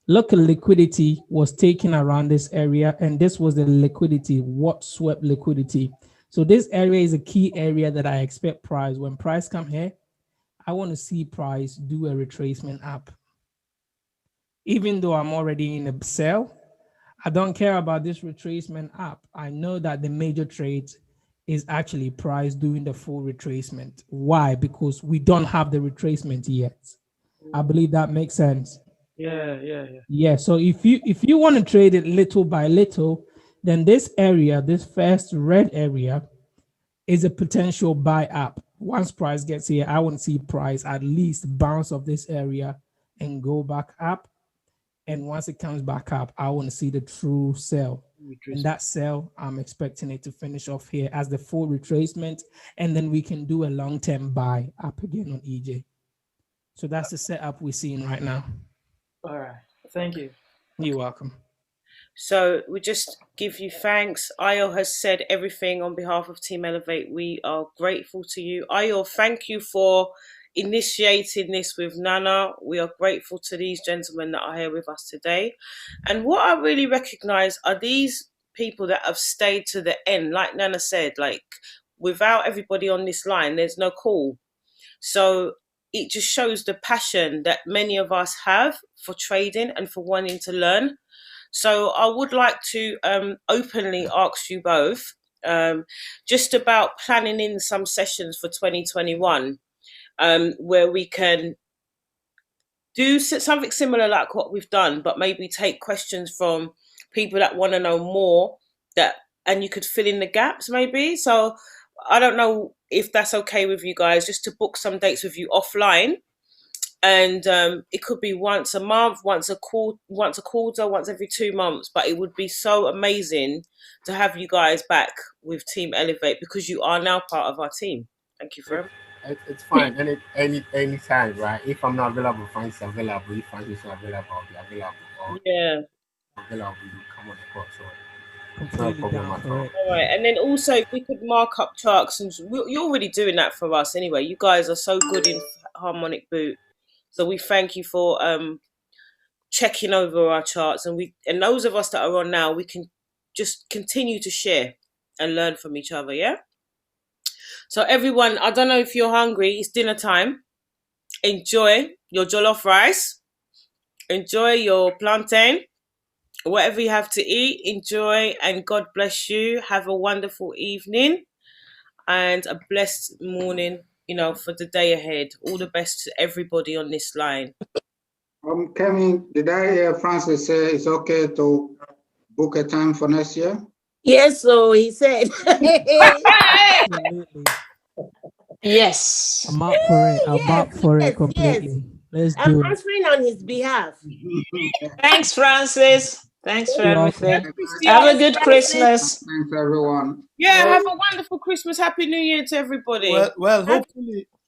Local liquidity was taken around this area, and this was the liquidity, what swept liquidity. So this area is a key area that I expect price. When price come here, I want to see price do a retracement up. Even though I'm already in a sell, I don't care about this retracement up. I know that the major trade is actually price doing the full retracement. Why? Because we don't have the retracement yet. I believe that makes sense. Yeah. So if you want to trade it little by little, then this area, this first red area, is a potential buy up. Once price gets here, I want to see price at least bounce off this area and go back up. And once it comes back up, I want to see the true sell. And that sell, I'm expecting it to finish off here as the full retracement, and then we can do a long-term buy up again on EJ. So that's the setup we're seeing right now. All right. Thank you. You're welcome. So we just give you thanks. Ayo has said everything on behalf of Team Elevate. We are grateful to you. Ayo, thank you for initiating this with Nana. We are grateful to these gentlemen that are here with us today. And what I really recognize are these people that have stayed to the end. Like Nana said, like without everybody on this line, there's no call. So it just shows the passion that many of us have for trading and for wanting to learn. So I would like to openly ask you both just about planning in some sessions for 2021 where we can do something similar like what we've done, but maybe take questions from people that want to know more, and you could fill in the gaps maybe. So I don't know if that's okay with you guys, just to book some dates with you offline. And it could be once a month, once a quarter, once every 2 months. But it would be so amazing to have you guys back with Team Elevate, because you are now part of our team. Thank you for it. It's fine. Any time, right? If I'm not available, Frank's available. If Frank is not available, I'll be available. Or available, you come on the court. So it's not a problem at all. All right. And then also, if we could mark up charts, and you're already doing that for us anyway. You guys are so good in Harmonic Boot. So we thank you for checking over our charts, and those of us that are on now, we can just continue to share and learn from each other, yeah? So everyone, I don't know if you're hungry, it's dinner time. Enjoy your jollof rice. Enjoy your plantain. Whatever you have to eat, enjoy, and God bless you. Have a wonderful evening and a blessed morning, for the day ahead. All the best to everybody on this line. Kemi, did I hear Francis say it's okay to book a time for next year? Yes, so he said. Yes. I'm up for it. I'm up for it completely. Let's do I'm it. answering on his behalf. Thanks, Francis. Thanks for You're everything. welcome. Have a good Christmas. Thanks, everyone. Yeah, have a wonderful Christmas. Happy New Year to everybody. Well,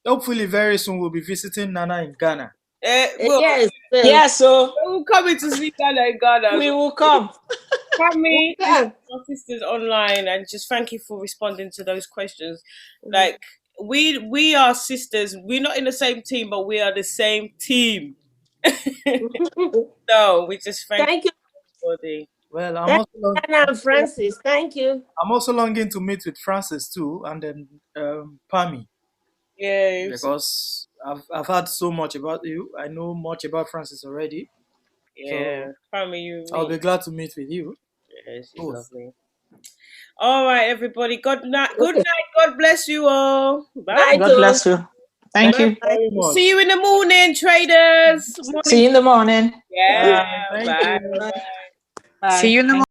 hopefully very soon we'll be visiting Nana in Ghana. Yes, so we'll come in to see Nana in Ghana. we will come. Family, our sisters online, and just thank you for responding to those questions. Like, we are sisters. We're not in the same team, but we are the same team. So we just Thank you, everybody. Well, I'm Thank also long, Anna and Francis. Thank you. I'm also longing to meet with Francis too, and then Pami, Yeah, because I've heard so much about you. I know much about Francis already. yeah. Family, you. I'll be glad to meet with you. Yeah, she's both. lovely. All right, everybody. Good night. Good night. God bless you all. Bye. Night, God bless you. Thank you. Very much. See you in the morning, traders. See you in the morning. Yeah. Thank Bye. you. Bye. Bye. See you in the morning.